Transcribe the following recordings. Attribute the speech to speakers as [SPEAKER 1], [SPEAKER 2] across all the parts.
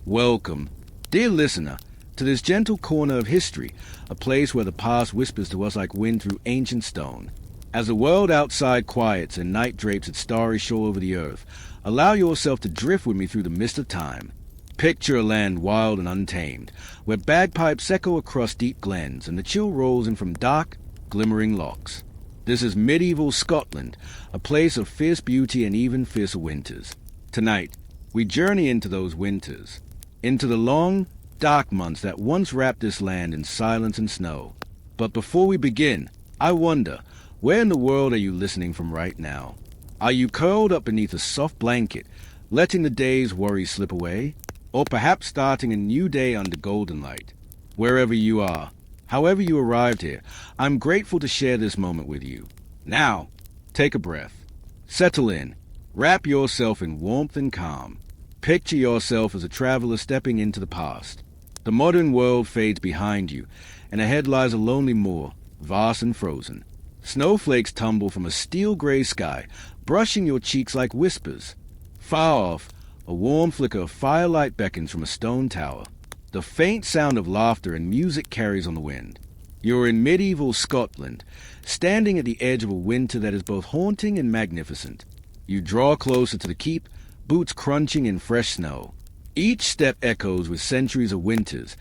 [SPEAKER 1] Welcome, dear listener, to this gentle corner of history, a place where the past whispers to us like wind through ancient stone. As the world outside quiets and night drapes its starry shore over the earth, allow yourself to drift with me through the mist of time. Picture a land wild and untamed, where bagpipes echo across deep glens and the chill rolls in from dark, glimmering lochs. This is medieval Scotland, a place of fierce beauty and even fiercer winters. Tonight, we journey into those winters, into the long, dark months that once wrapped this land in silence and snow. But before we begin, I wonder, where in the world are you listening from right now? Are you curled up beneath a soft blanket, letting the day's worries slip away? Or perhaps starting a new day under golden light? Wherever you are, however you arrived here, I'm grateful to share this moment with you. Now, take a breath. Settle in. Wrap yourself in warmth and calm. Picture yourself as a traveler stepping into the past. The modern world fades behind you, and ahead lies a lonely moor, vast and frozen. Snowflakes tumble from a steel-gray sky, brushing your cheeks like whispers. Far off, a warm flicker of firelight beckons from a stone tower. The faint sound of laughter and music carries on the wind. You're in medieval Scotland, standing at the edge of a winter that is both haunting and magnificent. You draw closer to the keep, boots crunching in fresh snow. Each step echoes with centuries of winters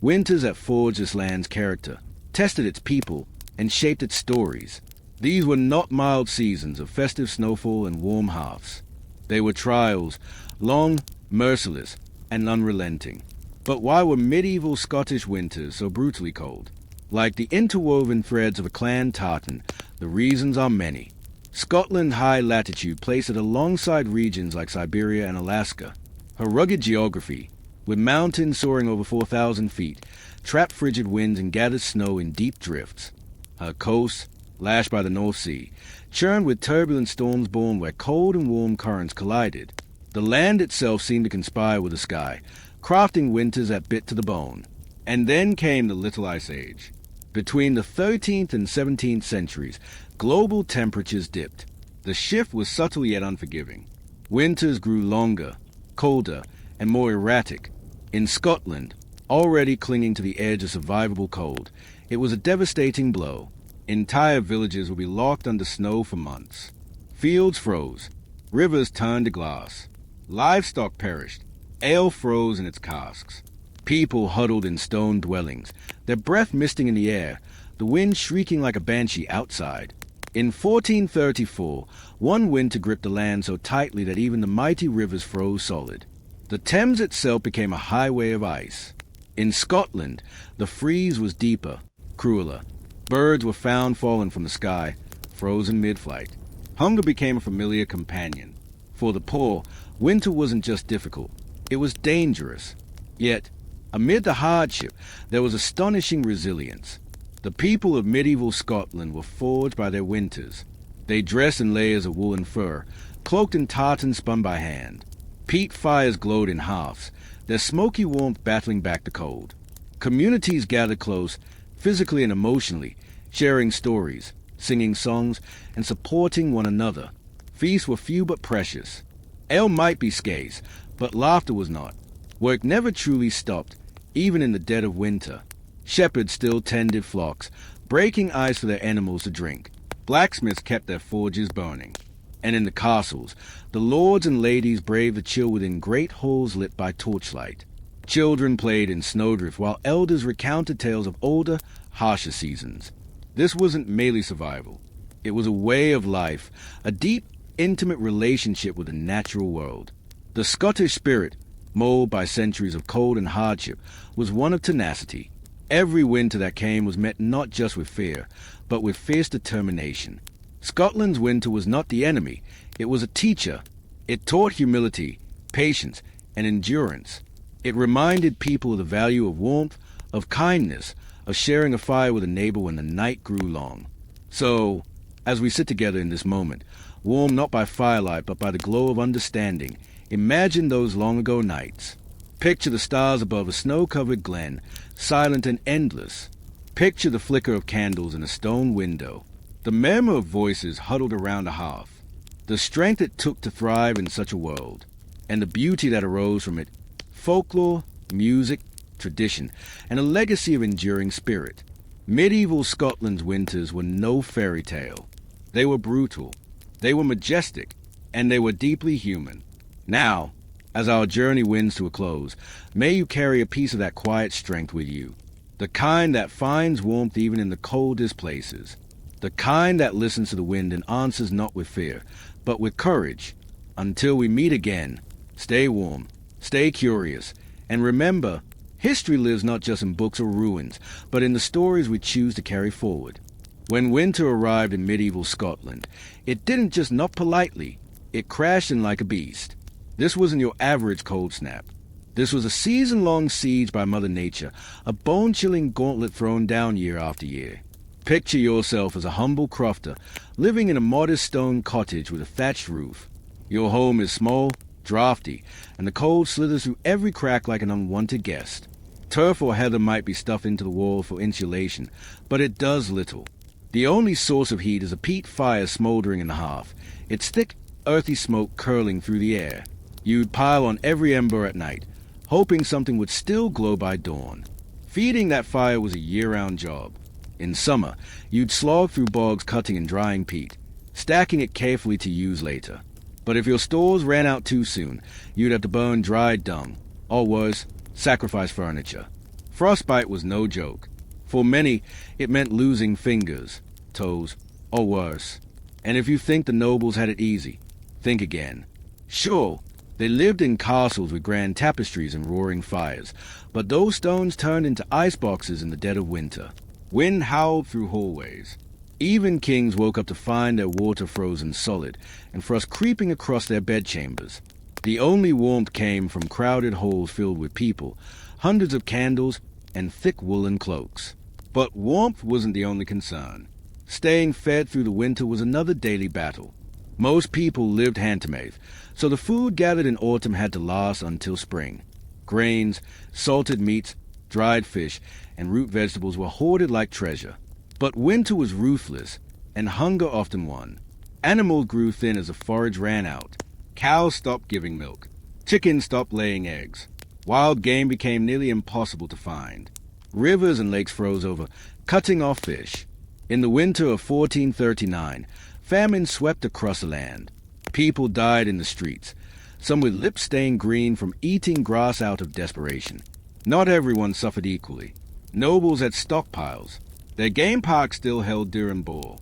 [SPEAKER 1] that forged this land's character, tested its people, and shaped its stories. These were not mild seasons of festive snowfall and warm hearths. They were trials, long, merciless, and unrelenting. But why were medieval Scottish winters so brutally cold? Like the interwoven threads of a clan tartan, the reasons are many. Scotland's high latitude placed it alongside regions like Siberia and Alaska. Her rugged geography, with mountains soaring over 4,000 feet, trapped frigid winds and gathered snow in deep drifts. Her coasts, lashed by the North Sea, churned with turbulent storms born where cold and warm currents collided. The land itself seemed to conspire with the sky, crafting winters that bit to the bone. And then came the Little Ice Age. Between the 13th and 17th centuries, global temperatures dipped. The shift was subtle yet unforgiving. Winters grew longer, colder, and more erratic. In Scotland, already clinging to the edge of survivable cold, it was a devastating blow. Entire villages would be locked under snow for months. Fields froze. Rivers turned to glass. Livestock perished. Ale froze in its casks. People huddled in stone dwellings, their breath misting in the air, the wind shrieking like a banshee outside. In 1434, one winter gripped the land so tightly that even the mighty rivers froze solid. The Thames itself became a highway of ice. In Scotland, the freeze was deeper, crueler. Birds were found fallen from the sky, frozen mid-flight. Hunger became a familiar companion. For the poor, winter wasn't just difficult, it was dangerous. Yet, amid the hardship, there was astonishing resilience. The people of medieval Scotland were forged by their winters. They dressed in layers of wool and fur, cloaked in tartan spun by hand. Peat fires glowed in hearths, their smoky warmth battling back the cold. Communities gathered close, physically and emotionally, sharing stories, singing songs, and supporting one another. Feasts were few but precious. Ale might be scarce, but laughter was not. Work never truly stopped, even in the dead of winter. Shepherds still tended flocks, breaking ice for their animals to drink. Blacksmiths kept their forges burning. And in the castles, the lords and ladies braved the chill within great halls lit by torchlight. Children played in snowdrift while elders recounted tales of older, harsher seasons. This wasn't merely survival. It was a way of life, a deep, intimate relationship with the natural world. The Scottish spirit, molded by centuries of cold and hardship, was one of tenacity. Every winter that came was met not just with fear, but with fierce determination. Scotland's winter was not the enemy, it was a teacher. It taught humility, patience, and endurance. It reminded people of the value of warmth, of kindness, of sharing a fire with a neighbor when the night grew long. So, as we sit together in this moment, warmed not by firelight but by the glow of understanding, imagine those long-ago nights. Picture the stars above a snow-covered glen, silent and endless. Picture the flicker of candles in a stone window, the murmur of voices huddled around a hearth, the strength it took to thrive in such a world, and the beauty that arose from it, folklore, music, tradition, and a legacy of enduring spirit. Medieval Scotland's winters were no fairy tale. They were brutal, they were majestic, and they were deeply human. Now, as our journey winds to a close, may you carry a piece of that quiet strength with you. The kind that finds warmth even in the coldest places. The kind that listens to the wind and answers not with fear, but with courage. Until we meet again, stay warm, stay curious, and remember, history lives not just in books or ruins, but in the stories we choose to carry forward. When winter arrived in medieval Scotland, it didn't just knock politely, it crashed in like a beast. This wasn't your average cold snap. This was a season-long siege by Mother Nature, a bone-chilling gauntlet thrown down year after year. Picture yourself as a humble crofter, living in a modest stone cottage with a thatched roof. Your home is small, drafty, and the cold slithers through every crack like an unwanted guest. Turf or heather might be stuffed into the wall for insulation, but it does little. The only source of heat is a peat fire smoldering in the hearth, its thick, earthy smoke curling through the air. You'd pile on every ember at night, hoping something would still glow by dawn. Feeding that fire was a year-round job. In summer, you'd slog through bogs cutting and drying peat, stacking it carefully to use later. But if your stores ran out too soon, you'd have to burn dried dung, or worse, sacrifice furniture. Frostbite was no joke. For many, it meant losing fingers, toes, or worse. And if you think the nobles had it easy, think again. Sure, they lived in castles with grand tapestries and roaring fires, but those stones turned into iceboxes in the dead of winter. Wind howled through hallways. Even kings woke up to find their water frozen solid, and frost creeping across their bedchambers. The only warmth came from crowded halls filled with people, hundreds of candles, and thick woolen cloaks. But warmth wasn't the only concern. Staying fed through the winter was another daily battle. Most people lived hand-to-mouth, so the food gathered in autumn had to last until spring. Grains, salted meats, dried fish, and root vegetables were hoarded like treasure. But winter was ruthless, and hunger often won. Animals grew thin as the forage ran out. Cows stopped giving milk. Chickens stopped laying eggs. Wild game became nearly impossible to find. Rivers and lakes froze over, cutting off fish. In the winter of 1439, famine swept across the land. People died in the streets, some with lips stained green from eating grass out of desperation. Not everyone suffered equally. Nobles had stockpiles. Their game parks still held deer and boar.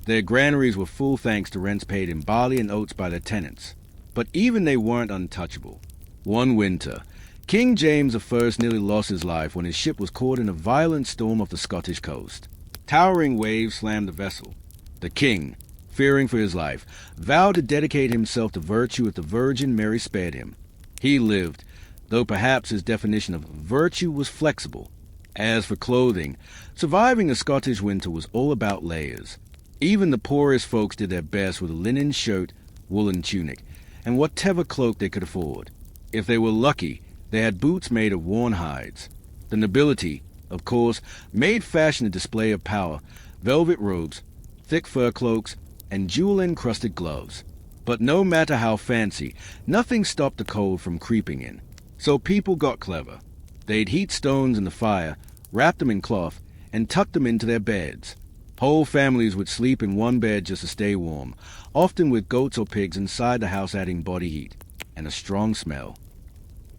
[SPEAKER 1] Their granaries were full thanks to rents paid in barley and oats by their tenants. But even they weren't untouchable. One winter, King James I nearly lost his life when his ship was caught in a violent storm off the Scottish coast. Towering waves slammed the vessel. The king, fearing for his life, vowed to dedicate himself to virtue if the Virgin Mary spared him. He lived, though perhaps his definition of virtue was flexible. As for clothing, surviving a Scottish winter was all about layers. Even the poorest folks did their best with a linen shirt, woolen tunic, and whatever cloak they could afford. If they were lucky, they had boots made of worn hides. The nobility, of course, made fashion a display of power, velvet robes, thick fur cloaks, and jewel-encrusted gloves. But no matter how fancy, nothing stopped the cold from creeping in. So people got clever. They'd heat stones in the fire, wrap them in cloth, and tuck them into their beds. Whole families would sleep in one bed just to stay warm, often with goats or pigs inside the house adding body heat, and a strong smell.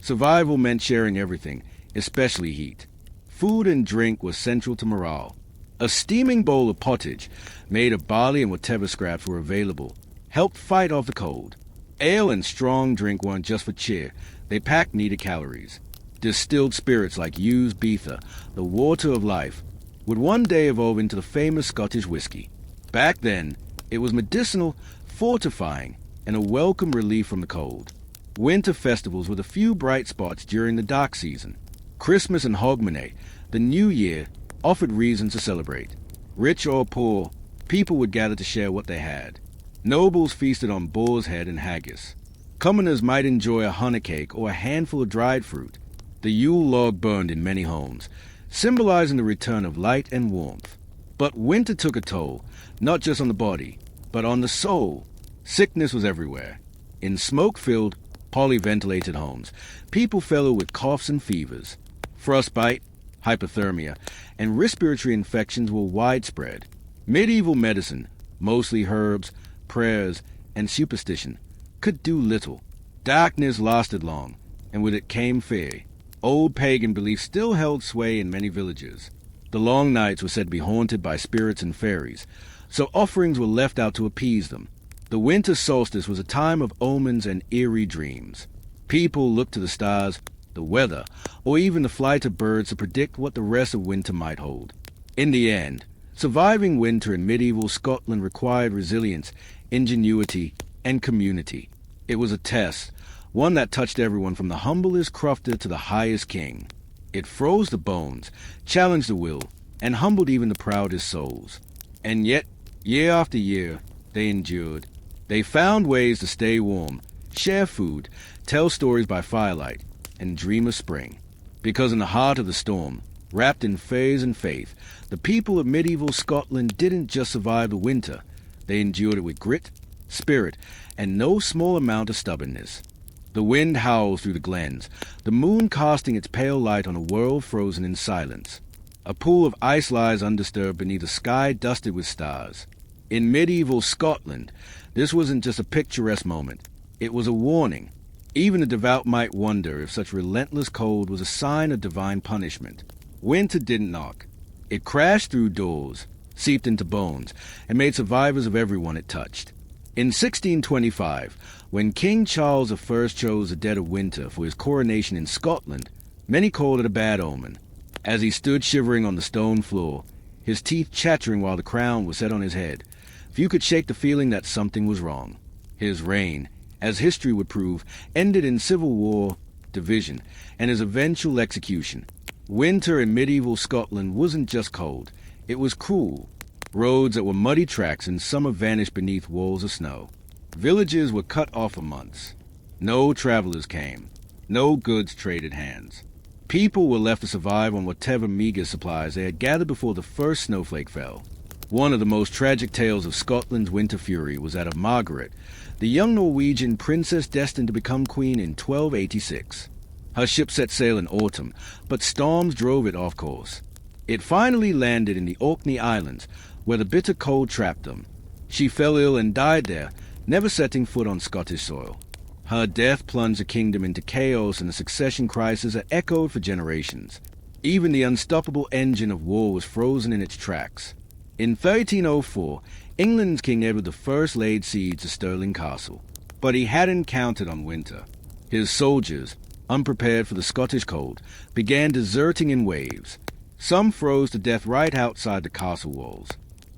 [SPEAKER 1] Survival meant sharing everything, especially heat. Food and drink was central to morale. A steaming bowl of pottage, made of barley and whatever scraps were available, helped fight off the cold. Ale and strong drink weren't just for cheer, they packed needed calories. Distilled spirits like used beether, the water of life, would one day evolve into the famous Scottish whiskey. Back then, it was medicinal, fortifying, and a welcome relief from the cold. Winter festivals were the few bright spots during the dark season. Christmas and Hogmanay, the New Year, offered reasons to celebrate. Rich or poor, people would gather to share what they had. Nobles feasted on boar's head and haggis. Commoners might enjoy a honey cake or a handful of dried fruit. The Yule log burned in many homes, symbolizing the return of light and warmth. But winter took a toll, not just on the body, but on the soul. Sickness was everywhere. In smoke-filled, poorly ventilated homes. People fell ill with coughs and fevers. Frostbite, hypothermia, and respiratory infections were widespread. Medieval medicine, mostly herbs, prayers, and superstition, could do little. Darkness lasted long, and with it came fear. Old pagan beliefs still held sway in many villages. The long nights were said to be haunted by spirits and fairies, so offerings were left out to appease them. The winter solstice was a time of omens and eerie dreams. People looked to the stars, the weather, or even the flight of birds to predict what the rest of winter might hold. In the end, surviving winter in medieval Scotland required resilience, ingenuity, and community. It was a test, one that touched everyone from the humblest crofter to the highest king. It froze the bones, challenged the will, and humbled even the proudest souls. And yet, year after year, they endured. They found ways to stay warm, share food, tell stories by firelight, and dream of spring. Because in the heart of the storm, wrapped in fears and faith, the people of medieval Scotland didn't just survive the winter. They endured it with grit, spirit, and no small amount of stubbornness. The wind howls through the glens, the moon casting its pale light on a world frozen in silence. A pool of ice lies undisturbed beneath a sky dusted with stars. In medieval Scotland, this wasn't just a picturesque moment. It was a warning. Even the devout might wonder if such relentless cold was a sign of divine punishment. Winter didn't knock. It crashed through doors, seeped into bones, and made survivors of everyone it touched. In 1625, when King Charles I chose the dead of winter for his coronation in Scotland, many called it a bad omen. As he stood shivering on the stone floor, his teeth chattering while the crown was set on his head, few could shake the feeling that something was wrong. His reign, as history would prove, ended in civil war, division, and his eventual execution. Winter in medieval Scotland wasn't just cold, it was cruel. Roads that were muddy tracks and summer vanished beneath walls of snow. Villages were cut off for months. No travelers came. No goods traded hands. People were left to survive on whatever meager supplies they had gathered before the first snowflake fell. One of the most tragic tales of Scotland's winter fury was that of Margaret, the young Norwegian princess destined to become queen in 1286. Her ship set sail in autumn, but storms drove it off course. It finally landed in the Orkney Islands, where the bitter cold trapped them. She fell ill and died there, never setting foot on Scottish soil. Her death plunged the kingdom into chaos and a succession crisis that echoed for generations. Even the unstoppable engine of war was frozen in its tracks. In 1304, England's King Edward I laid siege to Stirling Castle, but he hadn't counted on winter. His soldiers, unprepared for the Scottish cold, began deserting in waves. Some froze to death right outside the castle walls.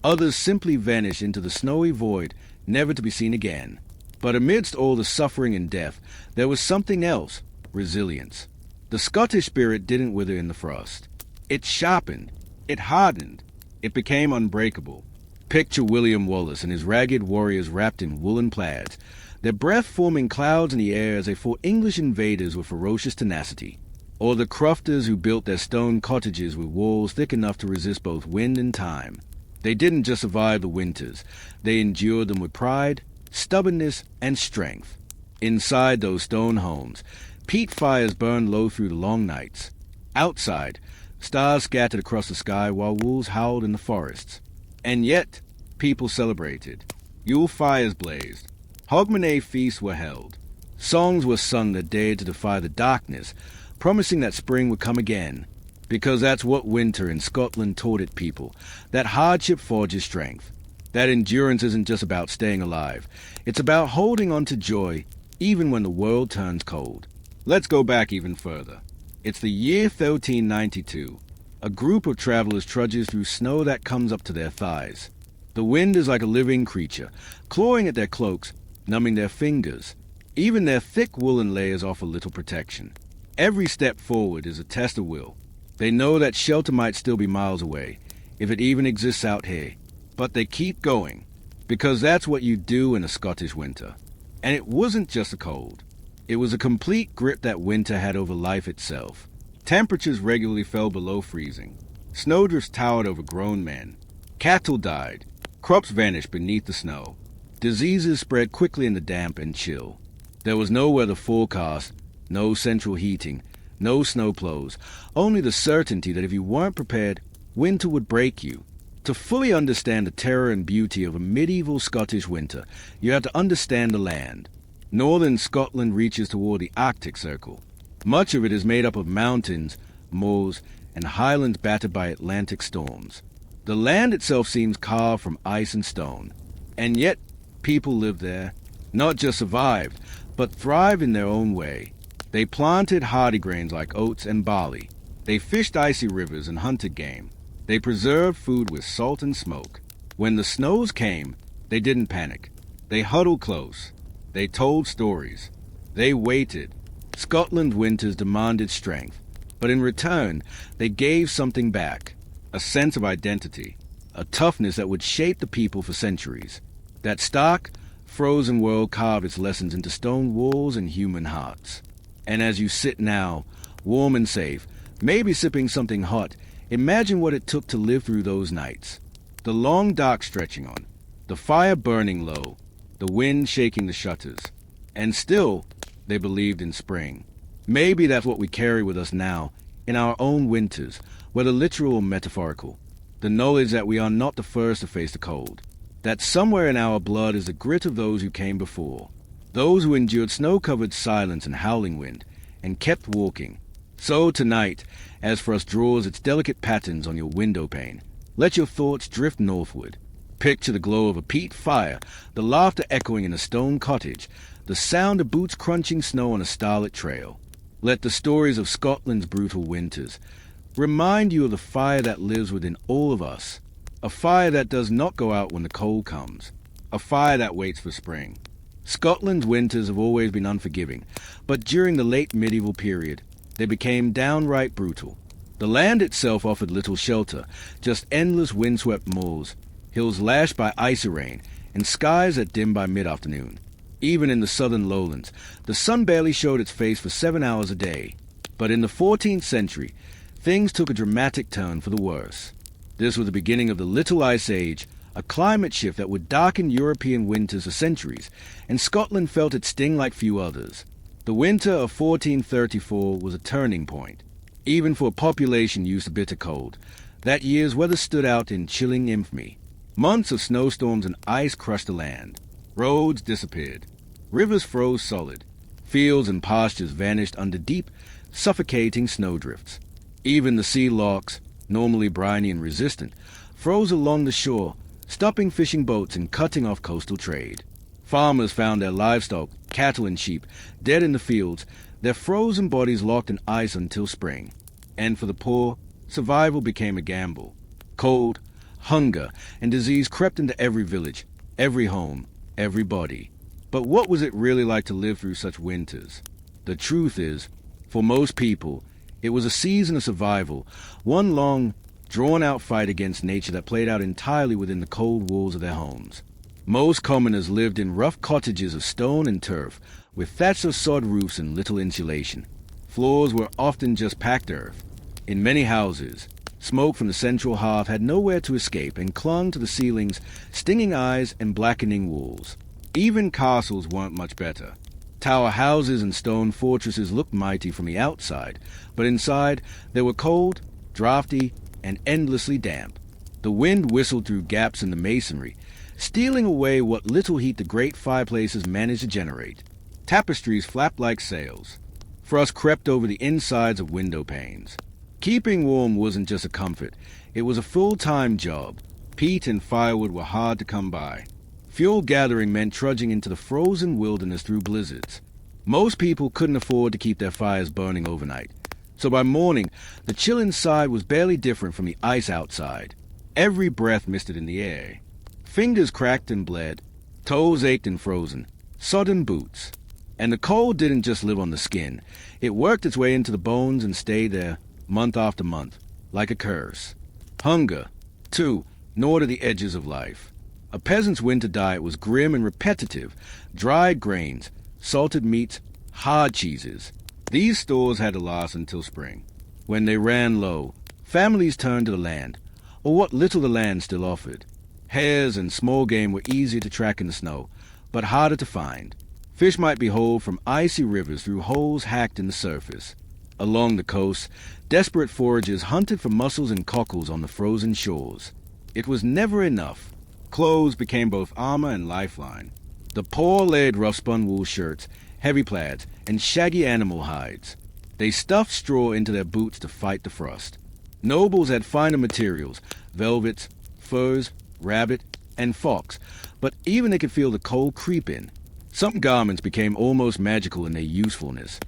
[SPEAKER 1] Others simply vanished into the snowy void, never to be seen again. But amidst all the suffering and death, there was something else: resilience. The Scottish spirit didn't wither in the frost. It sharpened. It hardened. It became unbreakable. Picture William Wallace and his ragged warriors wrapped in woolen plaids, their breath forming clouds in the air as they fought English invaders with ferocious tenacity. Or the crofters who built their stone cottages with walls thick enough to resist both wind and time. They didn't just survive the winters. They endured them with pride, stubbornness, and strength. Inside those stone homes, peat fires burned low through the long nights. Outside, stars scattered across the sky while wolves howled in the forests. And yet, people celebrated. Yule fires blazed. Hogmanay feasts were held. Songs were sung that dared to defy the darkness, promising that spring would come again. Because that's what winter in Scotland taught its people, that hardship forges strength. That endurance isn't just about staying alive. It's about holding on to joy, even when the world turns cold. Let's go back even further. It's the year 1392. A group of travelers trudges through snow that comes up to their thighs. The wind is like a living creature, clawing at their cloaks, numbing their fingers. Even their thick woolen layers offer little protection. Every step forward is a test of will. They know that shelter might still be miles away, if it even exists out here. But they keep going, because that's what you do in a Scottish winter. And it wasn't just a cold. It was a complete grip that winter had over life itself. Temperatures regularly fell below freezing. Snowdrifts towered over grown men. Cattle died. Crops vanished beneath the snow. Diseases spread quickly in the damp and chill. There was no weather forecast, no central heating, no snowplows, only the certainty that if you weren't prepared, winter would break you. To fully understand the terror and beauty of a medieval Scottish winter, you have to understand the land. Northern Scotland reaches toward the Arctic Circle. Much of it is made up of mountains, moors, and highlands battered by Atlantic storms. The land itself seems carved from ice and stone. And yet, people live there, not just survived, but thrive in their own way. They planted hardy grains like oats and barley. They fished icy rivers and hunted game. They preserved food with salt and smoke. When the snows came, they didn't panic. They huddled close. They told stories. They waited. Scotland's winters demanded strength, but in return, they gave something back. A sense of identity. A toughness that would shape the people for centuries. That stark, frozen world carved its lessons into stone walls and human hearts. And as you sit now, warm and safe, maybe sipping something hot, imagine what it took to live through those nights. The long dark stretching on, the fire burning low, the wind shaking the shutters. And still, they believed in spring. Maybe that's what we carry with us now, in our own winters, whether literal or metaphorical. The knowledge that we are not the first to face the cold. That somewhere in our blood is the grit of those who came before. Those who endured snow-covered silence and howling wind, and kept walking. So tonight, as frost draws its delicate patterns on your window pane, let your thoughts drift northward. Picture the glow of a peat fire, the laughter echoing in a stone cottage, the sound of boots crunching snow on a starlit trail. Let the stories of Scotland's brutal winters remind you of the fire that lives within all of us. A fire that does not go out when the cold comes. A fire that waits for spring. Scotland's winters have always been unforgiving, but during the late medieval period, they became downright brutal. The land itself offered little shelter, just endless windswept moors, hills lashed by icy rain, and skies that dimmed by mid-afternoon. Even in the southern lowlands, the sun barely showed its face for 7 hours a day. But in the 14th century, things took a dramatic turn for the worse. This was the beginning of the Little Ice Age, a climate shift that would darken European winters for centuries, and Scotland felt its sting like few others. The winter of 1434 was a turning point. Even for a population used to bitter cold, that year's weather stood out in chilling infamy. Months of snowstorms and ice crushed the land. Roads disappeared. Rivers froze solid. Fields and pastures vanished under deep, suffocating snowdrifts. Even the sea lochs, normally briny and resistant, froze along the shore, stopping fishing boats and cutting off coastal trade. Farmers found their livestock, cattle and sheep, dead in the fields, their frozen bodies locked in ice until spring. And for the poor, survival became a gamble. Cold, hunger, and disease crept into every village, every home, every body. But what was it really like to live through such winters? The truth is, for most people, it was a season of survival, one long, drawn-out fight against nature that played out entirely within the cold walls of their homes. Most commoners lived in rough cottages of stone and turf, with thatched or sod roofs and little insulation. Floors were often just packed earth. In many houses, smoke from the central hearth had nowhere to escape and clung to the ceilings, stinging eyes and blackening walls. Even castles weren't much better. Tower houses and stone fortresses looked mighty from the outside, but inside they were cold, drafty, and endlessly damp. The wind whistled through gaps in the masonry, stealing away what little heat the great fireplaces managed to generate. Tapestries flapped like sails. Frost crept over the insides of window panes. Keeping warm wasn't just a comfort, it was a full-time job. Peat and firewood were hard to come by. Fuel gathering meant trudging into the frozen wilderness through blizzards. Most people couldn't afford to keep their fires burning overnight, so by morning, the chill inside was barely different from the ice outside. Every breath misted in the air. Fingers cracked and bled, toes ached and frozen, sodden boots. And the cold didn't just live on the skin. It worked its way into the bones and stayed there, month after month, like a curse. Hunger, too, gnawed at the edges of life. A peasant's winter diet was grim and repetitive. Dried grains, salted meats, hard cheeses. These stores had to last until spring. When they ran low, families turned to the land, or what little the land still offered. Hares and small game were easier to track in the snow, but harder to find. Fish might be hauled from icy rivers through holes hacked in the surface. Along the coast, desperate foragers hunted for mussels and cockles on the frozen shores. It was never enough. Clothes became both armor and lifeline. The poor laid rough-spun wool shirts, heavy plaids, and shaggy animal hides. They stuffed straw into their boots to fight the frost. Nobles had finer materials, velvets, furs, rabbit, and fox, but even they could feel the cold creep in. Some garments became almost magical in their usefulness.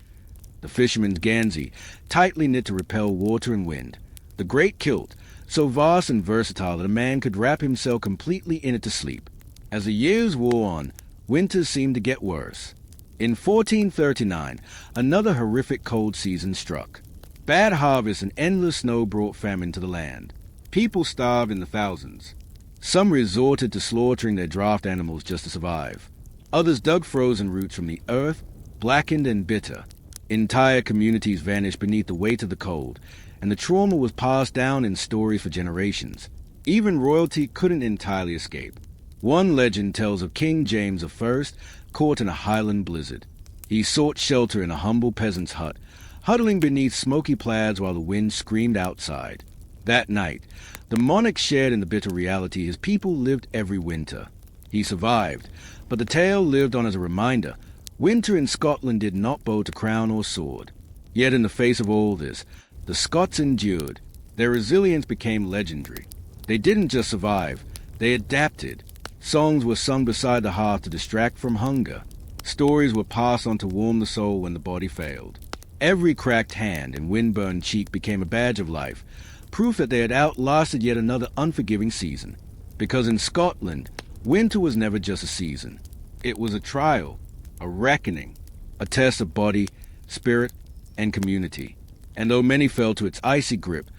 [SPEAKER 1] The fisherman's ganzi, tightly knit to repel water and wind. The great kilt, so vast and versatile that a man could wrap himself completely in it to sleep. As the years wore on, winters seemed to get worse. In 1439, another horrific cold season struck. Bad harvests and endless snow brought famine to the land. People starved in the thousands. Some resorted to slaughtering their draft animals just to survive. Others dug frozen roots from the earth, blackened and bitter. Entire communities vanished beneath the weight of the cold, and the trauma was passed down in stories for generations. Even royalty couldn't entirely escape. One legend tells of King James I, caught in a Highland blizzard. He sought shelter in a humble peasant's hut, huddling beneath smoky plaids while the wind screamed outside. That night, the monarch shared in the bitter reality his people lived every winter. He survived, but the tale lived on as a reminder. Winter in Scotland did not bow to crown or sword. Yet in the face of all this, the Scots endured. Their resilience became legendary. They didn't just survive, they adapted. Songs were sung beside the hearth to distract from hunger. Stories were passed on to warm the soul when the body failed. Every cracked hand and wind-burned cheek became a badge of life, proof that they had outlasted yet another unforgiving season. Because in Scotland, winter was never just a season. It was a trial, a reckoning, a test of body, spirit, and community. And though many fell to its icy grip,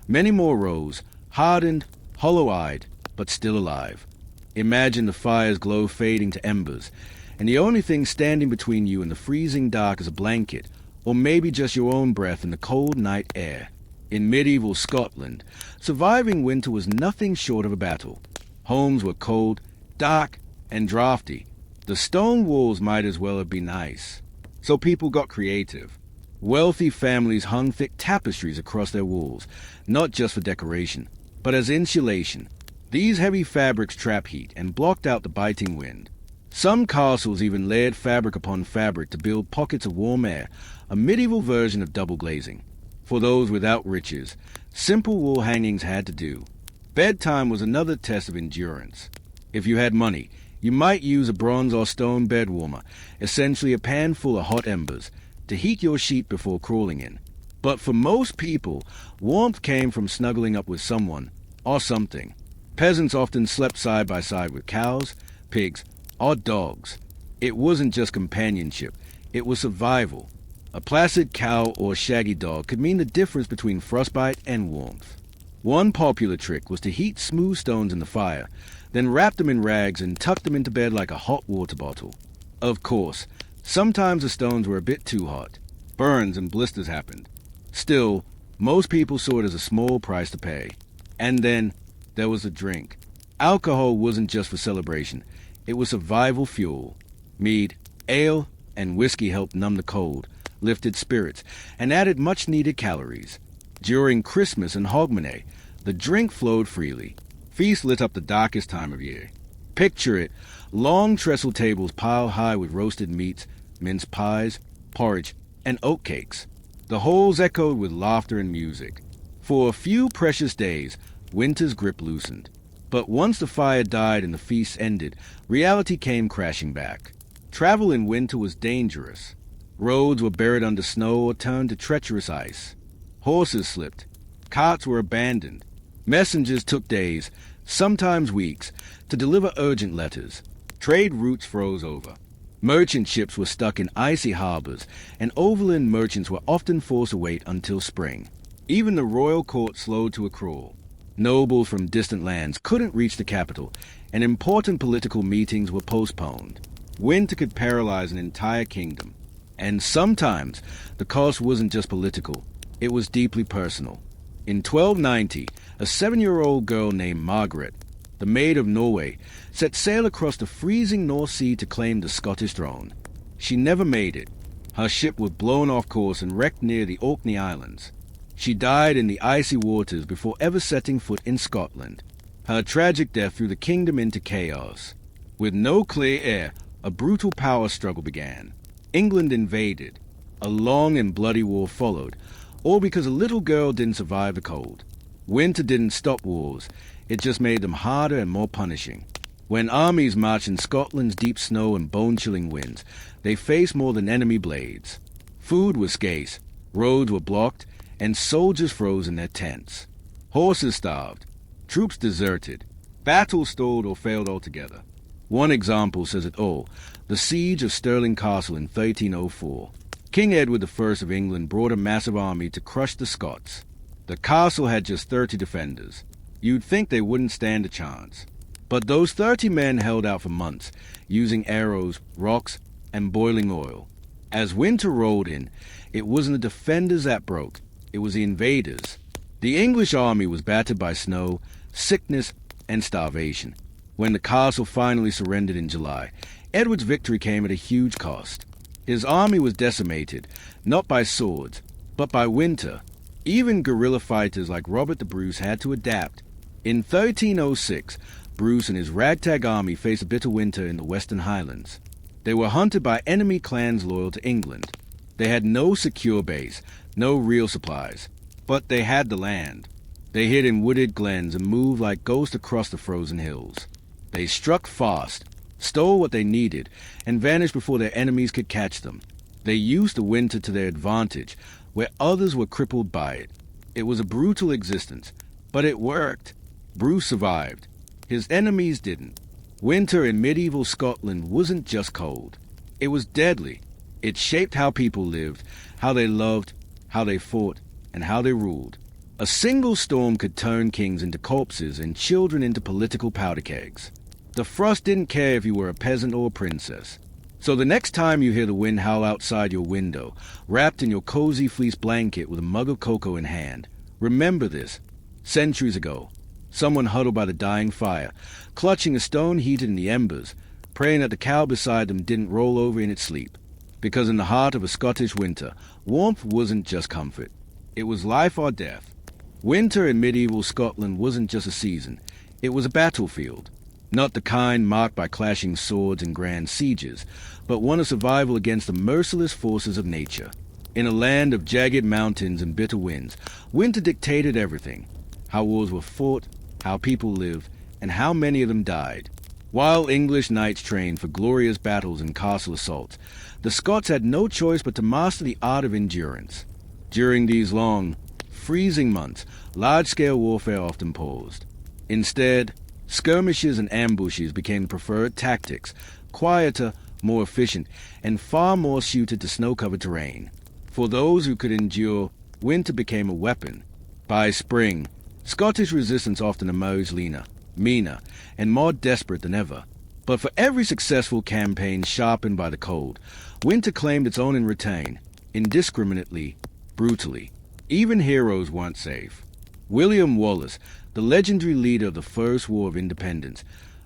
[SPEAKER 1] many more rose, hardened, hollow-eyed, but still alive. Imagine the fire's glow fading to embers, and the only thing standing between you and the freezing dark is a blanket, or maybe just your own breath in the cold night air. In medieval Scotland, surviving winter was nothing short of a battle. Homes were cold, dark, and drafty. The stone walls might as well have been ice. So people got creative. Wealthy families hung thick tapestries across their walls, not just for decoration, but as insulation. These heavy fabrics trapped heat and blocked out the biting wind. Some castles even layered fabric upon fabric to build pockets of warm air, a medieval version of double glazing. For those without riches, simple wool hangings had to do. Bedtime was another test of endurance. If you had money, you might use a bronze or stone bed warmer, essentially a pan full of hot embers, to heat your sheet before crawling in. But for most people, warmth came from snuggling up with someone or something. Peasants often slept side by side with cows, pigs, or dogs. It wasn't just companionship, it was survival. A placid cow or shaggy dog could mean the difference between frostbite and warmth. One popular trick was to heat smooth stones in the fire, then wrap them in rags and tuck them into bed like a hot water bottle. Of course, sometimes the stones were a bit too hot. Burns and blisters happened. Still, most people saw it as a small price to pay. And then there was the drink. Alcohol wasn't just for celebration. It was survival fuel. Mead, ale, and whiskey helped numb the cold, lifted spirits, and added much-needed calories. During Christmas and Hogmanay, the drink flowed freely. Feasts lit up the darkest time of year. Picture it, long trestle tables piled high with roasted meats, mince pies, porridge, and oatcakes. The halls echoed with laughter and music. For a few precious days, winter's grip loosened. But once the fire died and the feast ended, reality came crashing back. Travel in winter was dangerous. Roads were buried under snow or turned to treacherous ice. Horses slipped. Carts were abandoned. Messengers took days, sometimes weeks, to deliver urgent letters. Trade routes froze over. Merchant ships were stuck in icy harbors, and overland merchants were often forced to wait until spring. Even the royal court slowed to a crawl. Nobles from distant lands couldn't reach the capital, and important political meetings were postponed. Winter could paralyze an entire kingdom. And sometimes, the cost wasn't just political, it was deeply personal. In 1290, a 7-year-old girl named Margaret, the Maid of Norway, set sail across the freezing North Sea to claim the Scottish throne. She never made it. Her ship was blown off course and wrecked near the Orkney Islands. She died in the icy waters before ever setting foot in Scotland. Her tragic death threw the kingdom into chaos. With no clear heir, a brutal power struggle began. England invaded. A long and bloody war followed, all because a little girl didn't survive the cold. Winter didn't stop wars, it just made them harder and more punishing. When armies marched in Scotland's deep snow and bone-chilling winds, they faced more than enemy blades. Food was scarce, roads were blocked, and soldiers froze in their tents. Horses starved, troops deserted, battles stalled or failed altogether. One example says it all, the siege of Stirling Castle in 1304. King Edward I of England brought a massive army to crush the Scots. The castle had just 30 defenders. You'd think they wouldn't stand a chance. But those 30 men held out for months, using arrows, rocks, and boiling oil. As winter rolled in, it wasn't the defenders that broke, it was the invaders. The English army was battered by snow, sickness, and starvation. When the castle finally surrendered in July, Edward's victory came at a huge cost. His army was decimated, not by swords, but by winter. Even guerrilla fighters like Robert the Bruce had to adapt. In 1306, Bruce and his ragtag army faced a bitter winter in the Western Highlands. They were hunted by enemy clans loyal to England. They had no secure base, no real supplies, but they had the land. They hid in wooded glens and moved like ghosts across the frozen hills. They struck fast, stole what they needed, and vanished before their enemies could catch them. They used the winter to their advantage, where others were crippled by it. It was a brutal existence, but it worked. Bruce survived. His enemies didn't. Winter in medieval Scotland wasn't just cold. It was deadly. It shaped how people lived, how they loved, how they fought, and how they ruled. A single storm could turn kings into corpses and children into political powder kegs. The frost didn't care if you were a peasant or a princess. So the next time you hear the wind howl outside your window, wrapped in your cozy fleece blanket with a mug of cocoa in hand, remember this. Centuries ago, someone huddled by the dying fire, clutching a stone heated in the embers, praying that the cow beside them didn't roll over in its sleep. Because in the heart of a Scottish winter, warmth wasn't just comfort. It was life or death. Winter in medieval Scotland wasn't just a season. It was a battlefield. Not the kind marked by clashing swords and grand sieges, but one of survival against the merciless forces of nature. In a land of jagged mountains and bitter winds, winter dictated everything. How wars were fought, how people lived, and how many of them died. While English knights trained for glorious battles and castle assaults, the Scots had no choice but to master the art of endurance. During these long, freezing months, large-scale warfare often paused. Instead, skirmishes and ambushes became the preferred tactics, quieter, more efficient, and far more suited to snow-covered terrain. For those who could endure, winter became a weapon. By spring, Scottish resistance often emerged leaner, meaner, and more desperate than ever. But for every successful campaign sharpened by the cold, winter claimed its own in return, indiscriminately, brutally. Even heroes weren't safe. William Wallace, the legendary leader of the First War of Independence,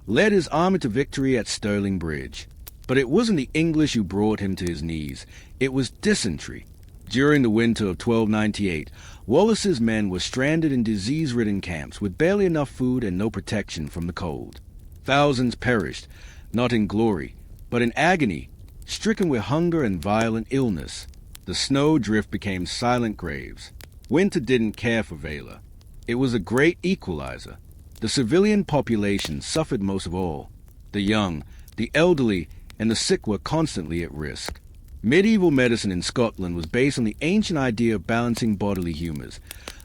[SPEAKER 1] led his army to victory at Stirling Bridge. But it wasn't the English who brought him to his knees. It was dysentery. During the winter of 1298, Wallace's men were stranded in disease-ridden camps with barely enough food and no protection from the cold. Thousands perished, not in glory, but in agony, stricken with hunger and violent illness. The snow drift became silent graves. Winter didn't care for valor. It was a great equalizer. The civilian population suffered most of all. The young, the elderly, and the sick were constantly at risk. Medieval medicine in Scotland was based on the ancient idea of balancing bodily humors: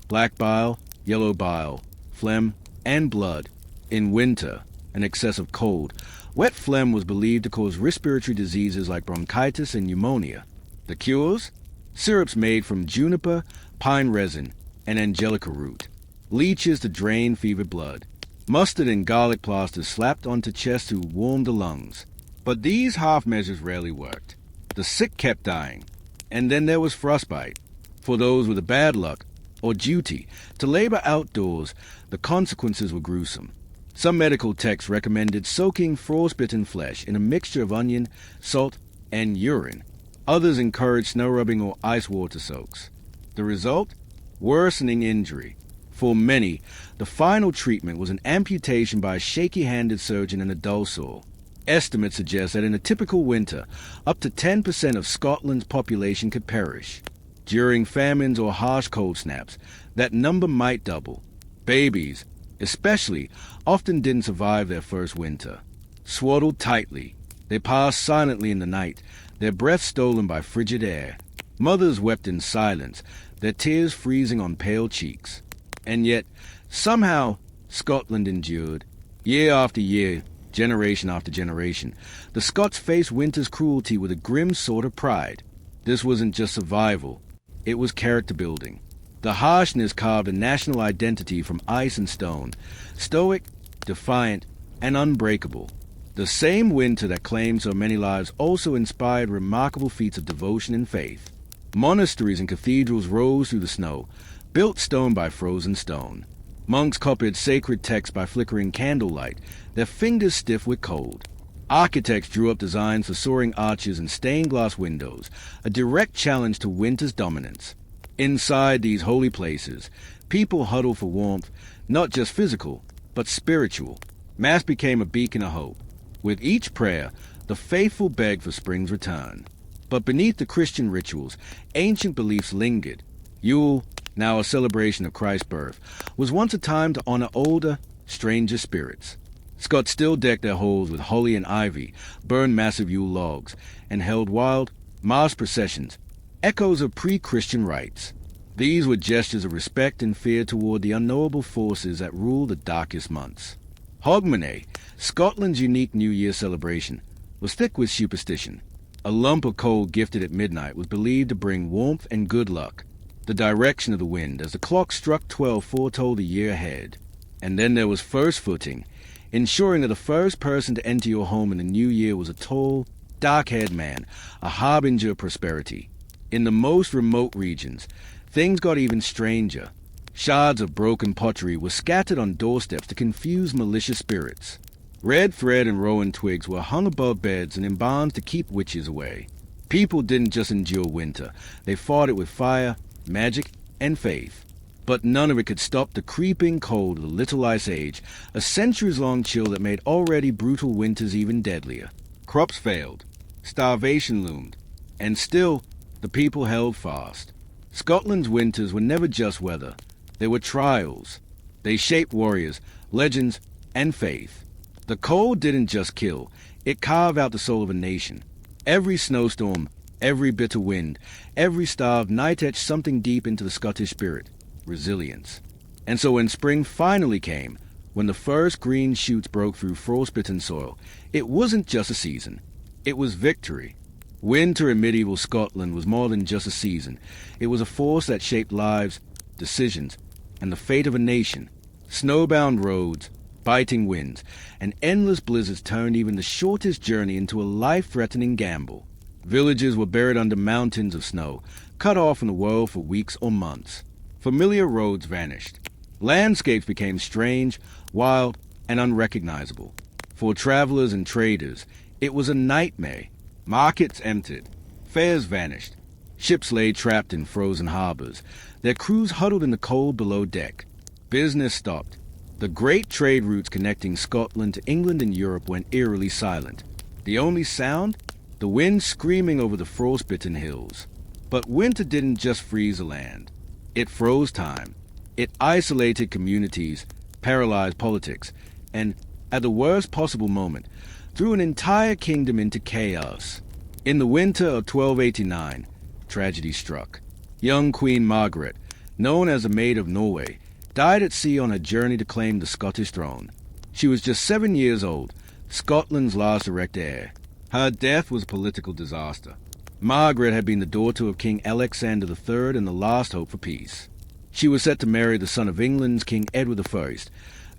[SPEAKER 1] black bile, yellow bile, phlegm, and blood. In winter, an excess of cold, wet phlegm was believed to cause respiratory diseases like bronchitis and pneumonia. The cures? Syrups made from juniper, pine resin, and angelica root. Leeches to drain fevered blood. Mustard and garlic plasters slapped onto chests to warm the lungs. But these half measures rarely worked. The sick kept dying. And then there was frostbite. For those with a bad luck, or duty, to labor outdoors, the consequences were gruesome. Some medical texts recommended soaking frostbitten flesh in a mixture of onion, salt, and urine. Others encouraged snow rubbing or ice water soaks. The result? Worsening injury. For many, the final treatment was an amputation by a shaky-handed surgeon and a dull sore. Estimates suggest that in a typical winter, up to 10% of Scotland's population could perish. During famines or harsh cold snaps, that number might double. Babies, especially, often didn't survive their first winter. Swaddled tightly, they passed silently in the night, their breath stolen by frigid air. Mothers wept in silence, their tears freezing on pale cheeks. And yet, somehow, Scotland endured. Year after year, generation after generation, the Scots faced winter's cruelty with a grim sort of pride. This wasn't just survival, it was character building. The harshness carved a national identity from ice and stone, stoic, defiant, and unbreakable. The same winter that claimed so many lives also inspired remarkable feats of devotion and faith. Monasteries and cathedrals rose through the snow, built stone by frozen stone. Monks copied sacred texts by flickering candlelight, their fingers stiff with cold. Architects drew up designs for soaring arches and stained glass windows, a direct challenge to winter's dominance. Inside these holy places, people huddled for warmth, not just physical, but spiritual. Mass became a beacon of hope. With each prayer, the faithful begged for spring's return. But beneath the Christian rituals, ancient beliefs lingered. Yule, now a celebration of Christ's birth, was once a time to honor older, stranger spirits. Scots still decked their halls with holly and ivy, burned massive Yule logs, and held wild, masked processions, echoes of pre-Christian rites. These were gestures of respect and fear toward the unknowable forces that ruled the darkest months. Hogmanay, Scotland's unique New Year celebration, was thick with superstition. A lump of coal gifted at midnight was believed to bring warmth and good luck. The direction of the wind as the clock struck 12 foretold the year ahead. And then there was first footing, ensuring that the first person to enter your home in the new year was a tall, dark-haired man, a harbinger of prosperity. In the most remote regions, things got even stranger. Shards of broken pottery were scattered on doorsteps to confuse malicious spirits. Red thread and rowan twigs were hung above beds and in barns to keep witches away. People didn't just endure winter. They fought it with fire, magic, and faith. But none of it could stop the creeping cold of the Little Ice Age, a centuries-long chill that made already brutal winters even deadlier. Crops failed. Starvation loomed. And still, the people held fast. Scotland's winters were never just weather. They were trials. They shaped warriors, legends, and faith. The cold didn't just kill. It carved out the soul of a nation. Every snowstorm, every bitter wind, every starved night etched something deep into the Scottish spirit. Resilience. And so when spring finally came, when the first green shoots broke through frostbitten soil, it wasn't just a season. It was victory. Winter in medieval Scotland was more than just a season. It was a force that shaped lives, decisions, and the fate of a nation. Snowbound roads, biting winds, and endless blizzards turned even the shortest journey into a life-threatening gamble. Villages were buried under mountains of snow, cut off from the world for weeks or months. Familiar roads vanished. Landscapes became strange, wild, and unrecognizable. For travelers and traders, it was a nightmare. Markets emptied. Fairs vanished. Ships lay trapped in frozen harbors, their crews huddled in the cold below deck. Business stopped. The great trade routes connecting Scotland to England and Europe went eerily silent. The only sound? The wind screaming over the frostbitten hills. But winter didn't just freeze the land. It froze time. It isolated communities, paralyzed politics, and, at the worst possible moment, threw an entire kingdom into chaos. In the winter of 1289, tragedy struck. Young Queen Margaret, known as the Maid of Norway, died at sea on her journey to claim the Scottish throne. She was just 7 years old, Scotland's last direct heir. Her death was a political disaster. Margaret had been the daughter of King Alexander III and the last hope for peace. She was set to marry the son of England's King Edward I,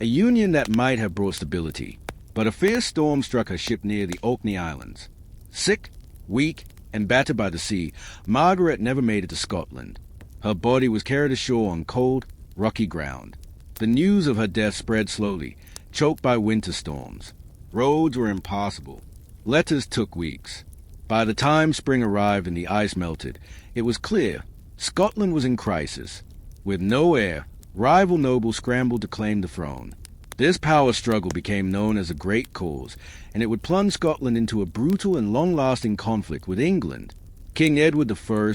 [SPEAKER 1] a union that might have brought stability. But a fierce storm struck her ship near the Orkney Islands. Sick, weak, and battered by the sea, Margaret never made it to Scotland. Her body was carried ashore on cold, rocky ground. The news of her death spread slowly, choked by winter storms. Roads were impassable. Letters took weeks. By the time spring arrived and the ice melted, it was clear Scotland was in crisis. With no heir, rival nobles scrambled to claim the throne. This power struggle became known as a Great Cause, and it would plunge Scotland into a brutal and long-lasting conflict with England. King Edward I,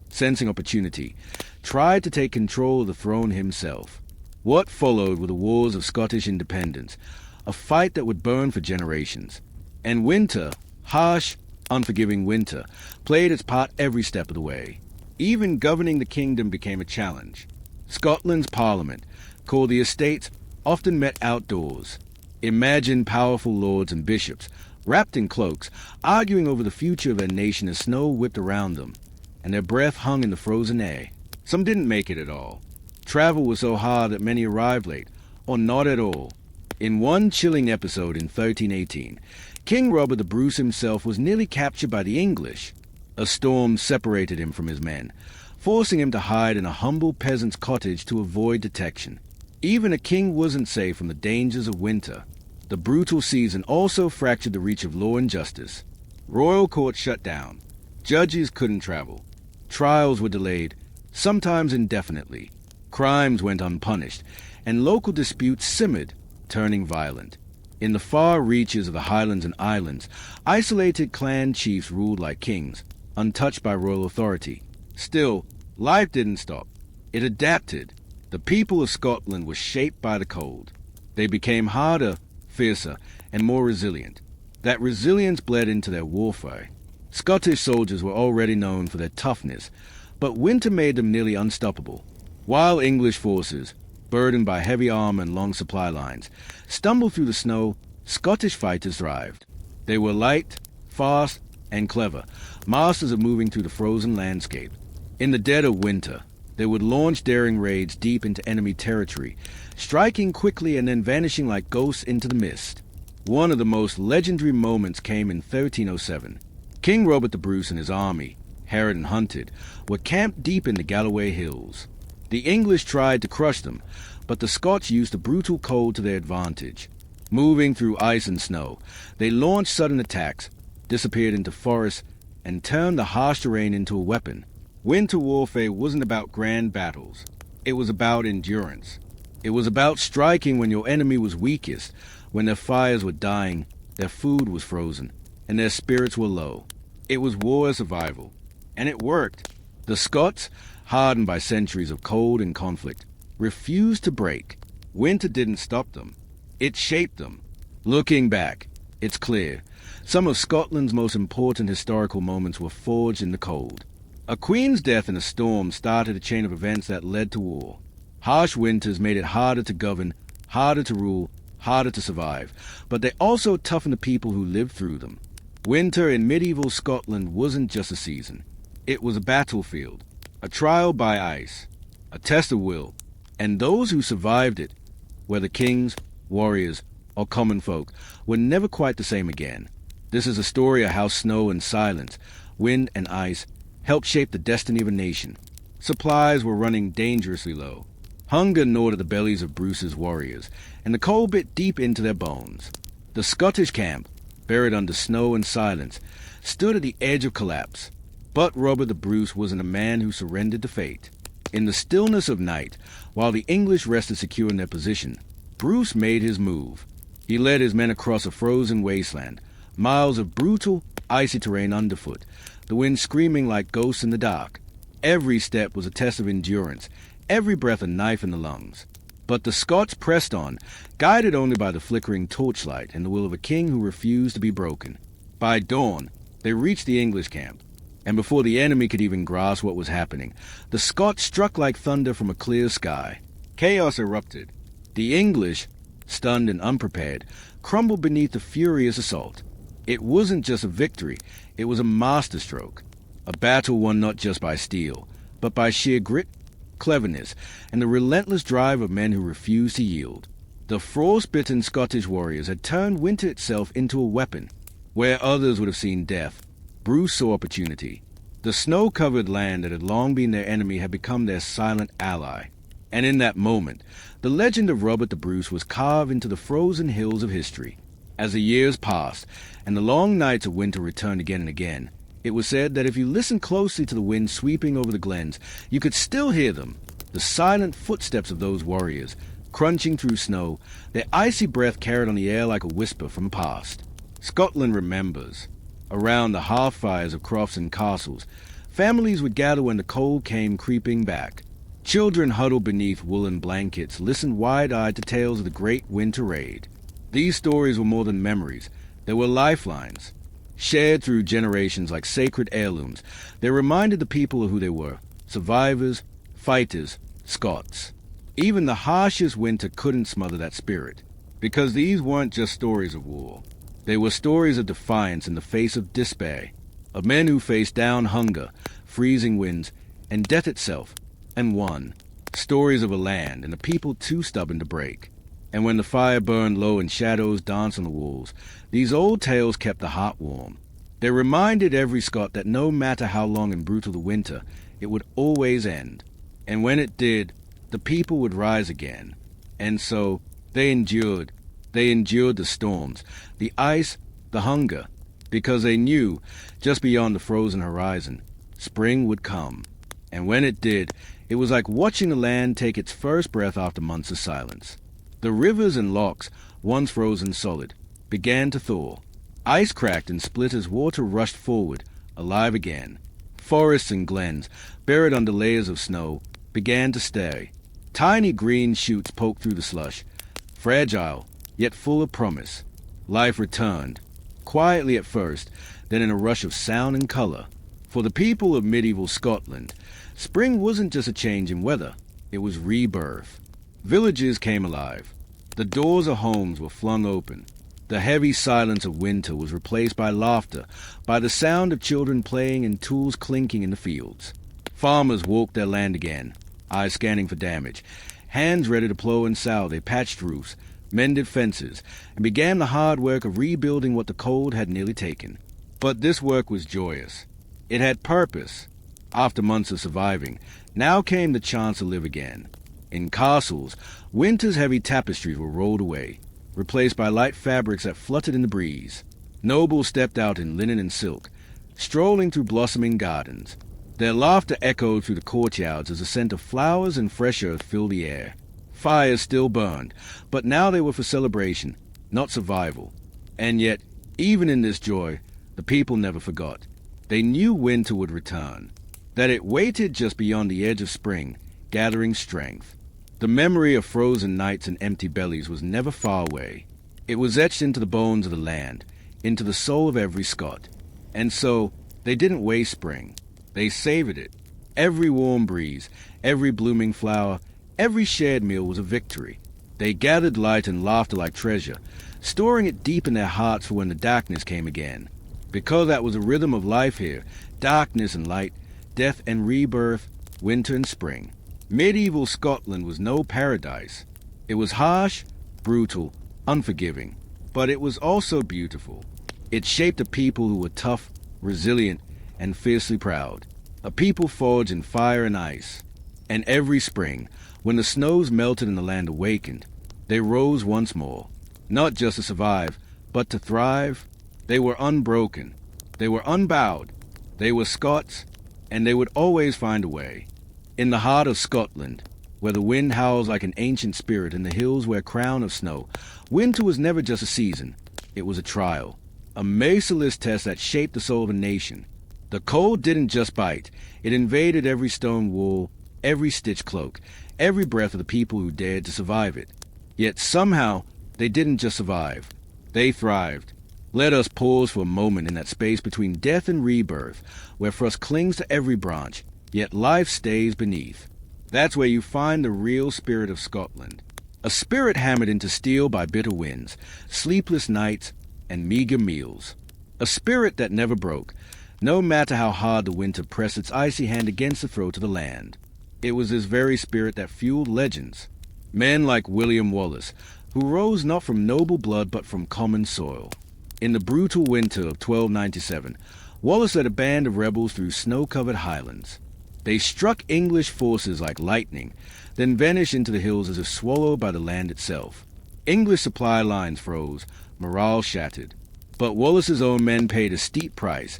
[SPEAKER 1] sensing opportunity, tried to take control of the throne himself. What followed were the Wars of Scottish Independence, a fight that would burn for generations. And winter, harsh, unforgiving winter, played its part every step of the way. Even governing the kingdom became a challenge. Scotland's parliament, called the Estates, often met outdoors. Imagine powerful lords and bishops, wrapped in cloaks, arguing over the future of their nation as snow whipped around them, and their breath hung in the frozen air. Some didn't make it at all. Travel was so hard that many arrived late, or not at all. In one chilling episode in 1318, King Robert the Bruce himself was nearly captured by the English. A storm separated him from his men, forcing him to hide in a humble peasant's cottage to avoid detection. Even a king wasn't safe from the dangers of winter. The brutal season also fractured the reach of law and justice. Royal courts shut down. Judges couldn't travel. Trials were delayed, sometimes indefinitely. Crimes went unpunished, and local disputes simmered, turning violent. In the far reaches of the Highlands and Islands, isolated clan chiefs ruled like kings, untouched by royal authority. Still, life didn't stop. It adapted. The people of Scotland were shaped by the cold. They became harder, fiercer, and more resilient. That resilience bled into their warfare. Scottish soldiers were already known for their toughness, but winter made them nearly unstoppable. While English forces, burdened by heavy armor and long supply lines, stumbled through the snow, Scottish fighters thrived. They were light, fast, and clever, masters of moving through the frozen landscape. In the dead of winter, they would launch daring raids deep into enemy territory, striking quickly and then vanishing like ghosts into the mist. One of the most legendary moments came in 1307. King Robert the Bruce and his army, harried and hunted, were camped deep in the Galloway Hills. The English tried to crush them, but the Scots used the brutal cold to their advantage. Moving through ice and snow, they launched sudden attacks, disappeared into forests, and turned the harsh terrain into a weapon. Winter warfare wasn't about grand battles. It was about endurance. It was about striking when your enemy was weakest, when their fires were dying, their food was frozen, and their spirits were low. It was war survival. And it worked. The Scots, hardened by centuries of cold and conflict, refused to break. Winter didn't stop them. It shaped them. Looking back, it's clear. Some of Scotland's most important historical moments were forged in the cold. A queen's death in a storm started a chain of events that led to war. Harsh winters made it harder to govern, harder to rule, harder to survive, but they also toughened the people who lived through them. Winter in medieval Scotland wasn't just a season. It was a battlefield, a trial by ice, a test of will, and those who survived it, whether kings, warriors, or common folk, were never quite the same again. This is a story of how snow and silence, wind and ice, helped shape the destiny of a nation. Supplies were running dangerously low. Hunger gnawed at the bellies of Bruce's warriors, and the cold bit deep into their bones. The Scottish camp, buried under snow and silence, stood at the edge of collapse. But Robert the Bruce wasn't a man who surrendered to fate. In the stillness of night, while the English rested secure in their position, Bruce made his move. He led his men across a frozen wasteland, miles of brutal, icy terrain underfoot, the wind screaming like ghosts in the dark. Every step was a test of endurance, every breath a knife in the lungs. But the Scots pressed on, guided only by the flickering torchlight and the will of a king who refused to be broken. By dawn, they reached the English camp, and before the enemy could even grasp what was happening, the Scots struck like thunder from a clear sky. Chaos erupted. The English, stunned and unprepared, crumbled beneath the furious assault. It wasn't just a victory, it was a masterstroke. A battle won not just by steel, but by sheer grit, cleverness, and the relentless drive of men who refused to yield. The frost-bitten Scottish warriors had turned winter itself into a weapon. Where others would have seen death, Bruce saw opportunity. The snow-covered land that had long been their enemy had become their silent ally. And in that moment, the legend of Robert the Bruce was carved into the frozen hills of history. As the years passed, and the long nights of winter returned again and again, It was said that if you listened closely to the wind sweeping over the glens, you could still hear them, the silent footsteps of those warriors, crunching through snow, their icy breath carried on the air like a whisper from the past. Scotland remembers. Around the hearth fires of crofts and castles, families would gather when the cold came creeping back. Children huddled beneath woolen blankets listened wide-eyed to tales of the great winter raid. These stories were more than memories. They were lifelines. Shared through generations like sacred heirlooms, they reminded the people of who they were: survivors, fighters, Scots. Even the harshest winter couldn't smother that spirit, because these weren't just stories of war. They were stories of defiance in the face of despair, of men who faced down hunger, freezing winds, and death itself, and won. Stories of a land and a people too stubborn to break. And when the fire burned low and shadows danced on the walls, these old tales kept the heart warm. They reminded every Scot that no matter how long and brutal the winter, it would always end. And when it did, the people would rise again. And so they endured. They endured the storms, the ice, the hunger, because they knew, just beyond the frozen horizon, spring would come. And when it did, it was like watching the land take its first breath after months of silence. The rivers and lochs, once frozen solid, began to thaw. Ice cracked and split as water rushed forward, alive again. Forests and glens, buried under layers of snow, began to stay. Tiny green shoots poked through the slush, fragile, yet full of promise. Life returned, quietly at first, then in a rush of sound and color. For the people of medieval Scotland, spring wasn't just a change in weather, it was rebirth. Villages came alive. The doors of homes were flung open. The heavy silence of winter was replaced by laughter, by the sound of children playing and tools clinking in the fields. Farmers walked their land again, eyes scanning for damage. Hands ready to plow and sow, they patched roofs, mended fences, and began the hard work of rebuilding what the cold had nearly taken. But this work was joyous. It had purpose. After months of surviving, now came the chance to live again. In castles, winter's heavy tapestries were rolled away, replaced by light fabrics that fluttered in the breeze. Nobles stepped out in linen and silk, strolling through blossoming gardens. Their laughter echoed through the courtyards as the scent of flowers and fresh earth filled the air. Fires still burned, but now they were for celebration, not survival. And yet, even in this joy, the people never forgot. They knew winter would return, that it waited just beyond the edge of spring, gathering strength. The memory of frozen nights and empty bellies was never far away. It was etched into the bones of the land, into the soul of every Scot. And so, they didn't waste spring. They savored it. Every warm breeze, every blooming flower, every shared meal was a victory. They gathered light and laughter like treasure, storing it deep in their hearts for when the darkness came again. Because that was a rhythm of life here, darkness and light, death and rebirth, winter and spring. Medieval Scotland was no paradise. It was harsh, brutal, unforgiving, but it was also beautiful. It shaped a people who were tough, resilient, and fiercely proud. A people forged in fire and ice. And every spring, when the snows melted and the land awakened, they rose once more, not just to survive, but to thrive. They were unbroken. They were unbowed. They were Scots, and they would always find a way. In the heart of Scotland, where the wind howls like an ancient spirit and the hills wear a crown of snow, winter was never just a season. It was a trial, a merciless test that shaped the soul of a nation. The cold didn't just bite. It invaded every stone wall, every stitched cloak, every breath of the people who dared to survive it. Yet somehow, they didn't just survive. They thrived. Let us pause for a moment in that space between death and rebirth, where frost clings to every branch, yet life stays beneath. That's where you find the real spirit of Scotland. A spirit hammered into steel by bitter winds, sleepless nights, and meager meals. A spirit that never broke, no matter how hard the winter pressed its icy hand against the throat of the land. It was this very spirit that fueled legends. Men like William Wallace, who rose not from noble blood but from common soil. In the brutal winter of 1297, Wallace led a band of rebels through snow-covered Highlands. They struck English forces like lightning, then vanished into the hills as if swallowed by the land itself. English supply lines froze, morale shattered. But Wallace's own men paid a steep price.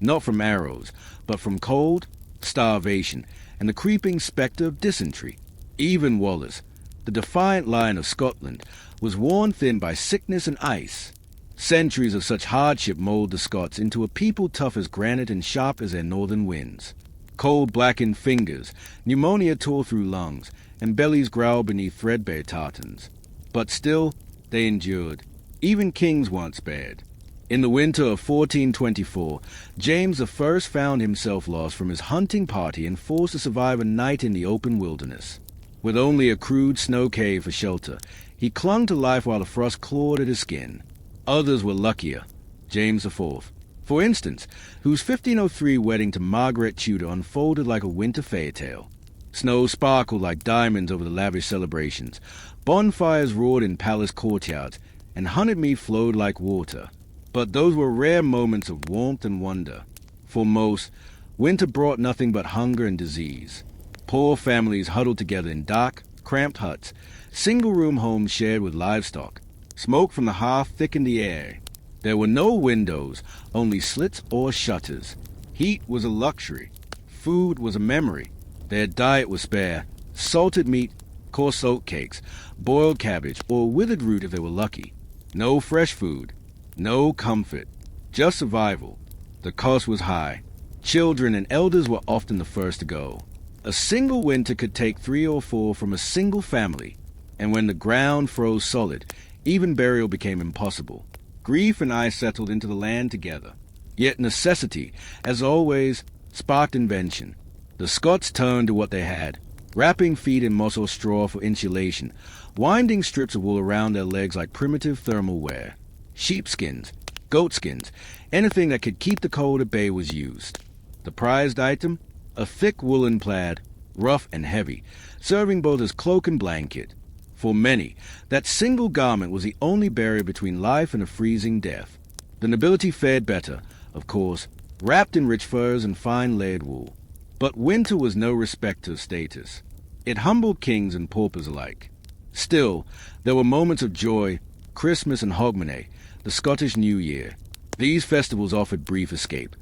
[SPEAKER 1] not from arrows, but from cold, starvation, and the creeping spectre of dysentery. Even Wallace, the defiant lion of Scotland, was worn thin by sickness and ice. Centuries of such hardship mold the Scots into a people tough as granite and sharp as their northern winds. Cold blackened fingers, pneumonia tore through lungs, and bellies growled beneath threadbare tartans. But still, they endured. Even kings weren't spared. In the winter of 1424, James I found himself lost from his hunting party and forced to survive a night in the open wilderness. With only a crude snow cave for shelter, he clung to life while the frost clawed at his skin. Others were luckier. James IV, for instance, whose 1503 wedding to Margaret Tudor unfolded like a winter fairy tale. Snow sparkled like diamonds over the lavish celebrations. Bonfires roared in palace courtyards, and hunted meat flowed like water. But those were rare moments of warmth and wonder. For most, winter brought nothing but hunger and disease. Poor families huddled together in dark, cramped huts, single-room homes shared with livestock. Smoke from the hearth thickened the air. There were no windows, only slits or shutters. Heat was a luxury. Food was a memory. Their diet was spare. Salted meat, coarse oat cakes, boiled cabbage, or withered root if they were lucky. No fresh food. No comfort. Just survival. The cost was high. Children and elders were often the first to go. A single winter could take 3 or 4 from a single family, and when the ground froze solid, even burial became impossible. Grief and ice settled into the land together. Yet necessity, as always, sparked invention. The Scots turned to what they had, wrapping feet in moss or straw for insulation, winding strips of wool around their legs like primitive thermal wear. Sheepskins, goatskins, anything that could keep the cold at bay was used. The prized item? A thick woolen plaid, rough and heavy, serving both as cloak and blanket. For many, that single garment was the only barrier between life and a freezing death. The nobility fared better, of course, wrapped in rich furs and fine layered wool. But winter was no respecter of status. It humbled kings and paupers alike. Still, there were moments of joy, Christmas and Hogmanay, the Scottish New Year. These festivals offered brief escape.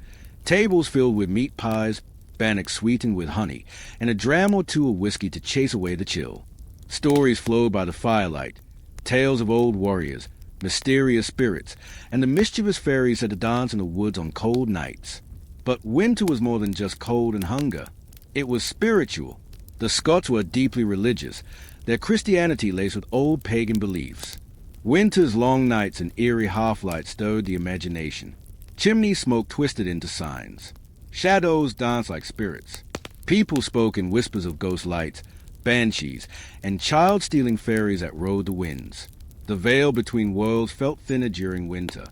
[SPEAKER 1] Tables filled with meat pies, bannocks sweetened with honey, and a dram or two of whiskey to chase away the chill. Stories flowed by the firelight, tales of old warriors, mysterious spirits, and the mischievous fairies had to dance in the woods on cold nights. But winter was more than just cold and hunger. It was spiritual. The Scots were deeply religious, their Christianity laced with old pagan beliefs. Winter's long nights and eerie half-light stirred the imagination. Chimney smoke twisted into signs. Shadows danced like spirits. People spoke in whispers of ghost lights, banshees, and child-stealing fairies that rode the winds. The veil between worlds felt thinner during winter.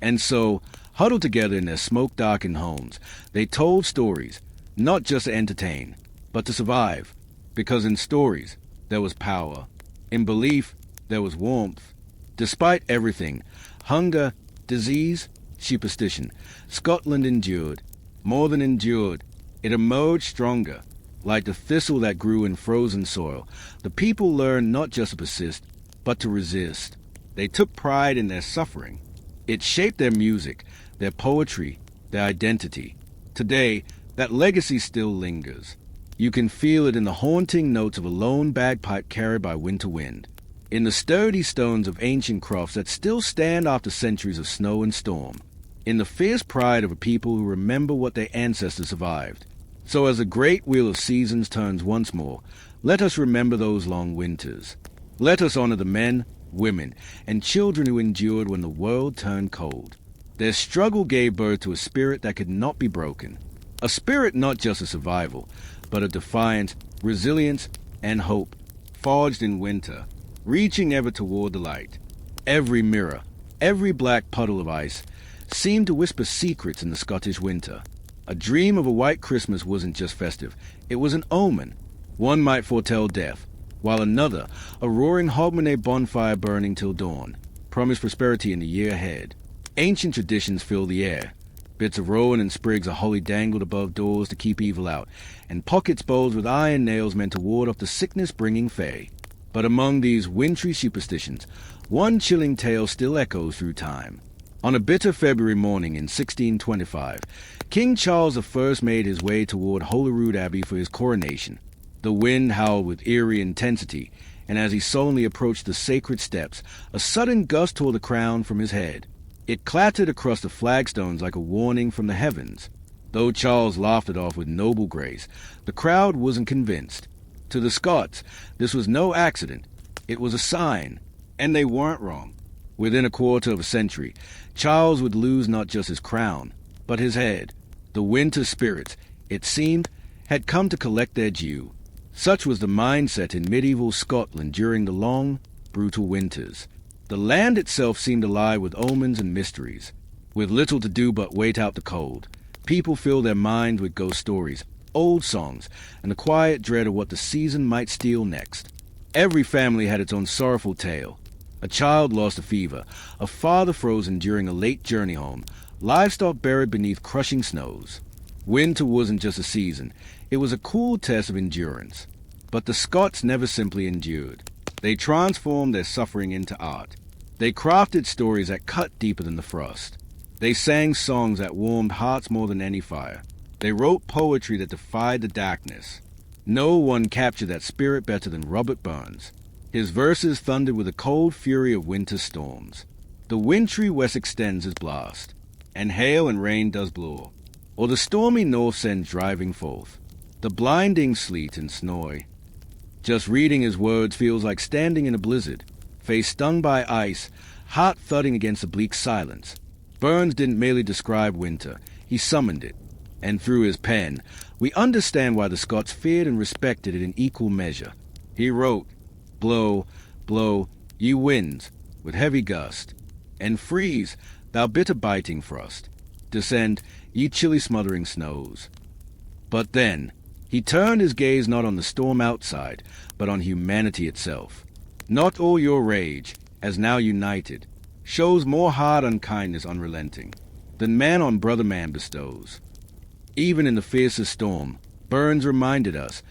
[SPEAKER 1] And so, huddled together in their smoke-darkened homes, they told stories, not just to entertain, but to survive. Because in stories, there was power. In belief, there was warmth. Despite everything, hunger, disease, superstition, Scotland endured. More than endured, it emerged stronger. Like the thistle that grew in frozen soil, the people learned not just to persist, but to resist. They took pride in their suffering. It shaped their music, their poetry, their identity. Today, that legacy still lingers. You can feel it in the haunting notes of a lone bagpipe carried by winter wind, in the sturdy stones of ancient crofts that still stand after centuries of snow and storm, in the fierce pride of a people who remember what their ancestors survived. So as the great wheel of seasons turns once more, let us remember those long winters. Let us honor the men, women, and children who endured when the world turned cold. Their struggle gave birth to a spirit that could not be broken. A spirit not just of survival, but of defiance, resilience, and hope, forged in winter, reaching ever toward the light. Every mirror, every black puddle of ice, seemed to whisper secrets in the Scottish winter. A dream of a white Christmas wasn't just festive, it was an omen. One might foretell death, while another, a roaring Hogmanay bonfire burning till dawn, promised prosperity in the year ahead. Ancient traditions filled the air. Bits of rowan and sprigs of holly dangled above doors to keep evil out, and pockets bowls with iron nails meant to ward off the sickness-bringing fae. But among these wintry superstitions, one chilling tale still echoes through time. On a bitter February morning in 1625, King Charles I made his way toward Holyrood Abbey for his coronation. The wind howled with eerie intensity, and as he solemnly approached the sacred steps, a sudden gust tore the crown from his head. It clattered across the flagstones like a warning from the heavens. Though Charles laughed it off with noble grace, the crowd wasn't convinced. To the Scots, this was no accident. It was a sign, and they weren't wrong. Within a quarter of a century, Charles would lose not just his crown, but his head. The winter spirits, it seemed, had come to collect their due. Such was the mindset in medieval Scotland during the long, brutal winters. The land itself seemed alive with omens and mysteries. With little to do but wait out the cold, people filled their minds with ghost stories, old songs, and the quiet dread of what the season might steal next. Every family had its own sorrowful tale. A child lost a fever, a father frozen during a late journey home, livestock buried beneath crushing snows. Winter wasn't just a season, it was a cool test of endurance. But the Scots never simply endured. They transformed their suffering into art. They crafted stories that cut deeper than the frost. They sang songs that warmed hearts more than any fire. They wrote poetry that defied the darkness. No one captured that spirit better than Robert Burns. His verses thundered with the cold fury of winter storms. The wintry west extends his blast, and hail and rain does blow, or the stormy north sends driving forth, the blinding sleet and snow. Just reading his words feels like standing in a blizzard, face stung by ice, heart thudding against the bleak silence. Burns didn't merely describe winter, he summoned it, and through his pen, we understand why the Scots feared and respected it in equal measure. He wrote, "Blow, blow, ye winds, with heavy gust, and freeze, thou bitter biting frost. Descend, ye chilly smothering snows." But then, he turned his gaze not on the storm outside, but on humanity itself. Not all your rage, as now united, shows more hard unkindness unrelenting than man on brother man bestows. Even in the fiercest storm, Burns reminded us,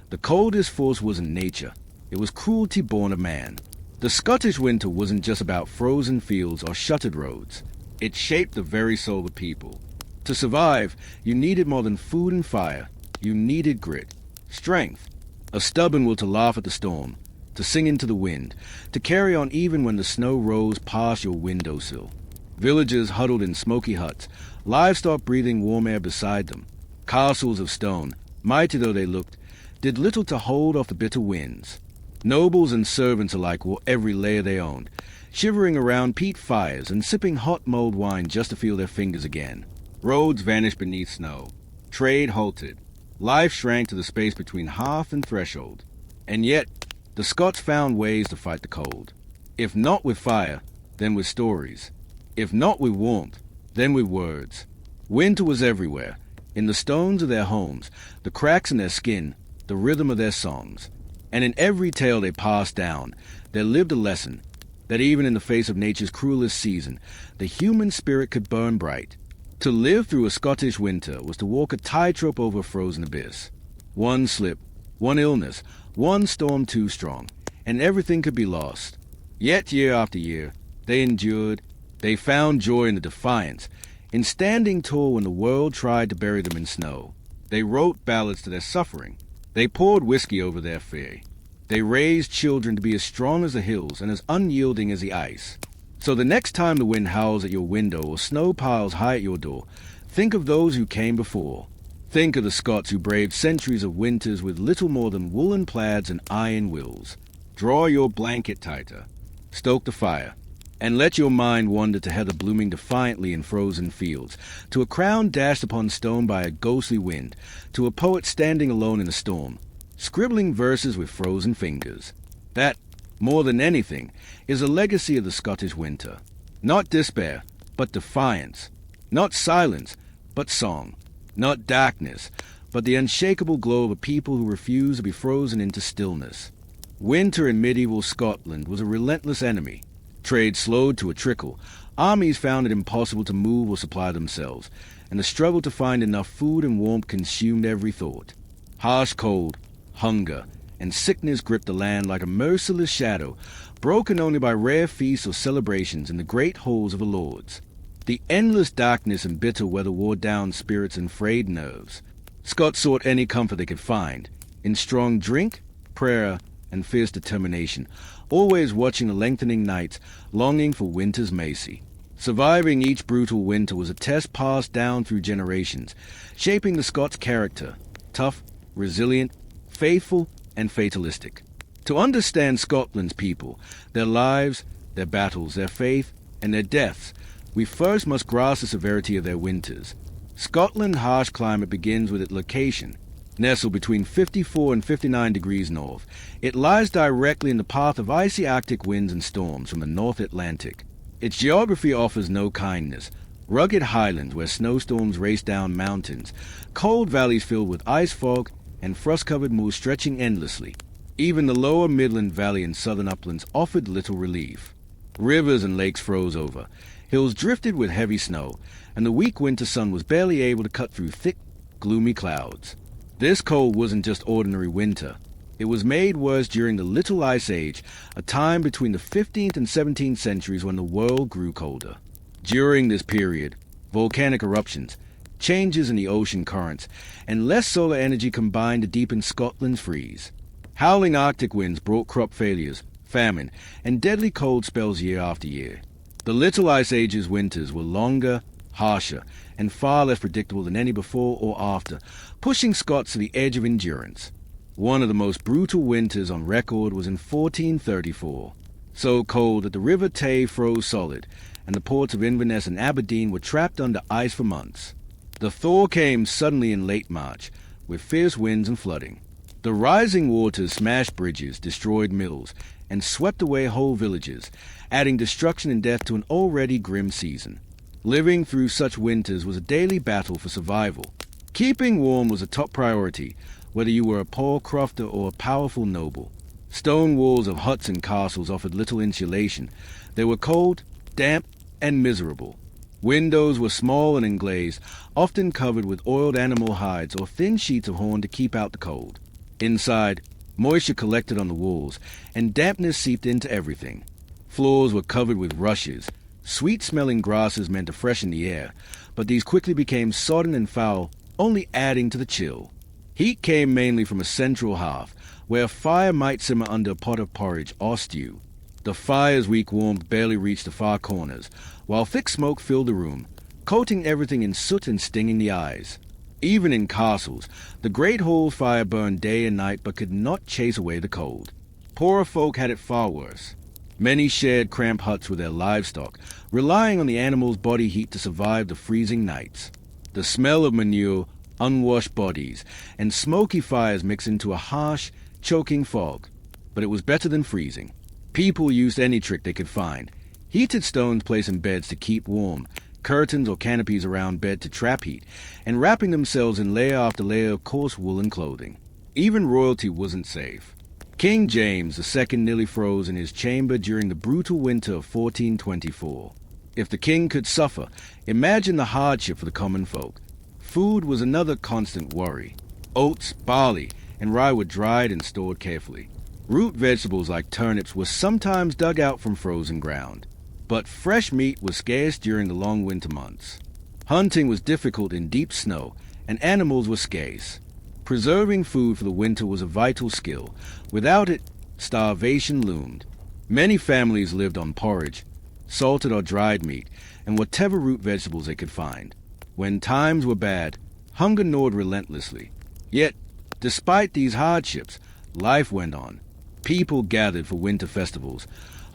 [SPEAKER 1] the coldest force wasn't nature, it was cruelty born of man. The Scottish winter wasn't just about frozen fields or shuttered roads. It shaped the very soul of the people. To survive, you needed more than food and fire. You needed grit, strength, a stubborn will to laugh at the storm, to sing into the wind, to carry on even when the snow rose past your windowsill. Villagers huddled in smoky huts, livestock breathing warm air beside them. Castles of stone, mighty though they looked, did little to hold off the bitter winds. Nobles and servants alike wore every layer they owned, shivering around peat fires and sipping hot mulled wine just to feel their fingers again. Roads vanished beneath snow. Trade halted. Life shrank to the space between hearth and threshold. And yet, the Scots found ways to fight the cold. If not with fire, then with stories. If not with warmth, then with words. Winter was everywhere, in the stones of their homes, the cracks in their skin, the rhythm of their songs. And in every tale they passed down, there lived a lesson, that even in the face of nature's cruelest season, the human spirit could burn bright. To live through a Scottish winter was to walk a tightrope over a frozen abyss. One slip, one illness, one storm too strong, and everything could be lost. Yet year after year, they endured. They found joy in the defiance, in standing tall when the world tried to bury them in snow. They wrote ballads to their suffering. They poured whiskey over their fear. They raised children to be as strong as the hills and as unyielding as the ice. So the next time the wind howls at your window or snow piles high at your door, think of those who came before. Think of the Scots who braved centuries of winters with little more than woolen plaids and iron wills. Draw your blanket tighter, stoke the fire, and let your mind wander to heather blooming defiantly in frozen fields, to a crown dashed upon stone by a ghostly wind, to a poet standing alone in a storm, scribbling verses with frozen fingers. That, more than anything, is a legacy of the Scottish winter. Not despair, but defiance. Not silence, but song. Not darkness, but the unshakable glow of a people who refuse to be frozen into stillness. Winter in medieval Scotland was a relentless enemy. Trade slowed to a trickle. Armies found it impossible to move or supply themselves, and the struggle to find enough food and warmth consumed every thought. Harsh cold, hunger, and sickness gripped the land like a merciless shadow, broken only by rare feasts or celebrations in the great halls of the lords. The endless darkness and bitter weather wore down spirits and frayed nerves. Scots sought any comfort they could find in strong drink, prayer, and fierce determination, always watching the lengthening nights, longing for winter's mercy. Surviving each brutal winter was a test passed down through generations, shaping the Scots' character, tough, resilient, faithful, and fatalistic. To understand Scotland's people, their lives, their battles, their faith, and their deaths, we first must grasp the severity of their winters. Scotland's harsh climate begins with its location. Nestled between 54 and 59 degrees north, it lies directly in the path of icy Arctic winds and storms from the North Atlantic. Its geography offers no kindness. Rugged highlands where snowstorms race down mountains, cold valleys filled with ice fog, and frost-covered moors stretching endlessly. Even the lower Midland Valley and southern uplands offered little relief. Rivers and lakes froze over, hills drifted with heavy snow, and the weak winter sun was barely able to cut through thick, gloomy clouds. This cold wasn't just ordinary winter. It was made worse during the Little Ice Age, a time between the 15th and 17th centuries when the world grew colder. During this period, volcanic eruptions, changes in the ocean currents, and less solar energy combined to deepen Scotland's freeze. Howling Arctic winds brought crop failures, famine, and deadly cold spells year after year. The Little Ice Age's winters were longer, harsher, and far less predictable than any before or after, pushing Scots to the edge of endurance. One of the most brutal winters on record was in 1434, so cold that the River Tay froze solid, and the ports of Inverness and Aberdeen were trapped under ice for months. The thaw came suddenly in late March, with fierce winds and flooding. The rising waters smashed bridges, destroyed mills, and swept away whole villages, adding destruction and death to an already grim season. Living through such winters was a daily battle for survival. Keeping warm was a top priority, whether you were a poor crofter or a powerful noble. Stone walls of huts and castles offered little insulation. They were cold, damp, and miserable. Windows were small and unglazed, often covered with oiled animal hides or thin sheets of horn to keep out the cold. Inside, moisture collected on the walls, and dampness seeped into everything. Floors were covered with rushes. Sweet-smelling grasses meant to freshen the air, but these quickly became sodden and foul, only adding to the chill. Heat came mainly from a central hearth, where a fire might simmer under a pot of porridge or stew. The fire's weak warmth barely reached the far corners, while thick smoke filled the room, coating everything in soot and stinging the eyes. Even in castles, the great hall fire burned day and night but could not chase away the cold. Poorer folk had it far worse. Many shared cramped huts with their livestock, relying on the animals' body heat to survive the freezing nights. The smell of manure, unwashed bodies, and smoky fires mixed into a harsh, choking fog. But it was better than freezing. People used any trick they could find. Heated stones placed in beds to keep warm, curtains or canopies around bed to trap heat, and wrapping themselves in layer after layer of coarse woolen clothing. Even royalty wasn't safe. King James II nearly froze in his chamber during the brutal winter of 1424. If the king could suffer, imagine the hardship for the common folk. Food was another constant worry. Oats, barley, and rye were dried and stored carefully. Root vegetables like turnips were sometimes dug out from frozen ground. But fresh meat was scarce during the long winter months. Hunting was difficult in deep snow, and animals were scarce. Preserving food for the winter was a vital skill. Without it, starvation loomed. Many families lived on porridge, salted or dried meat, and whatever root vegetables they could find. When times were bad, hunger gnawed relentlessly. Yet, despite these hardships, life went on. People gathered for winter festivals.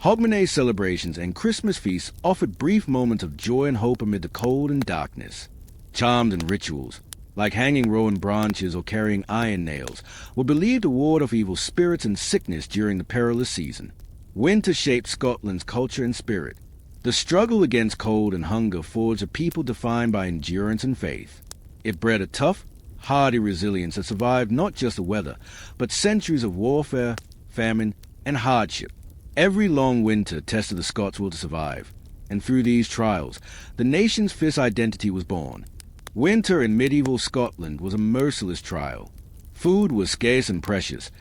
[SPEAKER 1] Hogmanay celebrations and Christmas feasts offered brief moments of joy and hope amid the cold and darkness. Charms and rituals, like hanging rowan branches or carrying iron nails, were believed to ward off evil spirits and sickness during the perilous season. Winter shaped Scotland's culture and spirit. The struggle against cold and hunger forged a people defined by endurance and faith. It bred a tough, hardy resilience that survived not just the weather, but centuries of warfare, famine, and hardship. Every long winter tested the Scots' will to survive, and through these trials, the nation's fierce identity was born. Winter in medieval Scotland was a merciless trial. Food was scarce and precious.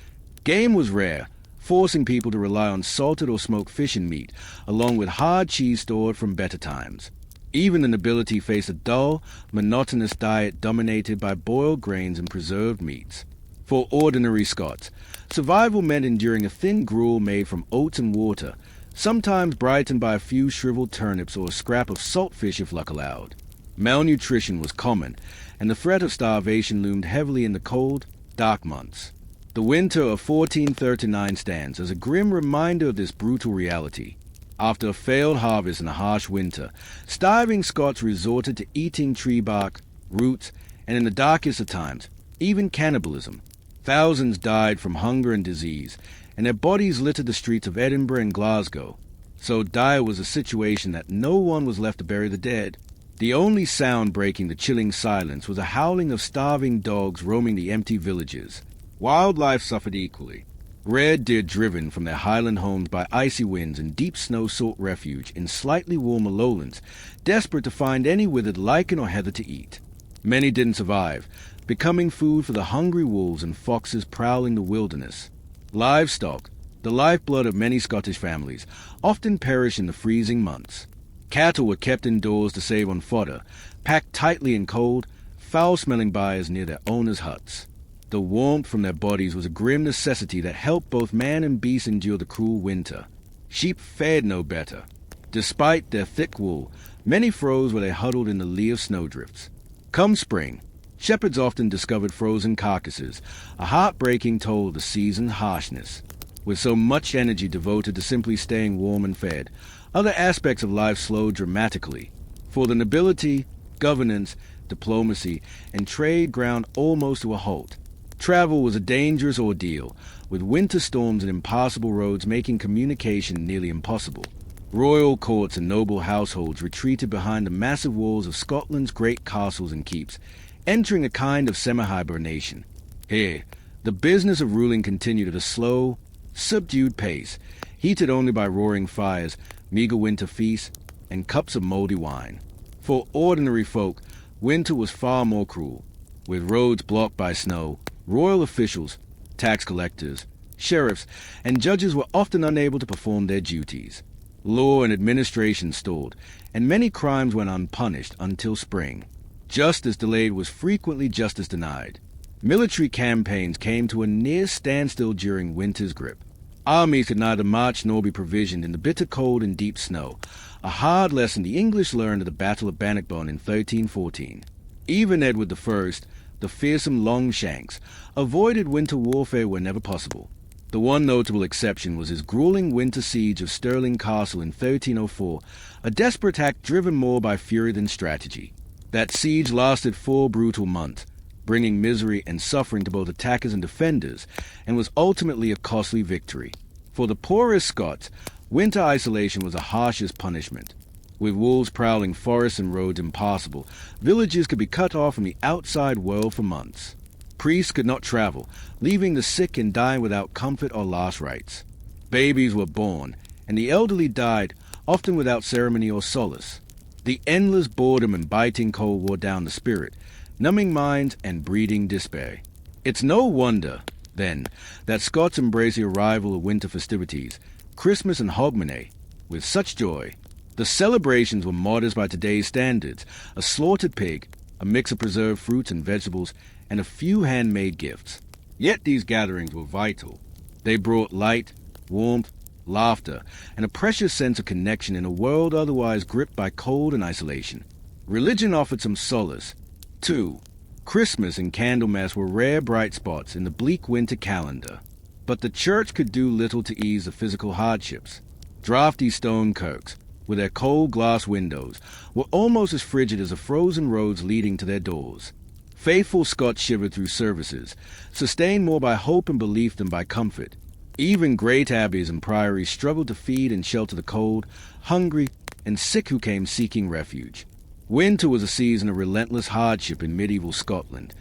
[SPEAKER 1] Game was rare, forcing people to rely on salted or smoked fish and meat, along with hard cheese stored from better times. Even the nobility faced a dull, monotonous diet dominated by boiled grains and preserved meats. For ordinary Scots, survival meant enduring a thin gruel made from oats and water, sometimes brightened by a few shriveled turnips or a scrap of saltfish if luck allowed. Malnutrition was common, and the threat of starvation loomed heavily in the cold, dark months. The winter of 1439 stands as a grim reminder of this brutal reality. After a failed harvest and a harsh winter, starving Scots resorted to eating tree bark, roots, and in the darkest of times, even cannibalism. Thousands died from hunger and disease, and their bodies littered the streets of Edinburgh and Glasgow. So dire was the situation that no one was left to bury the dead. The only sound breaking the chilling silence was the howling of starving dogs roaming the empty villages. Wildlife suffered equally. Red deer driven from their Highland homes by icy winds and deep snow sought refuge in slightly warmer lowlands, desperate to find any withered lichen or heather to eat. Many didn't survive, becoming food for the hungry wolves and foxes prowling the wilderness. Livestock, the lifeblood of many Scottish families, often perished in the freezing months. Cattle were kept indoors to save on fodder, packed tightly in cold, foul-smelling byres near their owners' huts. The warmth from their bodies was a grim necessity that helped both man and beast endure the cruel winter. Sheep fared no better. Despite their thick wool, many froze where they huddled in the lee of snowdrifts. Come spring, shepherds often discovered frozen carcasses, a heartbreaking toll of the season's harshness. With so much energy devoted to simply staying warm and fed, other aspects of life slowed dramatically. For the nobility, governance, diplomacy, and trade ground almost to a halt. Travel was a dangerous ordeal, with winter storms and impassable roads making communication nearly impossible. Royal courts and noble households retreated behind the massive walls of Scotland's great castles and keeps, entering a kind of semi-hibernation. Here, the business of ruling continued at a slow, subdued pace, heated only by roaring fires, meager winter feasts, and cups of moldy wine. For ordinary folk, winter was far more cruel. With roads blocked by snow, royal officials, tax collectors, sheriffs, and judges were often unable to perform their duties. Law and administration stalled, and many crimes went unpunished until spring. Justice delayed was frequently justice denied. Military campaigns came to a near standstill during winter's grip. Armies could neither march nor be provisioned in the bitter cold and deep snow, a hard lesson the English learned at the Battle of Bannockburn in 1314. Even Edward I, the fearsome Longshanks, avoided winter warfare whenever possible. The one notable exception was his grueling winter siege of Stirling Castle in 1304, a desperate act driven more by fury than strategy. That siege lasted 4 brutal months, bringing misery and suffering to both attackers and defenders, and was ultimately a costly victory. For the poorest Scots, winter isolation was the harshest punishment. With wolves prowling forests and roads impassable, villages could be cut off from the outside world for months. Priests could not travel, leaving the sick and dying without comfort or last rites. Babies were born, and the elderly died, often without ceremony or solace. The endless boredom and biting cold wore down the spirit, numbing minds and breeding despair. It's no wonder, then, that Scots embraced the arrival of winter festivities, Christmas and Hogmanay, with such joy. The celebrations were modest by today's standards, a slaughtered pig, a mix of preserved fruits and vegetables, and a few handmade gifts. Yet these gatherings were vital. They brought light, warmth, laughter, and a precious sense of connection in a world otherwise gripped by cold and isolation. Religion offered some solace, too. Christmas and Candlemas were rare bright spots in the bleak winter calendar. But the church could do little to ease the physical hardships. Draughty stone kirks, with their cold glass windows, were almost as frigid as the frozen roads leading to their doors. Faithful Scots shivered through services, sustained more by hope and belief than by comfort. Even great abbeys and priories struggled to feed and shelter the cold, hungry, and sick who came seeking refuge. Winter was a season of relentless hardship in medieval Scotland,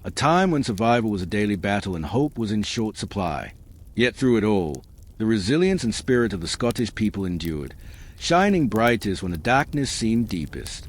[SPEAKER 1] a time when survival was a daily battle and hope was in short supply. Yet through it all, the resilience and spirit of the Scottish people endured, shining brightest when the darkness seemed deepest.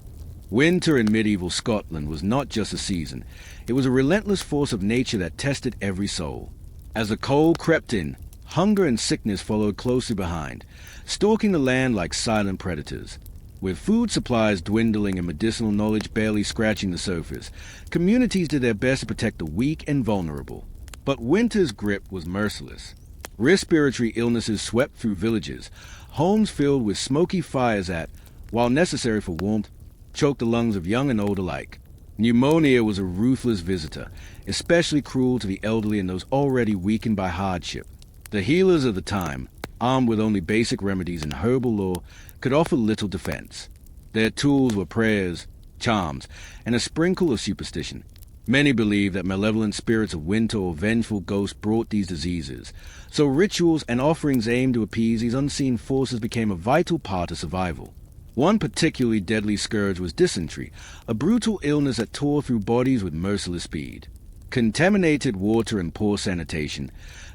[SPEAKER 1] Winter in medieval Scotland was not just a season. It was a relentless force of nature that tested every soul. As the cold crept in, hunger and sickness followed closely behind, stalking the land like silent predators. With food supplies dwindling and medicinal knowledge barely scratching the surface, communities did their best to protect the weak and vulnerable. But winter's grip was merciless. Respiratory illnesses swept through villages, homes filled with smoky fires that, while necessary for warmth, choked the lungs of young and old alike. Pneumonia was a ruthless visitor, especially cruel to the elderly and those already weakened by hardship. The healers of the time, armed with only basic remedies and herbal lore, could offer little defense. Their tools were prayers, charms, and a sprinkle of superstition. Many believed that malevolent spirits of winter or vengeful ghosts brought these diseases, so rituals and offerings aimed to appease these unseen forces became a vital part of survival. One particularly deadly scourge was dysentery, a brutal illness that tore through bodies with merciless speed. Contaminated water and poor sanitation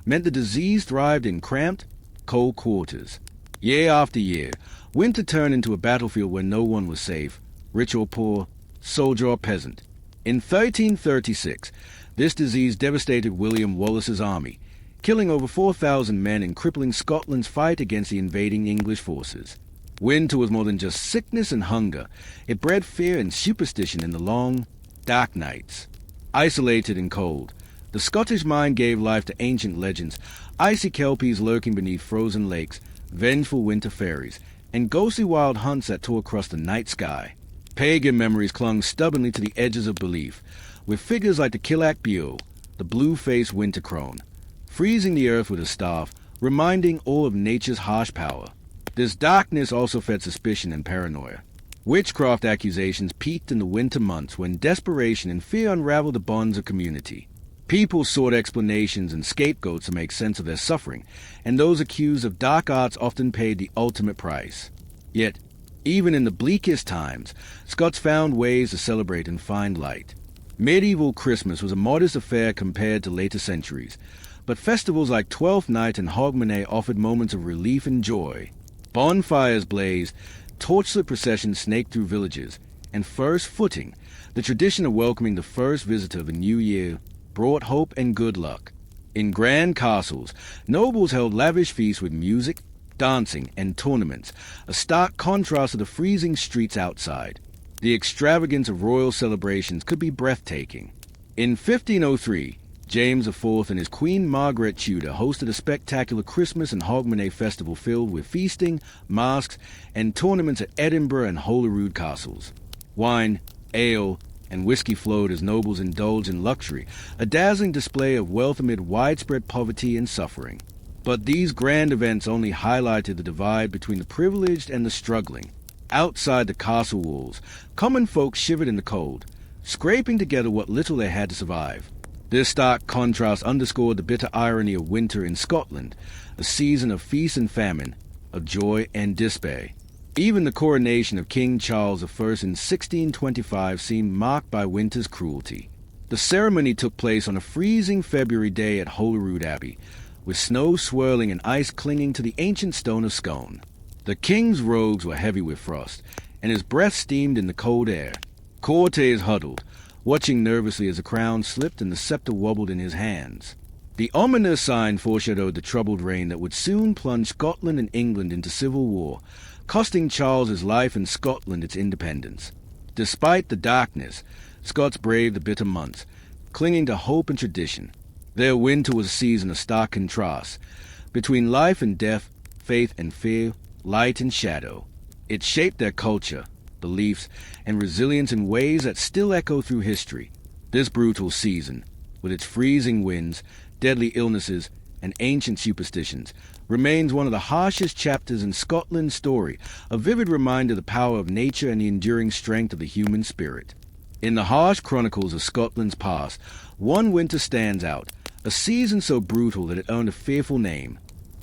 [SPEAKER 1] meant the disease thrived in cramped, cold quarters. Year after year, winter turned into a battlefield where no one was safe, rich or poor, soldier or peasant. In 1336, this disease devastated William Wallace's army, killing over 4,000 men and crippling Scotland's fight against the invading English forces. Winter was more than just sickness and hunger. It bred fear and superstition in the long, dark nights. Isolated and cold, the Scottish mind gave life to ancient legends, icy kelpies lurking beneath frozen lakes, vengeful winter fairies, and ghostly wild hunts that tore across the night sky. Pagan memories clung stubbornly to the edges of belief, with figures like the Kilak Beul, the blue-faced winter crone, freezing the earth with a staff, reminding all of nature's harsh power. This darkness also fed suspicion and paranoia. Witchcraft accusations peaked in the winter months when desperation and fear unraveled the bonds of community. People sought explanations and scapegoats to make sense of their suffering, and those accused of dark arts often paid the ultimate price. Yet, even in the bleakest times, Scots found ways to celebrate and find light. Medieval Christmas was a modest affair compared to later centuries, but festivals like Twelfth Night and Hogmanay offered moments of relief and joy. Bonfires blazed, torchlit processions snaked through villages, and first footing, the tradition of welcoming the first visitor of the new year, brought hope and good luck. In grand castles, nobles held lavish feasts with music, dancing, and tournaments, a stark contrast to the freezing streets outside. The extravagance of royal celebrations could be breathtaking. In 1503, James IV and his Queen Margaret Tudor hosted a spectacular Christmas and Hogmanay festival filled with feasting, masques, and tournaments at Edinburgh and Holyrood castles. Wine, ale, and whiskey flowed as nobles indulged in luxury, a dazzling display of wealth amid widespread poverty and suffering. But these grand events only highlighted the divide between the privileged and the struggling. Outside the castle walls, common folk shivered in the cold, scraping together what little they had to survive. This stark contrast underscored the bitter irony of winter in Scotland, a season of feast and famine, of joy and despair. Even the coronation of King Charles I in 1625 seemed marked by winter's cruelty. The ceremony took place on a freezing February day at Holyrood Abbey, with snow swirling and ice clinging to the ancient stone of Scone. The king's robes were heavy with frost, and his breath steamed in the cold air. Courtiers huddled, watching nervously as the crown slipped and the scepter wobbled in his hands. The ominous sign foreshadowed the troubled reign that would soon plunge Scotland and England into civil war, costing Charles his life and Scotland its independence. Despite the darkness, Scots braved the bitter months, clinging to hope and tradition. Their winter was a season of stark contrast, between life and death, faith and fear, light and shadow. It shaped their culture, beliefs, and resilience in ways that still echo through history. This brutal season, with its freezing winds, deadly illnesses, and ancient superstitions, remains one of the harshest chapters in Scotland's story, a vivid reminder of the power of nature and the enduring strength of the human spirit. In the harsh chronicles of Scotland's past, one winter stands out, a season so brutal that it earned a fearful name,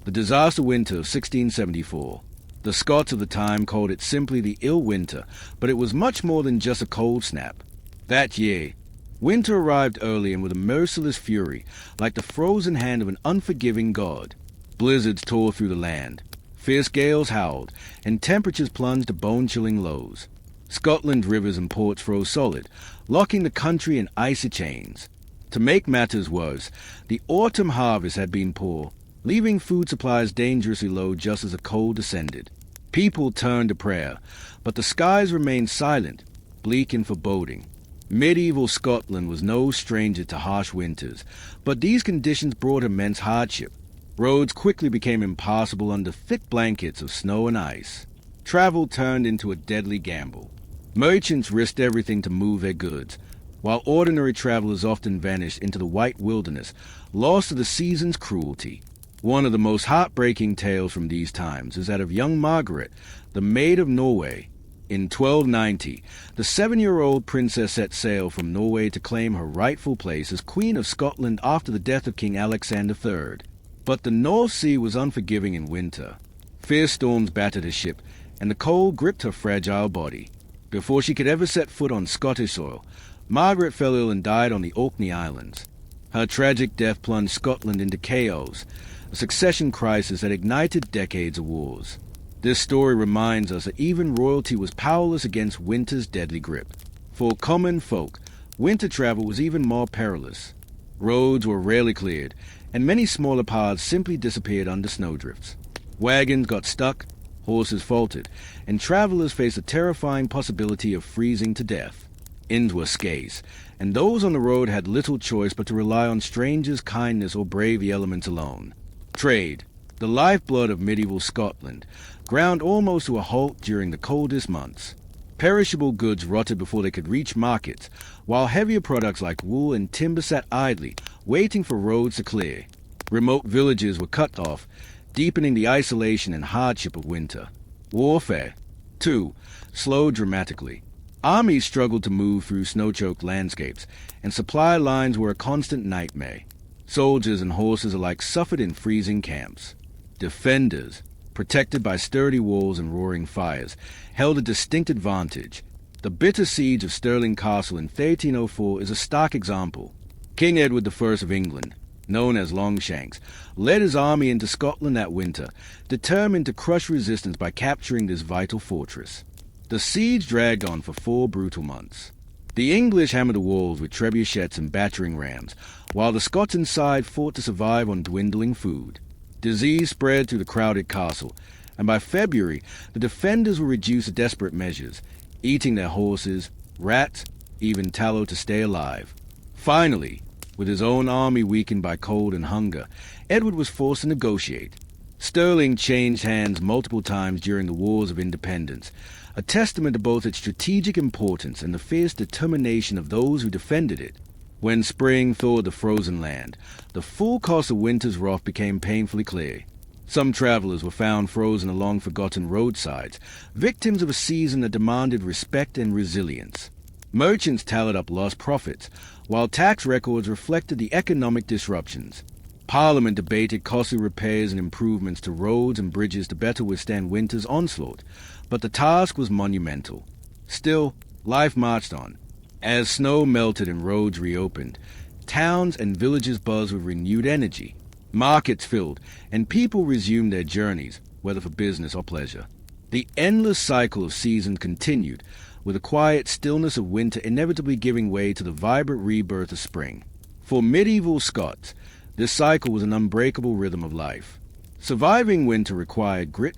[SPEAKER 1] the disaster winter of 1674. The Scots of the time called it simply the ill winter, but it was much more than just a cold snap. That year, winter arrived early and with a merciless fury, like the frozen hand of an unforgiving god. Blizzards tore through the land, fierce gales howled, and temperatures plunged to bone-chilling lows. Scotland's rivers and ports froze solid, locking the country in icy chains. To make matters worse, the autumn harvest had been poor, leaving food supplies dangerously low just as the cold descended. People turned to prayer, but the skies remained silent, bleak and foreboding. Medieval Scotland was no stranger to harsh winters, but these conditions brought immense hardship. Roads quickly became impassable under thick blankets of snow and ice. Travel turned into a deadly gamble. Merchants risked everything to move their goods, while ordinary travelers often vanished into the white wilderness, lost to the season's cruelty. One of the most heartbreaking tales from these times is that of young Margaret, the Maid of Norway. In 1290, the 7-year-old princess set sail from Norway to claim her rightful place as Queen of Scotland after the death of King Alexander III. But the North Sea was unforgiving in winter. Fierce storms battered her ship, and the cold gripped her fragile body. Before she could ever set foot on Scottish soil, Margaret fell ill and died on the Orkney Islands. Her tragic death plunged Scotland into chaos, a succession crisis that ignited decades of wars. This story reminds us that even royalty was powerless against winter's deadly grip. For common folk, winter travel was even more perilous. Roads were rarely cleared, and many smaller paths simply disappeared under snowdrifts. Wagons got stuck, horses faltered, and travelers faced the terrifying possibility of freezing to death. Inns were scarce, and those on the road had little choice but to rely on strangers' kindness or brave the elements alone. Trade, the lifeblood of medieval Scotland, ground almost to a halt during the coldest months. Perishable goods rotted before they could reach markets, while heavier products like wool and timber sat idly, waiting for roads to clear. Remote villages were cut off, deepening the isolation and hardship of winter. Warfare, too, slowed dramatically. Armies struggled to move through snow-choked landscapes, and supply lines were a constant nightmare. Soldiers and horses alike suffered in freezing camps. Defenders, protected by sturdy walls and roaring fires, held a distinct advantage. The bitter siege of Stirling Castle in 1304 is a stark example. King Edward I of England, known as Longshanks, led his army into Scotland that winter, determined to crush resistance by capturing this vital fortress. The siege dragged on for 4 brutal months. The English hammered the walls with trebuchets and battering rams, while the Scots inside fought to survive on dwindling food. Disease spread through the crowded castle, and by February the defenders were reduced to desperate measures, eating their horses, rats, even tallow to stay alive. Finally, with his own army weakened by cold and hunger, Edward was forced to negotiate. Stirling changed hands multiple times during the Wars of Independence, a testament to both its strategic importance and the fierce determination of those who defended it. When spring thawed the frozen land, the full cost of winter's wrath became painfully clear. Some travelers were found frozen along forgotten roadsides, victims of a season that demanded respect and resilience. Merchants tallied up lost profits, while tax records reflected the economic disruptions. Parliament debated costly repairs and improvements to roads and bridges to better withstand winter's onslaught, but the task was monumental. Still, life marched on. As snow melted and roads reopened, towns and villages buzzed with renewed energy. Markets filled, and people resumed their journeys, whether for business or pleasure. The endless cycle of seasons continued, with the quiet stillness of winter inevitably giving way to the vibrant rebirth of spring. For medieval Scots, this cycle was an unbreakable rhythm of life. Surviving winter required grit,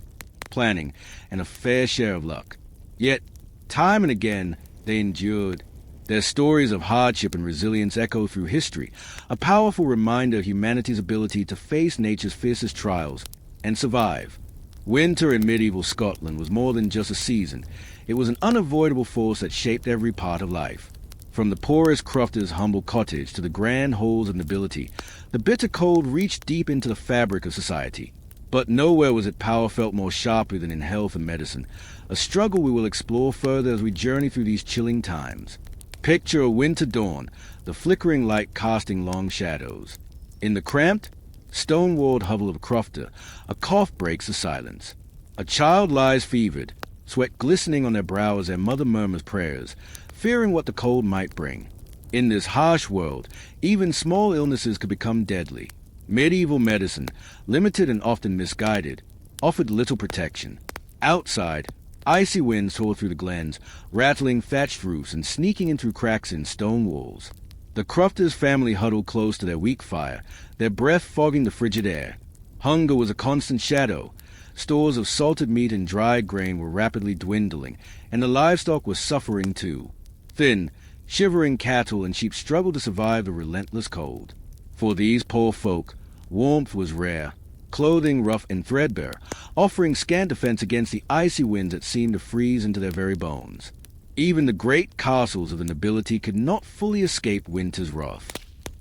[SPEAKER 1] planning, and a fair share of luck. Yet, time and again, they endured. Their stories of hardship and resilience echo through history, a powerful reminder of humanity's ability to face nature's fiercest trials and survive. Winter in medieval Scotland was more than just a season. It was an unavoidable force that shaped every part of life. From the poorest crofter's humble cottage to the grand halls of nobility, the bitter cold reached deep into the fabric of society. But nowhere was its power felt more sharply than in health and medicine, a struggle we will explore further as we journey through these chilling times. Picture a winter dawn, the flickering light casting long shadows. In the cramped, stone-walled hovel of a crofter, a cough breaks the silence. A child lies fevered, sweat glistening on their brow as their mother murmurs prayers, fearing what the cold might bring. In this harsh world, even small illnesses could become deadly. Medieval medicine, limited and often misguided, offered little protection. Outside, icy winds tore through the glens, rattling thatched roofs and sneaking in through cracks in stone walls. The crofter's family huddled close to their weak fire, their breath fogging the frigid air. Hunger was a constant shadow. Stores of salted meat and dried grain were rapidly dwindling, and the livestock was suffering too. Thin, shivering cattle and sheep struggled to survive the relentless cold. For these poor folk, warmth was rare, clothing rough and threadbare, offering scant defense against the icy winds that seemed to freeze into their very bones. Even the great castles of the nobility could not fully escape winter's wrath.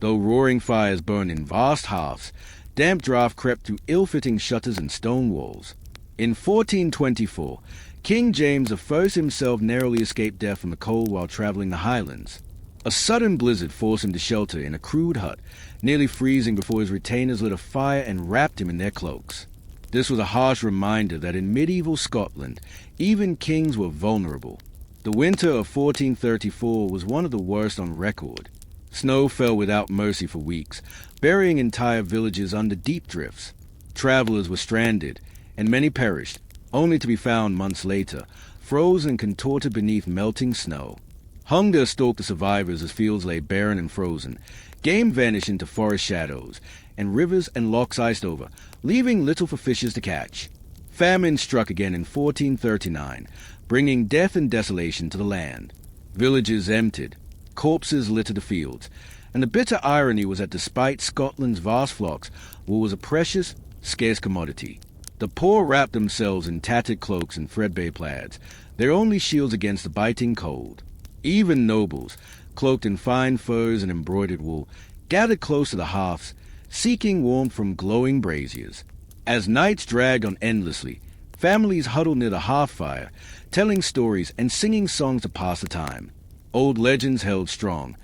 [SPEAKER 1] Though roaring fires burned in vast hearths, damp draught crept through ill-fitting shutters and stone walls. In 1424, King James I himself narrowly escaped death from the cold while traveling the Highlands. A sudden blizzard forced him to shelter in a crude hut, nearly freezing before his retainers lit a fire and wrapped him in their cloaks. This was a harsh reminder that in medieval Scotland, even kings were vulnerable. The winter of 1434 was one of the worst on record. Snow fell without mercy for weeks, burying entire villages under deep drifts. Travelers were stranded, and many perished, only to be found months later, frozen and contorted beneath melting snow. Hunger stalked the survivors as fields lay barren and frozen. Game vanished into forest shadows, and rivers and lochs iced over, leaving little for fishes to catch. Famine struck again in 1439, bringing death and desolation to the land. Villages emptied, corpses littered the fields, and the bitter irony was that despite Scotland's vast flocks, wool was a precious, scarce commodity. The poor wrapped themselves in tattered cloaks and threadbare plaids, their only shields against the biting cold. Even nobles, cloaked in fine furs and embroidered wool, gathered close to the hearths, seeking warmth from glowing braziers. As nights dragged on endlessly, families huddled near the hearth fire, telling stories and singing songs to pass the time. Old legends held strong,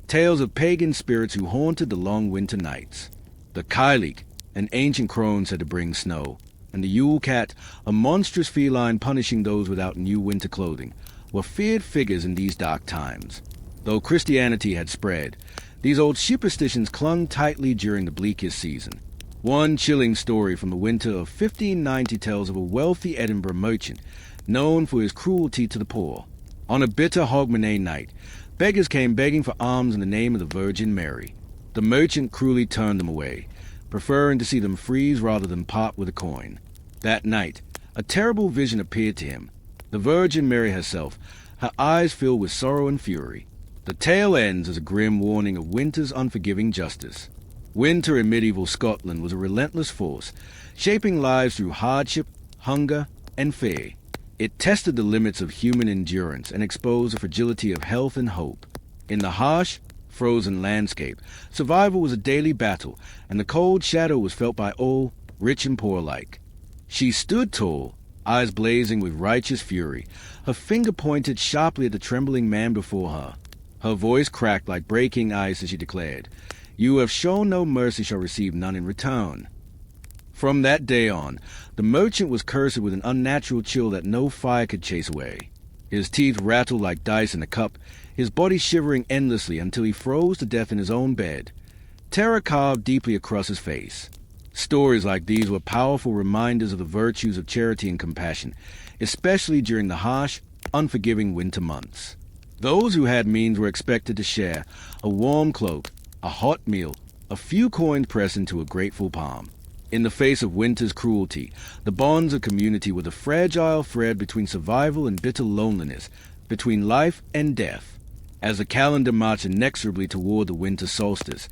[SPEAKER 1] tales of pagan spirits who haunted the long winter nights. The Cailleach, an ancient crone said to bring snow, and the Yule cat, a monstrous feline punishing those without new winter clothing, were feared figures in these dark times. Though Christianity had spread, these old superstitions clung tightly during the bleakest season. One chilling story from the winter of 1590 tells of a wealthy Edinburgh merchant known for his cruelty to the poor. On a bitter Hogmanay night, beggars came begging for alms in the name of the Virgin Mary. The merchant cruelly turned them away, preferring to see them freeze rather than part with a coin. That night, a terrible vision appeared to him. The Virgin Mary herself, her eyes filled with sorrow and fury. The tale ends as a grim warning of winter's unforgiving justice. Winter in medieval Scotland was a relentless force, shaping lives through hardship, hunger, and fear. It tested the limits of human endurance and exposed the fragility of health and hope. In the harsh, frozen landscape, survival was a daily battle, and the cold shadow was felt by all, rich and poor alike. She stood tall, eyes blazing with righteous fury, her finger pointed sharply at the trembling man before her. Her voice cracked like breaking ice as she declared, "You have shown no mercy, shall receive none in return." From that day on, the merchant was cursed with an unnatural chill that no fire could chase away. His teeth rattled like dice in a cup, his body shivering endlessly until he froze to death in his own bed. Terror carved deeply across his face. Stories like these were powerful reminders of the virtues of charity and compassion, especially during the harsh, unforgiving winter months. Those who had means were expected to share a warm cloak, a hot meal, a few coins pressed into a grateful palm. In the face of winter's cruelty, the bonds of community were the fragile thread between survival and bitter loneliness, between life and death. As the calendar marched inexorably toward the winter solstice,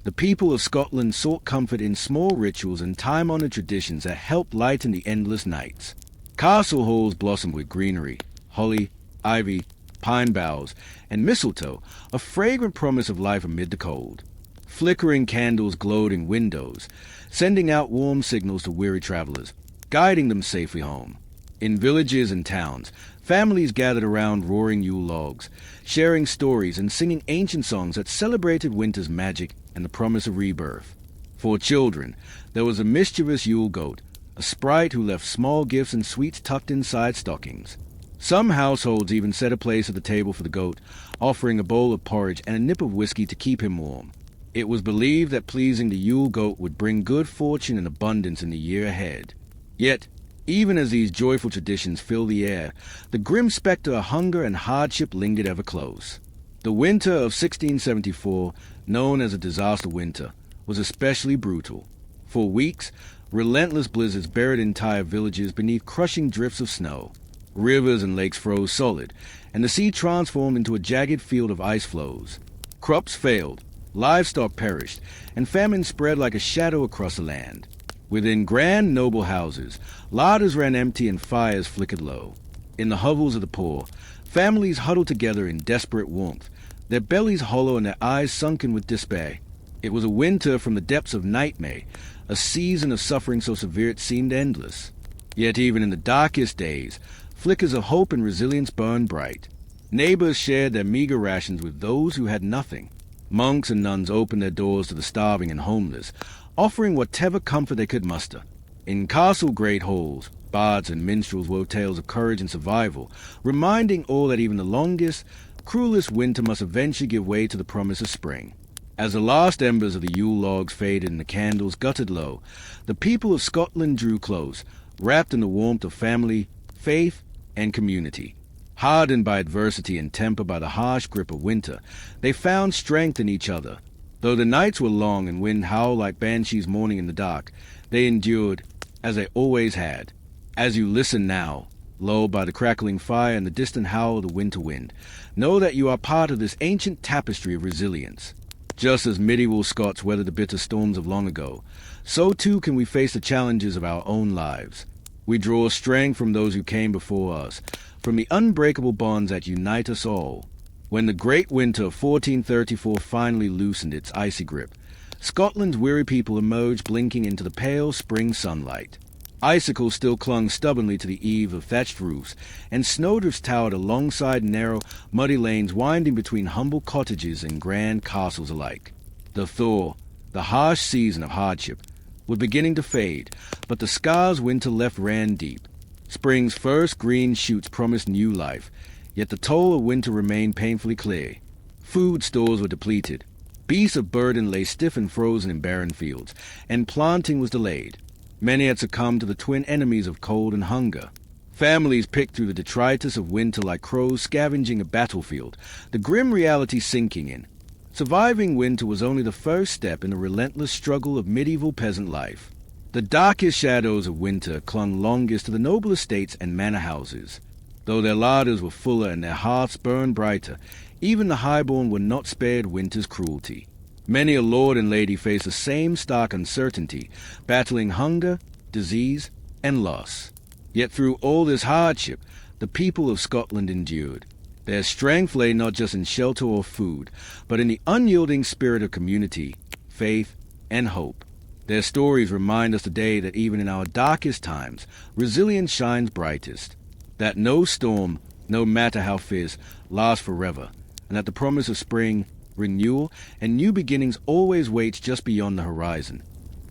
[SPEAKER 1] the people of Scotland sought comfort in small rituals and time-honored traditions that helped lighten the endless nights. Castle halls blossomed with greenery, holly, ivy, pine boughs, and mistletoe, a fragrant promise of life amid the cold. Flickering candles glowed in windows, sending out warm signals to weary travelers, guiding them safely home. In villages and towns, families gathered around roaring Yule logs, sharing stories and singing ancient songs that celebrated winter's magic and the promise of rebirth. For children, there was a mischievous Yule goat, a sprite who left small gifts and sweets tucked inside stockings. Some households even set a place at the table for the goat, offering a bowl of porridge and a nip of whiskey to keep him warm. It was believed that pleasing the Yule goat would bring good fortune and abundance in the year ahead. Yet, even as these joyful traditions filled the air, the grim specter of hunger and hardship lingered ever close. The winter of 1674, known as a disaster winter, was especially brutal. For weeks, Relentless blizzards buried entire villages beneath crushing drifts of snow. Rivers and lakes froze solid, and the sea transformed into a jagged field of ice floes. Crops failed, livestock perished, and famine spread like a shadow across the land. Within grand, noble houses, larders ran empty and fires flickered low. In the hovels of the poor, families huddled together in desperate warmth, their bellies hollow and their eyes sunken with despair. It was a winter from the depths of nightmare, a season of suffering so severe it seemed endless. Yet even in the darkest days, flickers of hope and resilience burned bright. Neighbors shared their meager rations with those who had nothing. Monks and nuns opened their doors to the starving and homeless, offering whatever comfort they could muster. In castle great halls, bards and minstrels wove tales of courage and survival, reminding all that even the longest, cruelest winter must eventually give way to the promise of spring. As the last embers of the Yule logs faded and the candles guttered low, the people of Scotland drew close, wrapped in the warmth of family, faith, and community. Hardened by adversity and tempered by the harsh grip of winter, they found strength in each other. Though the nights were long and wind howled like banshees mourning in the dark, they endured, as they always had. As you listen now, lulled by the crackling fire and the distant howl of the winter wind, know that you are part of this ancient tapestry of resilience. Just as medieval Scots weathered the bitter storms of long ago, so too can we face the challenges of our own lives. We draw strength from those who came before us, from the unbreakable bonds that unite us all. When the great winter of 1434 finally loosened its icy grip, Scotland's weary people emerged blinking into the pale spring sunlight. Icicles still clung stubbornly to the eave of thatched roofs, and snowdrifts towered alongside narrow, muddy lanes winding between humble cottages and grand castles alike. The thaw, the harsh season of hardship, was beginning to fade, but the scars winter left ran deep. Spring's first green shoots promised new life, yet the toll of winter remained painfully clear. Food stores were depleted. Beasts of burden lay stiff and frozen in barren fields, and planting was delayed. Many had succumbed to the twin enemies of cold and hunger. Families picked through the detritus of winter like crows scavenging a battlefield, the grim reality sinking in. Surviving winter was only the first step in the relentless struggle of medieval peasant life. The darkest shadows of winter clung longest to the noble estates and manor houses. Though their larders were fuller and their hearths burned brighter, even the highborn were not spared winter's cruelty. Many a lord and lady faced the same stark uncertainty, battling hunger, disease, and loss. Yet through all this hardship, the people of Scotland endured. Their strength lay not just in shelter or food, but in the unyielding spirit of community, faith, and hope. Their stories remind us today that even in our darkest times, resilience shines brightest. That no storm, no matter how fierce, lasts forever, and that the promise of spring, renewal, and new beginnings always waits just beyond the horizon.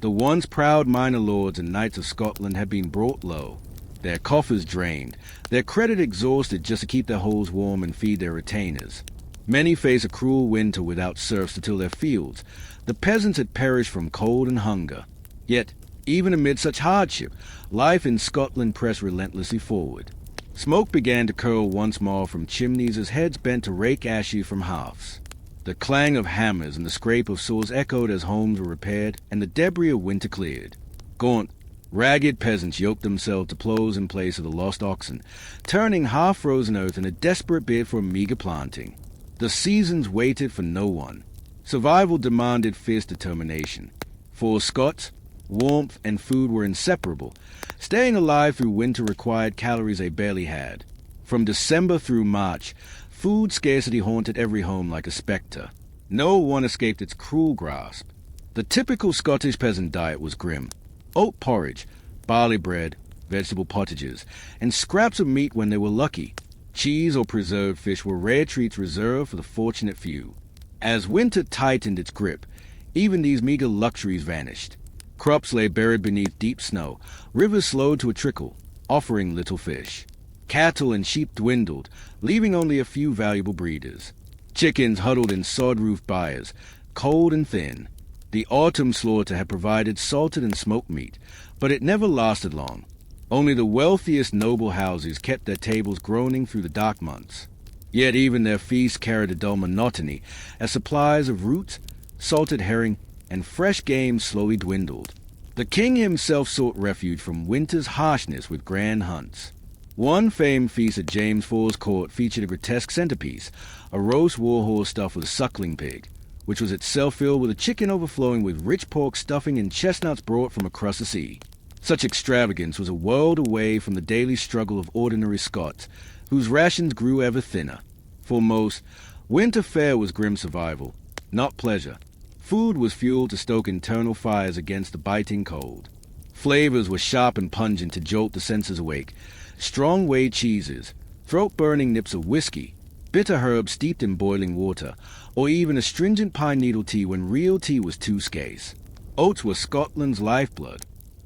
[SPEAKER 1] The once proud minor lords and knights of Scotland have been brought low, their coffers drained, their credit exhausted just to keep their holes warm and feed their retainers. Many face a cruel winter without serfs to till their fields. The peasants had perished from cold and hunger. Yet, even amid such hardship, life in Scotland pressed relentlessly forward. Smoke began to curl once more from chimneys as heads bent to rake ashes from hearths. The clang of hammers and the scrape of saws echoed as homes were repaired and the debris of winter cleared. Gaunt, ragged peasants yoked themselves to plows in place of the lost oxen, turning half-frozen earth in a desperate bid for meager planting. The seasons waited for no one. Survival demanded fierce determination. For Scots, warmth and food were inseparable. Staying alive through winter required calories they barely had. From December through March, food scarcity haunted every home like a spectre. No one escaped its cruel grasp. The typical Scottish peasant diet was grim. Oat porridge, barley bread, vegetable pottages, and scraps of meat when they were lucky. Cheese or preserved fish were rare treats reserved for the fortunate few. As winter tightened its grip, even these meager luxuries vanished. Crops lay buried beneath deep snow, rivers slowed to a trickle, offering little fish. Cattle and sheep dwindled, leaving only a few valuable breeders. Chickens huddled in sod-roofed byres, cold and thin. The autumn slaughter had provided salted and smoked meat, but it never lasted long. Only the wealthiest noble houses kept their tables groaning through the dark months. Yet even their feasts carried a dull monotony, as supplies of roots, salted herring, and fresh game slowly dwindled. The king himself sought refuge from winter's harshness with grand hunts. One famed feast at James IV's court featured a grotesque centerpiece, a roast warhorse stuffed with a suckling pig, which was itself filled with a chicken overflowing with rich pork stuffing and chestnuts brought from across the sea. Such extravagance was a world away from the daily struggle of ordinary Scots, whose rations grew ever thinner. For most, winter fare was grim survival, not pleasure. Food was fuel to stoke internal fires against the biting cold. Flavors were sharp and pungent to jolt the senses awake. Strong whey cheeses, throat-burning nips of whiskey, bitter herbs steeped in boiling water, or even astringent pine needle tea when real tea was too scarce. Oats were Scotland's lifeblood.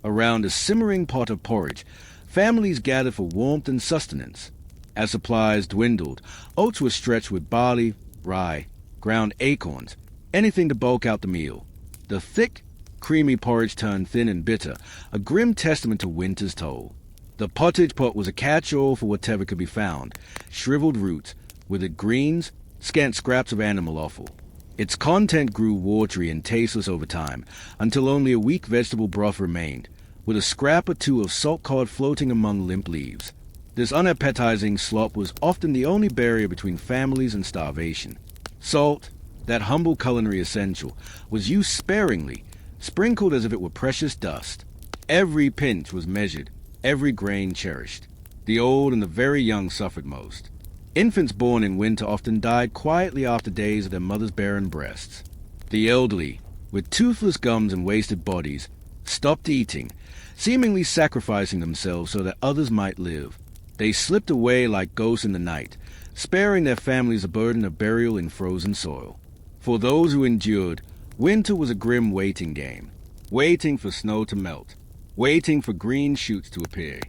[SPEAKER 1] Around a simmering pot of porridge, families gathered for warmth and sustenance. As supplies dwindled, oats were stretched with barley, rye, ground acorns, anything to bulk out the meal. The thick, creamy porridge turned thin and bitter, a grim testament to winter's toll. The pottage pot was a catch-all for whatever could be found, shriveled roots, withered greens, scant scraps of animal offal. Its content grew watery and tasteless over time, until only a weak vegetable broth remained, with a scrap or two of salt cod floating among limp leaves. This unappetizing slop was often the only barrier between families and starvation. Salt, that humble culinary essential, was used sparingly, sprinkled as if it were precious dust. Every pinch was measured, every grain cherished. The old and the very young suffered most. Infants born in winter often died quietly after days of their mother's barren breasts. The elderly, with toothless gums and wasted bodies, stopped eating, seemingly sacrificing themselves so that others might live. They slipped away like ghosts in the night, sparing their families the burden of burial in frozen soil. For those who endured, winter was a grim waiting game, waiting for snow to melt, waiting for green shoots to appear,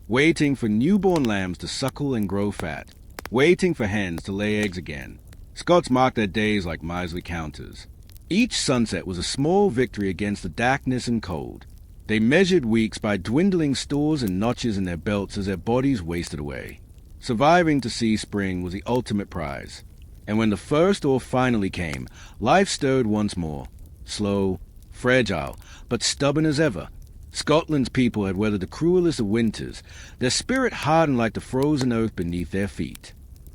[SPEAKER 1] waiting for newborn lambs to suckle and grow fat, waiting for hens to lay eggs again. Scots marked their days like miserly counters. Each sunset was a small victory against the darkness and cold. They measured weeks by dwindling stores and notches in their belts as their bodies wasted away. Surviving to see spring was the ultimate prize. And when the first thaw finally came, life stirred once more, slow, fragile, but stubborn as ever. Scotland's people had weathered the cruelest of winters, their spirit hardened like the frozen earth beneath their feet.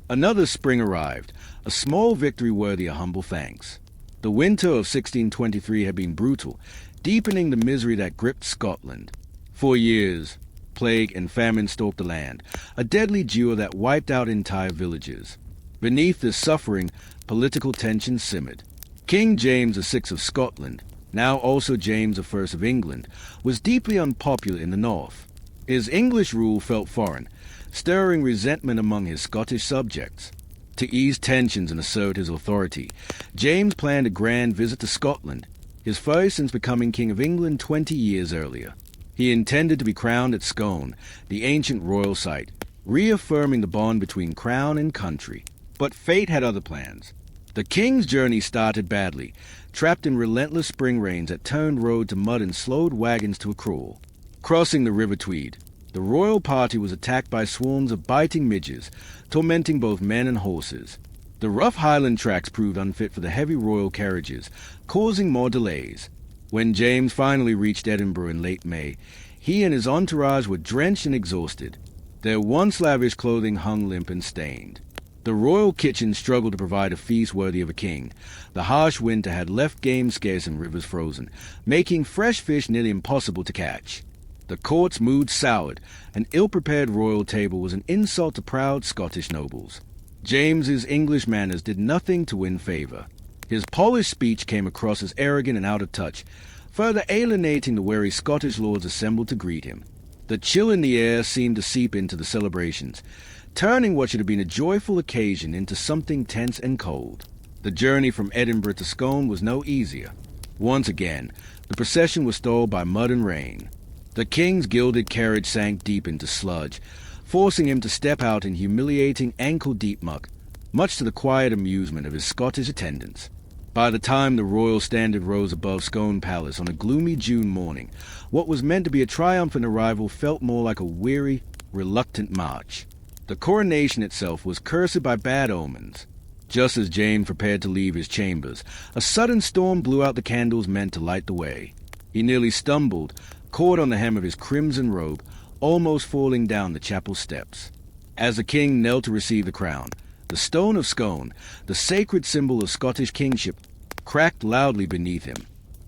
[SPEAKER 1] Another spring arrived, a small victory worthy of humble thanks. The winter of 1623 had been brutal, deepening the misery that gripped Scotland. For years, plague and famine stalked the land, a deadly duo that wiped out entire villages. Beneath this suffering, political tension simmered. King James VI of Scotland, now also James I of England, was deeply unpopular in the north. His English rule felt foreign, stirring resentment among his Scottish subjects. To ease tensions and assert his authority, James planned a grand visit to Scotland, his first since becoming King of England 20 years earlier. He intended to be crowned at Scone, the ancient royal site, reaffirming the bond between crown and country. But fate had other plans. The king's journey started badly, trapped in relentless spring rains that turned road to mud and slowed wagons to a crawl. Crossing the River Tweed, the royal party was attacked by swarms of biting midges, tormenting both men and horses. The rough Highland tracks proved unfit for the heavy royal carriages, causing more delays. When James finally reached Edinburgh in late May, he and his entourage were drenched and exhausted. Their once lavish clothing hung limp and stained. The royal kitchen struggled to provide a feast worthy of a king. The harsh winter had left game scarce and rivers frozen, making fresh fish nearly impossible to catch. The court's mood soured. An ill-prepared royal table was an insult to proud Scottish nobles. James's English manners did nothing to win favor. His polished speech came across as arrogant and out of touch, further alienating the wary Scottish lords assembled to greet him. The chill in the air seemed to seep into the celebrations, turning what should have been a joyful occasion into something tense and cold. The journey from Edinburgh to Scone was no easier. Once again, the procession was stalled by mud and rain. The king's gilded carriage sank deep into sludge, forcing him to step out in humiliating ankle-deep muck, much to the quiet amusement of his Scottish attendants. By the time the royal standard rose above Scone Palace on a gloomy June morning, what was meant to be a triumphant arrival felt more like a weary, reluctant march. The coronation itself was cursed by bad omens. Just as James prepared to leave his chambers, a sudden storm blew out the candles meant to light the way. He nearly stumbled, caught on the hem of his crimson robe, almost falling down the chapel steps. As the king knelt to receive the crown, the stone of Scone, the sacred symbol of Scottish kingship, cracked loudly beneath him.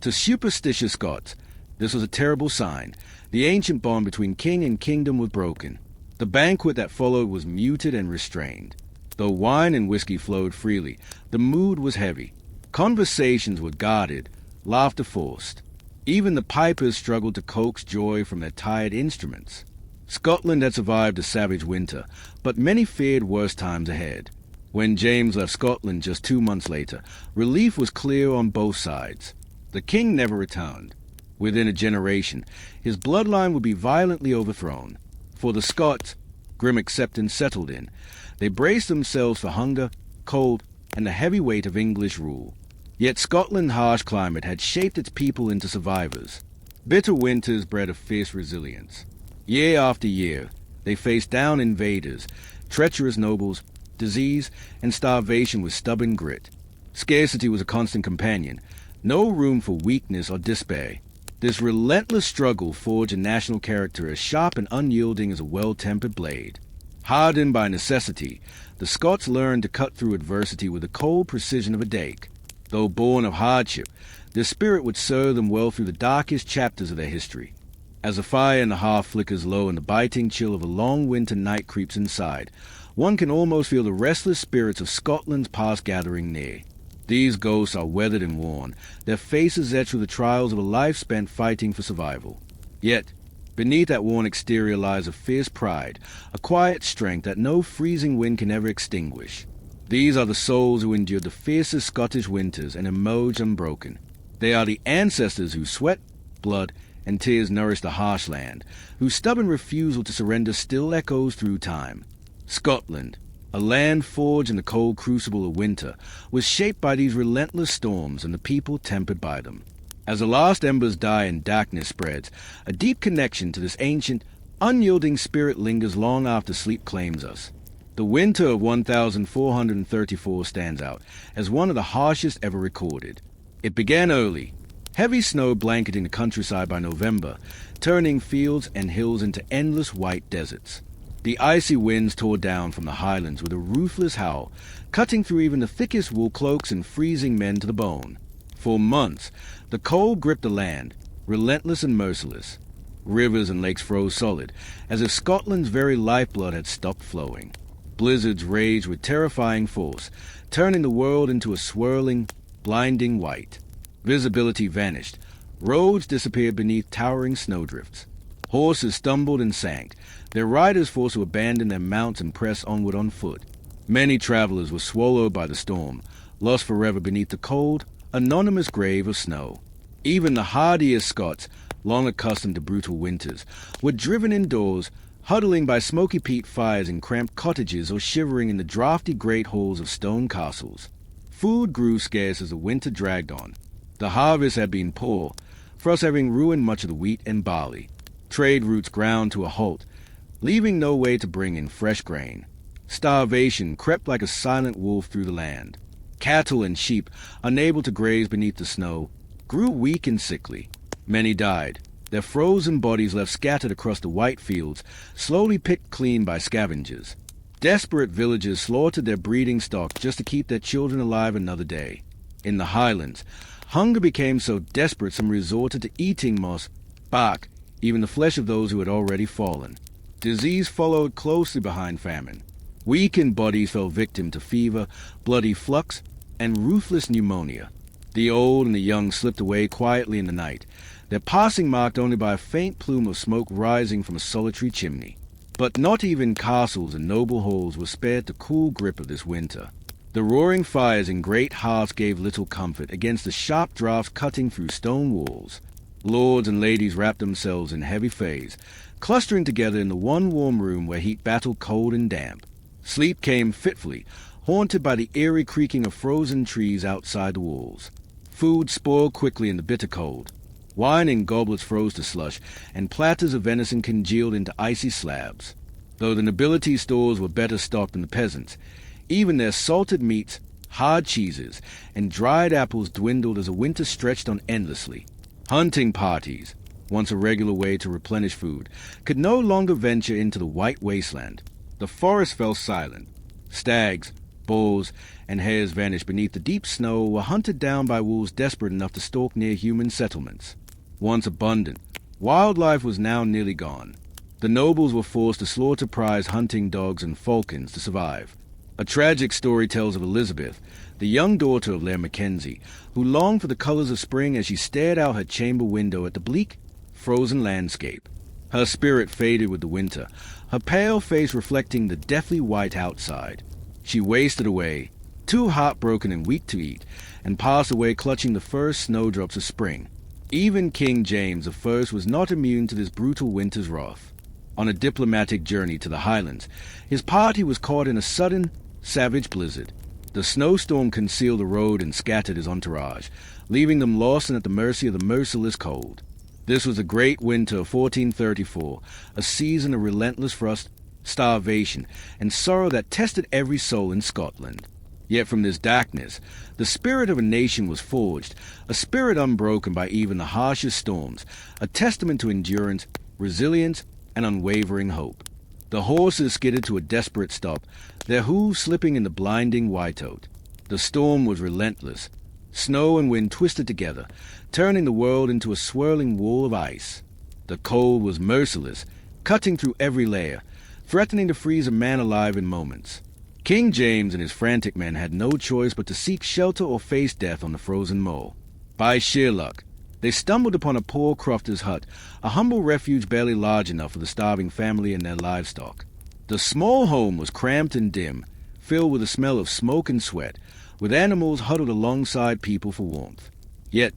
[SPEAKER 1] To superstitious Scots, this was a terrible sign. The ancient bond between king and kingdom was broken. The banquet that followed was muted and restrained. Though wine and whiskey flowed freely, the mood was heavy. Conversations were guarded, laughter forced. Even the pipers struggled to coax joy from their tired instruments. Scotland had survived a savage winter, but many feared worse times ahead. When James left Scotland just 2 months later, relief was clear on both sides. The king never returned. Within a generation, his bloodline would be violently overthrown. For the Scots, grim acceptance settled in. They braced themselves for hunger, cold, and the heavy weight of English rule. Yet Scotland's harsh climate had shaped its people into survivors. Bitter winters bred a fierce resilience. Year after year, they faced down invaders, treacherous nobles, disease, and starvation with stubborn grit. Scarcity was a constant companion, no room for weakness or despair. This relentless struggle forged a national character as sharp and unyielding as a well-tempered blade. Hardened by necessity, the Scots learned to cut through adversity with the cold precision of a dake. Though born of hardship, their spirit would serve them well through the darkest chapters of their history. As the fire in the hearth flickers low and the biting chill of a long winter night creeps inside, one can almost feel the restless spirits of Scotland's past gathering near. These ghosts are weathered and worn, their faces etched with the trials of a life spent fighting for survival. Yet, beneath that worn exterior lies a fierce pride, a quiet strength that no freezing wind can ever extinguish. These are the souls who endured the fiercest Scottish winters and emerged unbroken. They are the ancestors whose sweat, blood, and tears nourished the harsh land, whose stubborn refusal to surrender still echoes through time. Scotland, a land forged in the cold crucible of winter, was shaped by these relentless storms and the people tempered by them. As the last embers die and darkness spreads, a deep connection to this ancient, unyielding spirit lingers long after sleep claims us. The winter of 1434 stands out as one of the harshest ever recorded. It began early, heavy snow blanketing the countryside by November, turning fields and hills into endless white deserts. The icy winds tore down from the Highlands with a ruthless howl, cutting through even the thickest wool cloaks and freezing men to the bone. For months, the cold gripped the land, relentless and merciless. Rivers and lakes froze solid, as if Scotland's very lifeblood had stopped flowing. Blizzards raged with terrifying force, turning the world into a swirling, blinding white. Visibility vanished. Roads disappeared beneath towering snowdrifts. Horses stumbled and sank, their riders forced to abandon their mounts and press onward on foot. Many travelers were swallowed by the storm, lost forever beneath the cold, anonymous grave of snow. Even the hardiest Scots, long accustomed to brutal winters, were driven indoors, huddling by smoky peat fires in cramped cottages or shivering in the draughty great halls of stone castles. Food grew scarce as the winter dragged on. The harvest had been poor, frost having ruined much of the wheat and barley. Trade routes ground to a halt, leaving no way to bring in fresh grain. Starvation crept like a silent wolf through the land. Cattle and sheep, unable to graze beneath the snow, grew weak and sickly. Many died, their frozen bodies left scattered across the white fields, slowly picked clean by scavengers. Desperate villagers slaughtered their breeding stock just to keep their children alive another day. In the Highlands, hunger became so desperate some resorted to eating moss, bark, even the flesh of those who had already fallen. Disease followed closely behind famine. Weakened bodies fell victim to fever, bloody flux, and ruthless pneumonia. The old and the young slipped away quietly in the night, their passing marked only by a faint plume of smoke rising from a solitary chimney. But not even castles and noble halls were spared the cool grip of this winter. The roaring fires in great hearths gave little comfort against the sharp draughts cutting through stone walls. Lords and ladies wrapped themselves in heavy fays, clustering together in the one warm room where heat battled cold and damp. Sleep came fitfully, haunted by the eerie creaking of frozen trees outside the walls. Food spoiled quickly in the bitter cold. Wine in goblets froze to slush, and platters of venison congealed into icy slabs. Though the nobility stores were better stocked than the peasants, even their salted meats, hard cheeses, and dried apples dwindled as the winter stretched on endlessly. Hunting parties, once a regular way to replenish food, could no longer venture into the white wasteland. The forest fell silent. Stags, bulls, and hares vanished beneath the deep snow, were hunted down by wolves desperate enough to stalk near human settlements. Once abundant, wildlife was now nearly gone. The nobles were forced to slaughter prize hunting dogs and falcons to survive. A tragic story tells of Elizabeth, the young daughter of Laird Mackenzie, who longed for the colors of spring as she stared out her chamber window at the bleak, frozen landscape. Her spirit faded with the winter, her pale face reflecting the deathly white outside. She wasted away, too heartbroken and weak to eat, and passed away clutching the first snowdrops of spring. Even King James I was not immune to this brutal winter's wrath. On a diplomatic journey to the Highlands, his party was caught in a sudden, savage blizzard. The snowstorm concealed the road and scattered his entourage, leaving them lost and at the mercy of the merciless cold. This was the great winter of 1434, a season of relentless frost, starvation, and sorrow that tested every soul in Scotland. Yet from this darkness, the spirit of a nation was forged, a spirit unbroken by even the harshest storms, a testament to endurance, resilience, and unwavering hope. The horses skidded to a desperate stop, their hooves slipping in the blinding whiteout. The storm was relentless. Snow and wind twisted together, turning the world into a swirling wall of ice. The cold was merciless, cutting through every layer, threatening to freeze a man alive in moments. King James and his frantic men had no choice but to seek shelter or face death on the frozen moor. By sheer luck, they stumbled upon a poor crofter's hut, a humble refuge barely large enough for the starving family and their livestock. The small home was cramped and dim, filled with the smell of smoke and sweat, with animals huddled alongside people for warmth. Yet,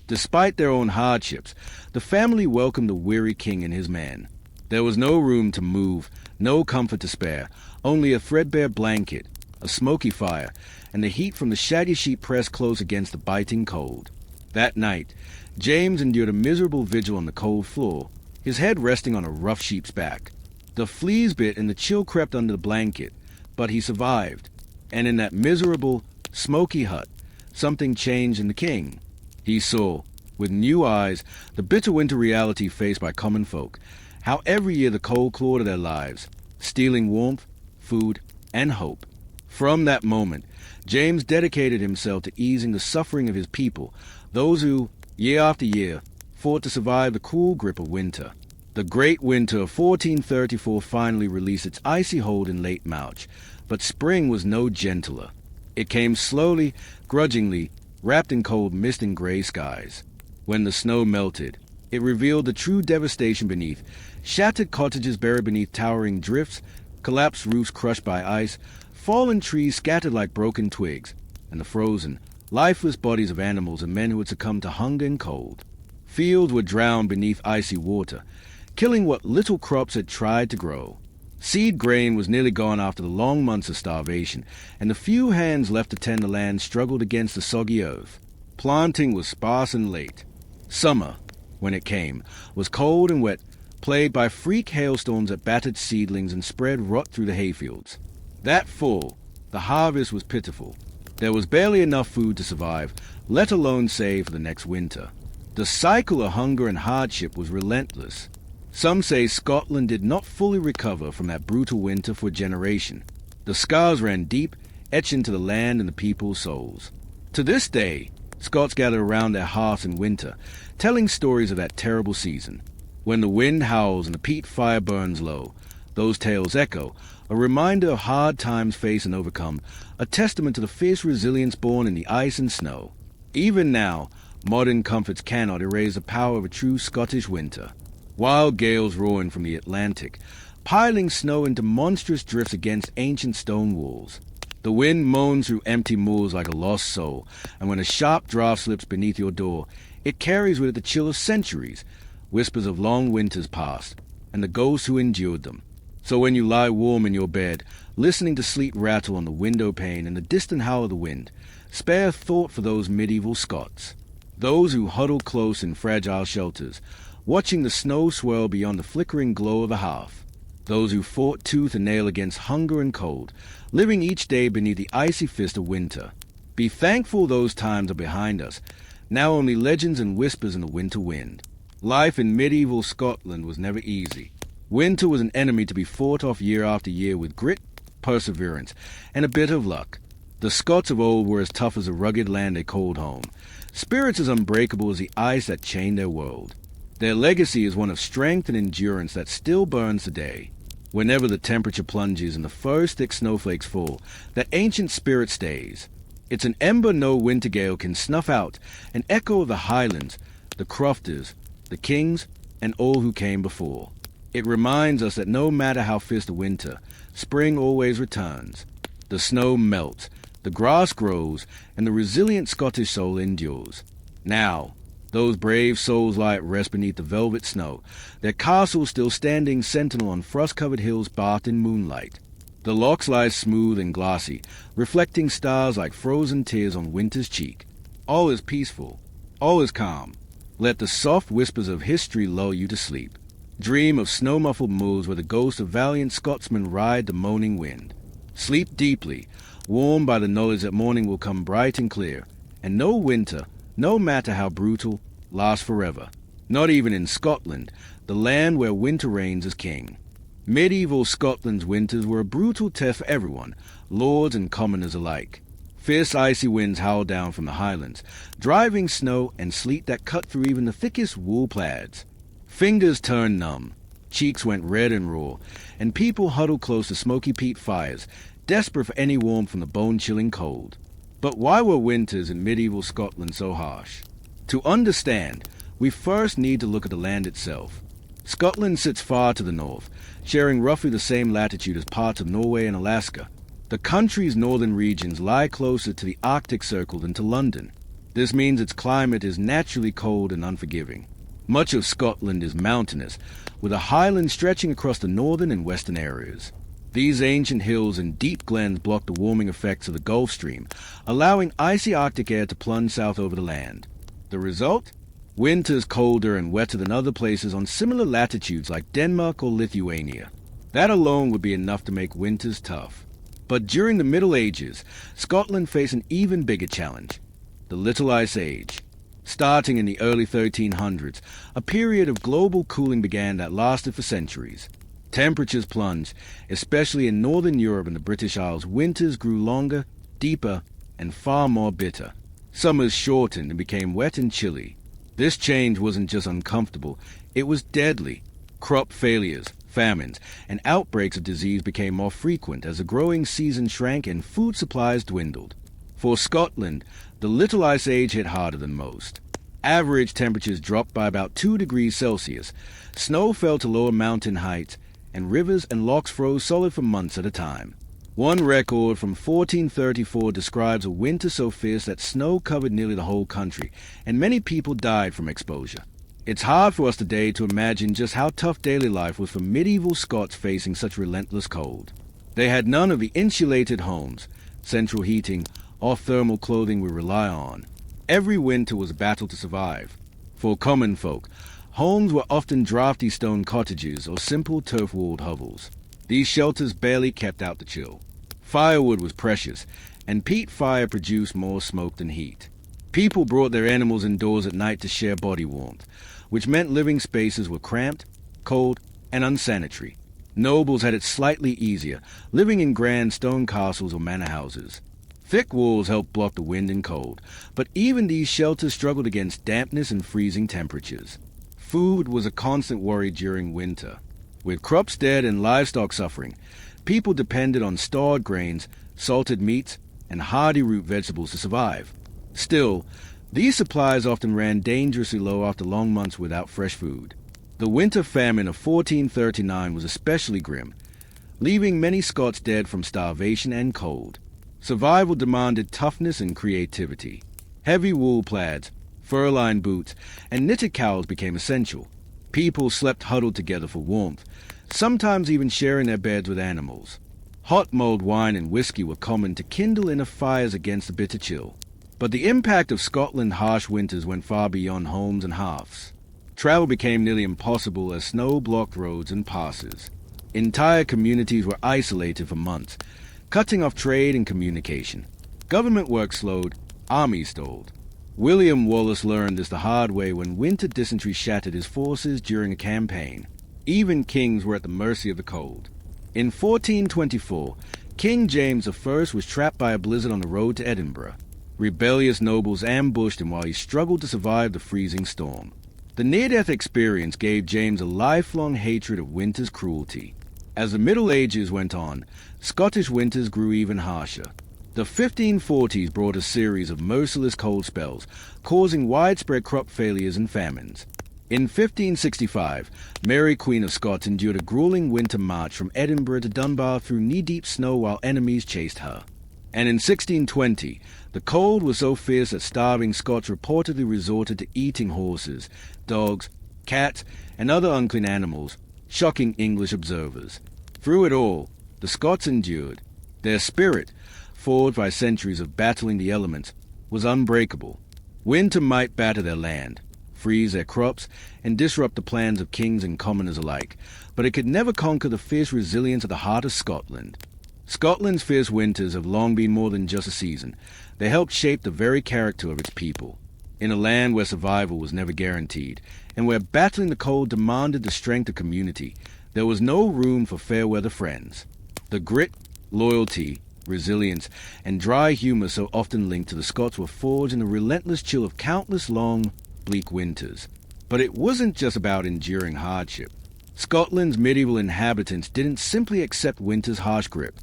[SPEAKER 1] despite their own hardships, the family welcomed the weary king and his man. There was no room to move, no comfort to spare, only a threadbare blanket, a smoky fire, and the heat from the shaggy sheet pressed close against the biting cold. That night, James endured a miserable vigil on the cold floor, his head resting on a rough sheep's back. The fleas bit and the chill crept under the blanket, but he survived. And in that miserable, smoky hut, something changed in the king. He saw, with new eyes, the bitter winter reality faced by common folk, how every year the cold clawed at their lives, stealing warmth, food, and hope. From that moment, James dedicated himself to easing the suffering of his people, those who, year after year, fought to survive the cruel grip of winter. The great winter of 1434 finally released its icy hold in late March, but spring was no gentler. It came slowly, grudgingly, wrapped in cold mist and gray skies. When the snow melted, it revealed the true devastation beneath, shattered cottages buried beneath towering drifts, collapsed roofs crushed by ice, fallen trees scattered like broken twigs, and the frozen, lifeless bodies of animals and men who had succumbed to hunger and cold. Fields were drowned beneath icy water, killing what little crops had tried to grow. Seed grain was nearly gone after the long months of starvation, and the few hands left to tend the land struggled against the soggy earth. Planting was sparse and late. Summer, when it came, was cold and wet, plagued by freak hailstorms that battered seedlings and spread rot through the hayfields. That fall, the harvest was pitiful. There was barely enough food to survive, let alone save for the next winter. The cycle of hunger and hardship was relentless. Some say Scotland did not fully recover from that brutal winter for a generation. The scars ran deep, etched into the land and the people's souls. To this day, Scots gather around their hearths in winter, telling stories of that terrible season. When the wind howls and the peat fire burns low, those tales echo, a reminder of hard times faced and overcome, a testament to the fierce resilience born in the ice and snow. Even now, modern comforts cannot erase the power of a true Scottish winter. Wild gales roaring from the Atlantic, piling snow into monstrous drifts against ancient stone walls. The wind moans through empty moors like a lost soul, and when a sharp draft slips beneath your door, it carries with it the chill of centuries, whispers of long winters past, and the ghosts who endured them. So when you lie warm in your bed, listening to sleet rattle on the window pane and the distant howl of the wind, spare thought for those medieval Scots, those who huddled close in fragile shelters, watching the snow swirl beyond the flickering glow of the hearth, those who fought tooth and nail against hunger and cold, living each day beneath the icy fist of winter. Be thankful those times are behind us. Now only legends and whispers in the winter wind. Life in medieval Scotland was never easy. Winter was an enemy to be fought off year after year with grit, perseverance, and a bit of luck. The Scots of old were as tough as a rugged land they called home, spirits as unbreakable as the ice that chained their world. Their legacy is one of strength and endurance that still burns today. Whenever the temperature plunges and the first thick snowflakes fall, that ancient spirit stays. It's an ember no winter gale can snuff out, an echo of the Highlands, the crofters, the kings, and all who came before. It reminds us that no matter how fierce the winter, spring always returns. The snow melts, the grass grows, and the resilient Scottish soul endures. Now, those brave souls lie at rest beneath the velvet snow, their castles still standing sentinel on frost-covered hills bathed in moonlight. The lochs lie smooth and glassy, reflecting stars like frozen tears on winter's cheek. All is peaceful, all is calm. Let the soft whispers of history lull you to sleep. Dream of snow-muffled moors where the ghosts of valiant Scotsmen ride the moaning wind. Sleep deeply, warmed by the knowledge that morning will come bright and clear, and no winter, no matter how brutal, lasts forever. Not even in Scotland, the land where winter reigns as king. Medieval Scotland's winters were a brutal test for everyone, lords and commoners alike. Fierce icy winds howled down from the Highlands, driving snow and sleet that cut through even the thickest wool plaids. Fingers turned numb, cheeks went red and raw, and people huddled close to smoky peat fires, desperate for any warmth from the bone-chilling cold. But why were winters in medieval Scotland so harsh? To understand, we first need to look at the land itself. Scotland sits far to the north, sharing roughly the same latitude as parts of Norway and Alaska. The country's northern regions lie closer to the Arctic Circle than to London. This means its climate is naturally cold and unforgiving. Much of Scotland is mountainous, with a highland stretching across the northern and western areas. These ancient hills and deep glens block the warming effects of the Gulf Stream, allowing icy Arctic air to plunge south over the land. The result? Winters colder and wetter than other places on similar latitudes like Denmark or Lithuania. That alone would be enough to make winters tough. But during the Middle Ages, Scotland faced an even bigger challenge: the Little Ice Age. Starting in the early 1300s, a period of global cooling began that lasted for centuries. Temperatures plunged, especially in northern Europe and the British Isles. Winters grew longer, deeper, and far more bitter. Summers shortened and became wet and chilly. This change wasn't just uncomfortable, it was deadly. Crop failures, famines, and outbreaks of disease became more frequent as the growing season shrank and food supplies dwindled. For Scotland, the Little Ice Age hit harder than most. Average temperatures dropped by about 2 degrees Celsius, snow fell to lower mountain heights, and rivers and lochs froze solid for months at a time. One record from 1434 describes a winter so fierce that snow covered nearly the whole country, and many people died from exposure. It's hard for us today to imagine just how tough daily life was for medieval Scots facing such relentless cold. They had none of the insulated homes, central heating, or thermal clothing we rely on. Every winter was a battle to survive. For common folk, homes were often drafty stone cottages or simple turf-walled hovels. These shelters barely kept out the chill. Firewood was precious, and peat fire produced more smoke than heat. People brought their animals indoors at night to share body warmth, which meant living spaces were cramped, cold, and unsanitary. Nobles had it slightly easier, living in grand stone castles or manor houses. Thick walls helped block the wind and cold, but even these shelters struggled against dampness and freezing temperatures. Food was a constant worry during winter. With crops dead and livestock suffering, people depended on stored grains, salted meats, and hardy root vegetables to survive. Still, these supplies often ran dangerously low after long months without fresh food. The winter famine of 1439 was especially grim, leaving many Scots dead from starvation and cold. Survival demanded toughness and creativity. Heavy wool plaids, fur-lined boots, and knitted cowls became essential. People slept huddled together for warmth, sometimes even sharing their beds with animals. Hot mulled wine and whiskey were common to kindle inner fires against the bitter chill. But the impact of Scotland's harsh winters went far beyond homes and hearths. Travel became nearly impossible as snow blocked roads and passes. Entire communities were isolated for months, cutting off trade and communication. Government work slowed, armies stalled. William Wallace learned this the hard way when winter dysentery shattered his forces during a campaign. Even kings were at the mercy of the cold. In 1424, King James I was trapped by a blizzard on the road to Edinburgh. Rebellious nobles ambushed him while he struggled to survive the freezing storm. The near-death experience gave James a lifelong hatred of winter's cruelty. As the Middle Ages went on, Scottish winters grew even harsher. The 1540s brought a series of merciless cold spells, causing widespread crop failures and famines. In 1565, Mary Queen of Scots endured a grueling winter march from Edinburgh to Dunbar through knee-deep snow while enemies chased her. And in 1620, the cold was so fierce that starving Scots reportedly resorted to eating horses, dogs, cats, and other unclean animals, shocking English observers. Through it all, the Scots endured. Their spirit, forged by centuries of battling the elements, was unbreakable. Winter might batter their land, freeze their crops, and disrupt the plans of kings and commoners alike, but it could never conquer the fierce resilience of the heart of Scotland. Scotland's fierce winters have long been more than just a season. They helped shape the very character of its people. In a land where survival was never guaranteed, and where battling the cold demanded the strength of community, there was no room for fair-weather friends. The grit, loyalty, resilience, and dry humor so often linked to the Scots were forged in the relentless chill of countless long, bleak winters. But it wasn't just about enduring hardship. Scotland's medieval inhabitants didn't simply accept winter's harsh grip.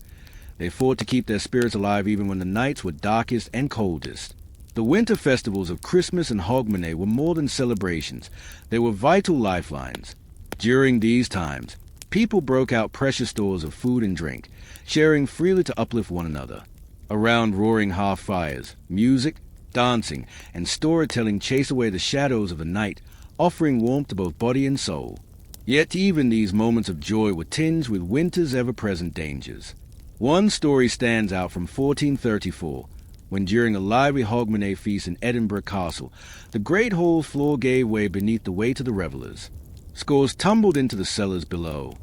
[SPEAKER 1] They fought to keep their spirits alive even when the nights were darkest and coldest. The winter festivals of Christmas and Hogmanay were more than celebrations. They were vital lifelines. During these times, people broke out precious stores of food and drink, sharing freely to uplift one another. Around roaring hearth fires, music, dancing, and storytelling chased away the shadows of the night, offering warmth to both body and soul. Yet even these moments of joy were tinged with winter's ever-present dangers. One story stands out from 1434, when during a lively Hogmanay feast in Edinburgh Castle, the great hall floor gave way beneath the weight of the revelers. Scores tumbled into the cellars below.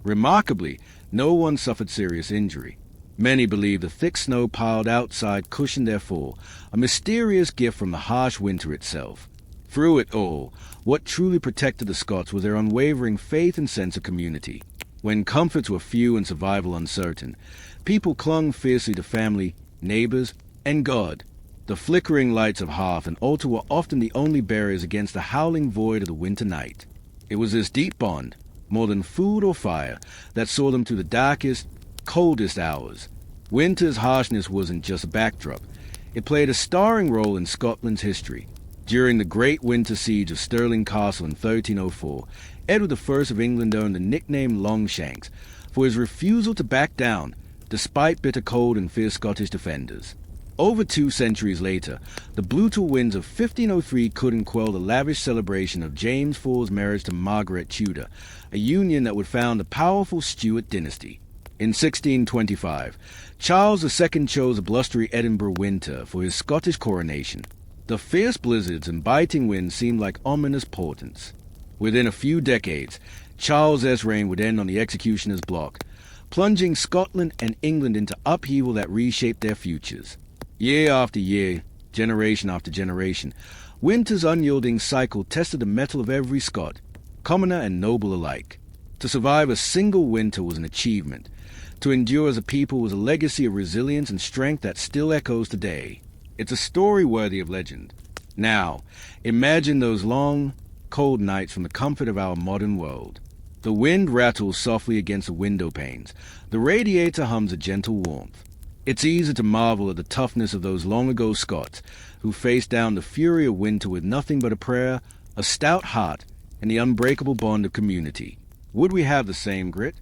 [SPEAKER 1] Remarkably, no one suffered serious injury. Many believe the thick snow piled outside cushioned their fall, a mysterious gift from the harsh winter itself. Through it all, what truly protected the Scots was their unwavering faith and sense of community. When comforts were few and survival uncertain, people clung fiercely to family, neighbors, and God. The flickering lights of hearth and altar were often the only barriers against the howling void of the winter night. It was this deep bond, more than food or fire, that saw them through the darkest, coldest hours. Winter's harshness wasn't just a backdrop. It played a starring role in Scotland's history. During the Great Winter Siege of Stirling Castle in 1304, Edward I of England earned the nickname Longshanks for his refusal to back down, despite bitter cold and fierce Scottish defenders. Over 2 centuries later, the brutal winds of 1503 couldn't quell the lavish celebration of James IV's marriage to Margaret Tudor, a union that would found the powerful Stuart dynasty. In 1625, Charles II chose a blustery Edinburgh winter for his Scottish coronation. The fierce blizzards and biting winds seemed like ominous portents. Within a few decades, Charles's reign would end on the executioner's block, plunging Scotland and England into upheaval that reshaped their futures. Year after year, generation after generation, winter's unyielding cycle tested the mettle of every Scot, commoner and noble alike. To survive a single winter was an achievement. To endure as a people was a legacy of resilience and strength that still echoes today. It's a story worthy of legend. Now, imagine those long, cold nights from the comfort of our modern world. The wind rattles softly against the window panes. The radiator hums a gentle warmth. It's easy to marvel at the toughness of those long-ago Scots who faced down the fury of winter with nothing but a prayer, a stout heart, and the unbreakable bond of community. Would we have the same grit?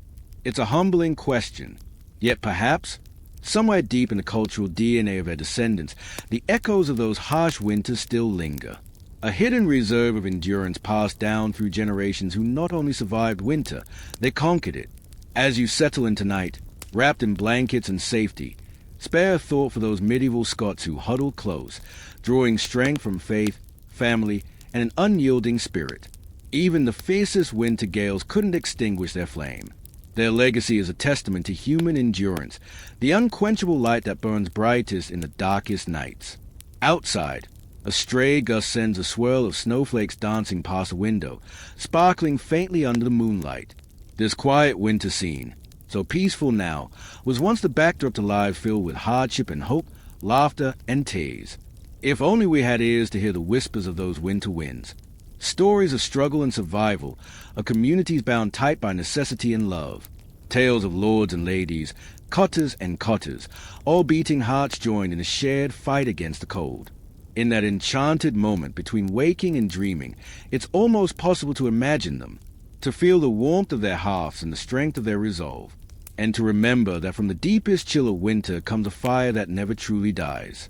[SPEAKER 1] It's a humbling question. Yet perhaps, somewhere deep in the cultural DNA of their descendants, the echoes of those harsh winters still linger. A hidden reserve of endurance passed down through generations who not only survived winter, they conquered it. As you settle into night, wrapped in blankets and safety, spare a thought for those medieval Scots who huddled close, drawing strength from faith, family, and an unyielding spirit. Even the fiercest winter gales couldn't extinguish their flame. Their legacy is a testament to human endurance, the unquenchable light that burns brightest in the darkest nights. Outside, A stray gust sends a swirl of snowflakes dancing past a window, sparkling faintly under the moonlight. This quiet winter scene, so peaceful now, was once the backdrop to lives filled with hardship and hope, laughter and tears. If only we had ears to hear the whispers of those winter winds. Stories of struggle and survival, of communities bound tight by necessity and love. Tales of lords and ladies, cotters and cotters, all beating hearts joined in a shared fight against the cold. In that enchanted moment between waking and dreaming, it's almost possible to imagine them, to feel the warmth of their hearths and the strength of their resolve, and to remember that from the deepest chill of winter comes a fire that never truly dies.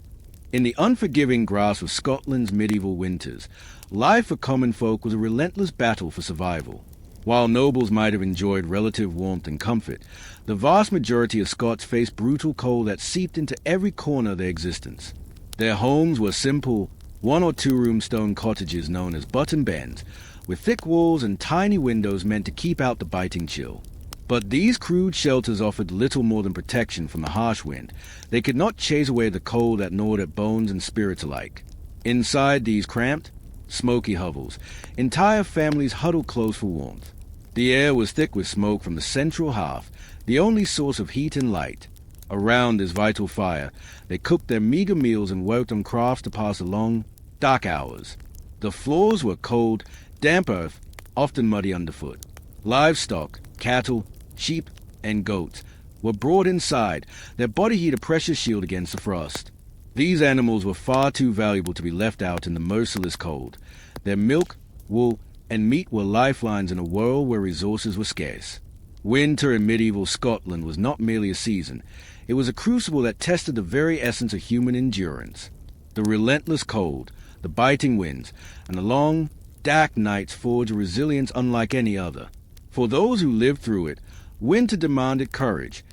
[SPEAKER 1] In the unforgiving grasp of Scotland's medieval winters, life for common folk was a relentless battle for survival. While nobles might have enjoyed relative warmth and comfort, the vast majority of Scots faced brutal cold that seeped into every corner of their existence. Their homes were simple, one- or two-room stone cottages known as but and bens, with thick walls and tiny windows meant to keep out the biting chill. But these crude shelters offered little more than protection from the harsh wind. They could not chase away the cold that gnawed at bones and spirits alike. Inside these cramped, smoky hovels, entire families huddled close for warmth. The air was thick with smoke from the central hearth, the only source of heat and light. Around this vital fire, they cooked their meager meals and worked on crafts to pass the long, dark hours. The floors were cold, damp earth, often muddy underfoot. Livestock, cattle, sheep, and goats were brought inside, their body heat a precious shield against the frost. These animals were far too valuable to be left out in the merciless cold. Their milk, wool, and meat were lifelines in a world where resources were scarce. Winter in medieval Scotland was not merely a season. It was a crucible that tested the very essence of human endurance. The relentless cold, the biting winds, and the long, dark nights forged a resilience unlike any other. For those who lived through it, winter demanded courage,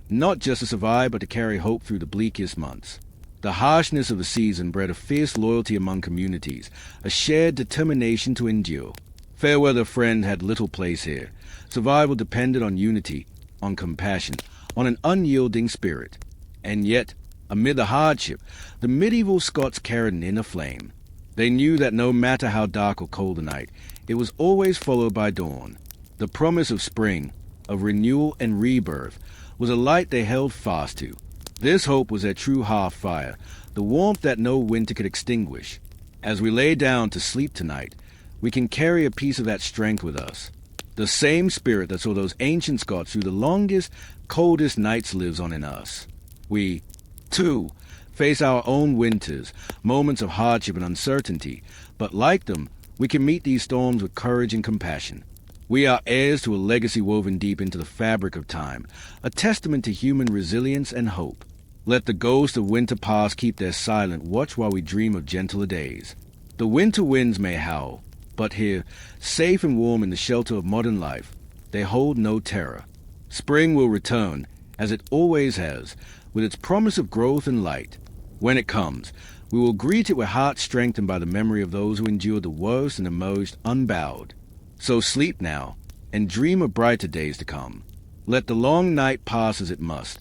[SPEAKER 1] not just to survive but to carry hope through the bleakest months. The harshness of the season bred a fierce loyalty among communities, a shared determination to endure. Fair weather friend had little place here. Survival depended on unity, on compassion, on an unyielding spirit. And yet, amid the hardship, the medieval Scots carried an inner flame. They knew that no matter how dark or cold the night, it was always followed by dawn. The promise of spring, of renewal and rebirth, was a light they held fast to. This hope was their true hearth fire, the warmth that no winter could extinguish. As we lay down to sleep tonight, we can carry a piece of that strength with us. The same spirit that saw those ancient Scots through the longest, coldest nights lives on in us. We, too, face our own winters, moments of hardship and uncertainty, but like them, we can meet these storms with courage and compassion. We are heirs to a legacy woven deep into the fabric of time, a testament to human resilience and hope. Let the ghosts of winter past keep their silent watch while we dream of gentler days. The winter winds may howl, but here, safe and warm in the shelter of modern life, they hold no terror. Spring will return, as it always has, with its promise of growth and light. When it comes, we will greet it with hearts strengthened by the memory of those who endured the worst and emerged unbowed. So sleep now, and dream of brighter days to come. Let the long night pass as it must,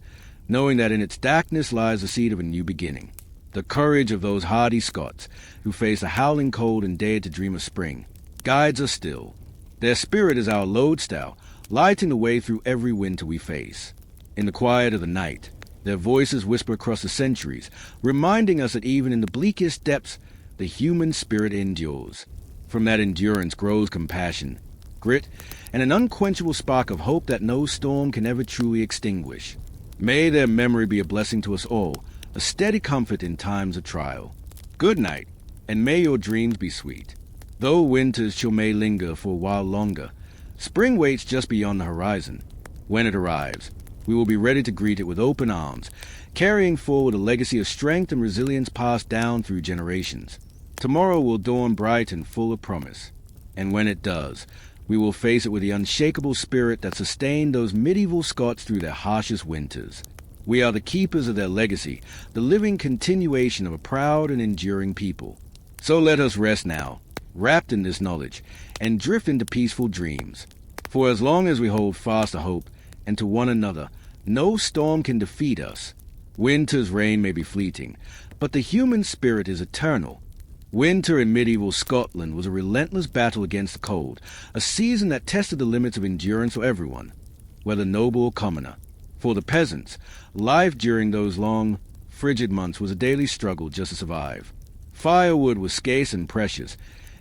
[SPEAKER 1] knowing that in its darkness lies the seed of a new beginning. The courage of those hardy Scots, who faced the howling cold and dared to dream of spring, guides us still. Their spirit is our lodestone, lighting the way through every winter we face. In the quiet of the night, their voices whisper across the centuries, reminding us that even in the bleakest depths, the human spirit endures. From that endurance grows compassion, grit, and an unquenchable spark of hope that no storm can ever truly extinguish. May their memory be a blessing to us all, a steady comfort in times of trial. Good night, and may your dreams be sweet. Though winter's chill may linger for a while longer, spring waits just beyond the horizon. When it arrives, we will be ready to greet it with open arms, carrying forward a legacy of strength and resilience passed down through generations. Tomorrow will dawn bright and full of promise, and when it does, we will face it with the unshakable spirit that sustained those medieval Scots through their harshest winters. We are the keepers of their legacy, the living continuation of a proud and enduring people. So let us rest now, wrapped in this knowledge, and drift into peaceful dreams. For as long as we hold fast to hope and to one another, no storm can defeat us. Winter's reign may be fleeting, but the human spirit is eternal. Winter in medieval Scotland was a relentless battle against the cold, a season that tested the limits of endurance for everyone, whether noble or commoner. For the peasants, life during those long, frigid months was a daily struggle just to survive. Firewood was scarce and precious,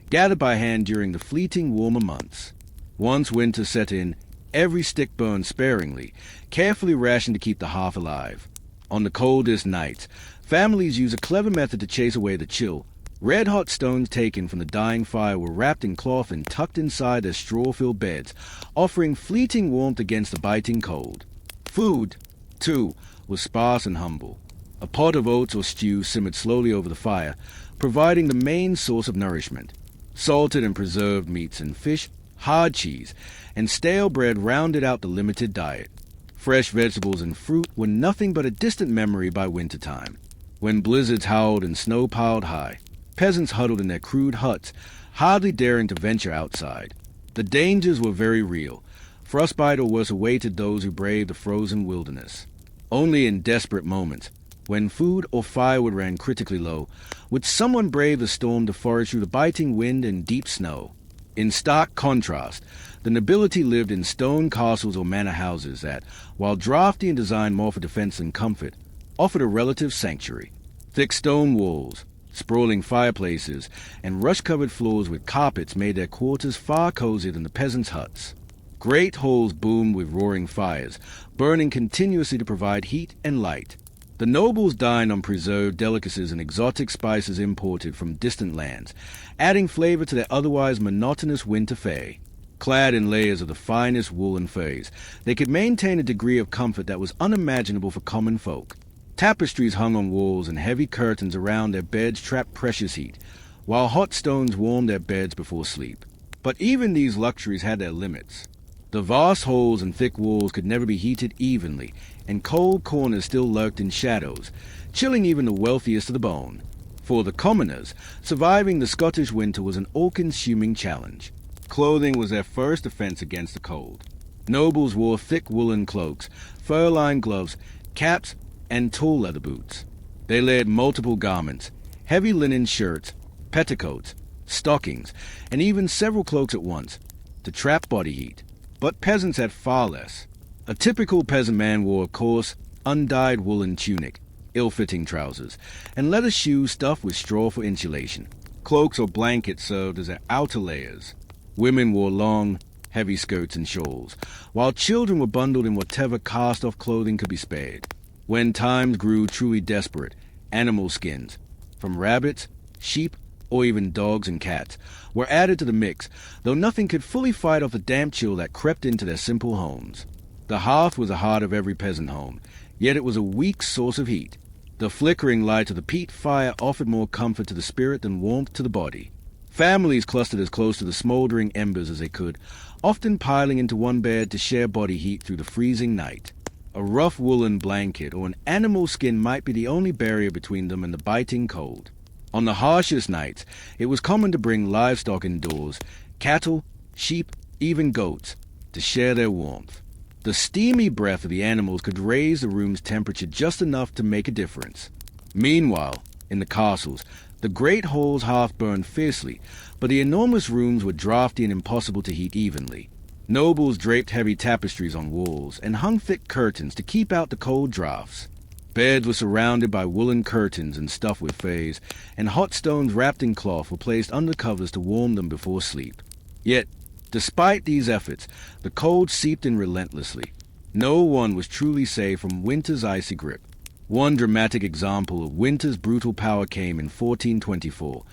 [SPEAKER 1] gathered by hand during the fleeting warmer months. Once winter set in, every stick burned sparingly, carefully rationed to keep the hearth alive. On the coldest nights, families used a clever method to chase away the chill. Red-hot stones taken from the dying fire were wrapped in cloth and tucked inside their straw-filled beds, offering fleeting warmth against the biting cold. Food, too, was sparse and humble. A pot of oats or stew simmered slowly over the fire, providing the main source of nourishment. Salted and preserved meats and fish, hard cheese, and stale bread rounded out the limited diet. Fresh vegetables and fruit were nothing but a distant memory by wintertime. When blizzards howled and snow piled high, peasants huddled in their crude huts, hardly daring to venture outside. The dangers were very real. Frostbite or worse awaited those who braved the frozen wilderness. Only in desperate moments, when food or firewood ran critically low, would someone brave the storm to forage through the biting wind and deep snow. In stark contrast, the nobility lived in stone castles or manor houses that, while drafty and designed more for defense than comfort, offered a relative sanctuary. Thick stone walls, sprawling fireplaces, and rush-covered floors with carpets made their quarters far cozier than the peasants' huts. Great halls boomed with roaring fires, burning continuously to provide heat and light. The nobles dined on preserved delicacies and exotic spices imported from distant lands, adding flavor to their otherwise monotonous winter fare. Clad in layers of the finest wool and furs, they could maintain a degree of comfort that was unimaginable for common folk. Tapestries hung on walls and heavy curtains around their beds trapped precious heat, while hot stones warmed their beds before sleep. But even these luxuries had their limits. The vast halls and thick walls could never be heated evenly, and cold corners still lurked in shadows, chilling even the wealthiest to the bone. For the commoners, surviving the Scottish winter was an all-consuming challenge. Clothing was their first defense against the cold. Nobles wore thick woolen cloaks, fur-lined gloves, caps, and tall leather boots. They layered multiple garments, heavy linen shirts, petticoats, stockings, and even several cloaks at once, to trap body heat. But peasants had far less. A typical peasant man wore a coarse, undyed woolen tunic, ill-fitting trousers, and leather shoes stuffed with straw for insulation. Cloaks or blankets served as their outer layers. Women wore long, heavy skirts and shawls, while children were bundled in whatever cast-off clothing could be spared. When times grew truly desperate, animal skins, from rabbits, sheep, or even dogs and cats, were added to the mix, though nothing could fully fight off the damp chill that crept into their simple homes. The hearth was the heart of every peasant home, yet it was a weak source of heat. The flickering light of the peat fire offered more comfort to the spirit than warmth to the body. Families clustered as close to the smoldering embers as they could, often piling into one bed to share body heat through the freezing night. A rough woolen blanket or an animal skin might be the only barrier between them and the biting cold. On the harshest nights, it was common to bring livestock indoors, cattle, sheep, even goats, to share their warmth. The steamy breath of the animals could raise the room's temperature just enough to make a difference. Meanwhile, in the castles, the great hall's hearth burned fiercely, but the enormous rooms were draughty and impossible to heat evenly. Nobles draped heavy tapestries on walls and hung thick curtains to keep out the cold draughts. Beds were surrounded by woolen curtains and stuffed with furs, and hot stones wrapped in cloth were placed under covers to warm them before sleep. Yet, despite these efforts, the cold seeped in relentlessly. No one was truly safe from winter's icy grip. One dramatic example of winter's brutal power came in 1424,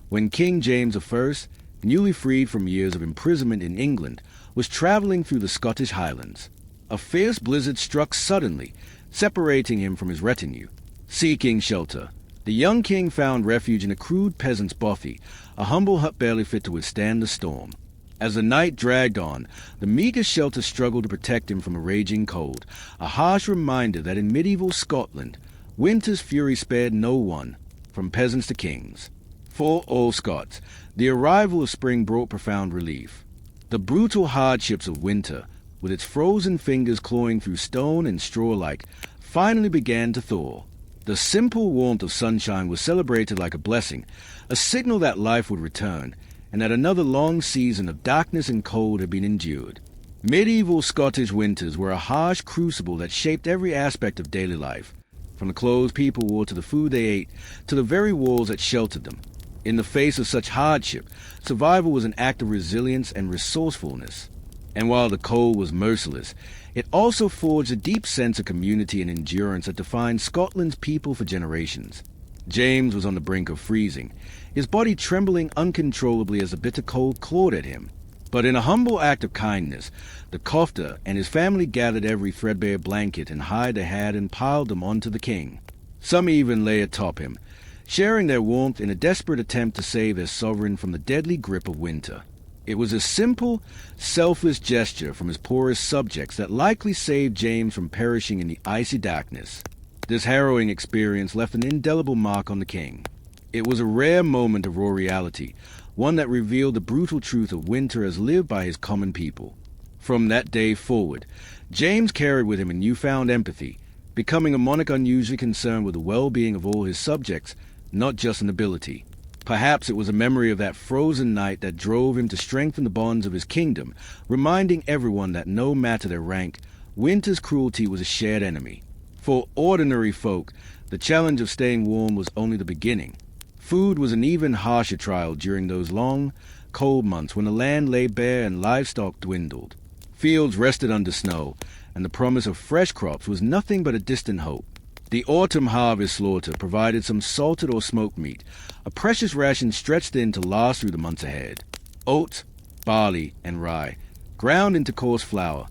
[SPEAKER 1] when King James I, newly freed from years of imprisonment in England, was traveling through the Scottish Highlands. A fierce blizzard struck suddenly, separating him from his retinue. Seeking shelter, the young king found refuge in a crude peasant's bothy, a humble hut barely fit to withstand the storm. As the night dragged on, the meager shelter struggled to protect him from a raging cold, a harsh reminder that in medieval Scotland, winter's fury spared no one, from peasants to kings. For all Scots, the arrival of spring brought profound relief. The brutal hardships of winter, with its frozen fingers clawing through stone and straw alike, finally began to thaw. The simple warmth of sunshine was celebrated like a blessing, a signal that life would return, and that another long season of darkness and cold had been endured. Medieval Scottish winters were a harsh crucible that shaped every aspect of daily life, from the clothes people wore to the food they ate, to the very walls that sheltered them. In the face of such hardship, survival was an act of resilience and resourcefulness. And while the cold was merciless, it also forged a deep sense of community and endurance that defined Scotland's people for generations. James was on the brink of freezing, his body trembling uncontrollably as the bitter cold clawed at him. But in a humble act of kindness, the crofter and his family gathered every threadbare blanket and hide they had and piled them onto the king. Some even lay atop him, sharing their warmth in a desperate attempt to save their sovereign from the deadly grip of winter. It was a simple, selfless gesture from his poorest subjects that likely saved James from perishing in the icy darkness. This harrowing experience left an indelible mark on the king. It was a rare moment of raw reality, one that revealed the brutal truth of winter as lived by his common people. From that day forward, James carried with him a newfound empathy, becoming a monarch unusually concerned with the well-being of all his subjects, not just the nobility. Perhaps it was a memory of that frozen night that drove him to strengthen the bonds of his kingdom, reminding everyone that no matter their rank, winter's cruelty was a shared enemy. For ordinary folk, the challenge of staying warm was only the beginning. Food was an even harsher trial during those long, cold months when the land lay bare and livestock dwindled. Fields rested under snow, and the promise of fresh crops was nothing but a distant hope. The autumn harvest slaughter provided some salted or smoked meat, a precious ration stretched in to last through the months ahead. Oats, barley, and rye, ground into coarse flour,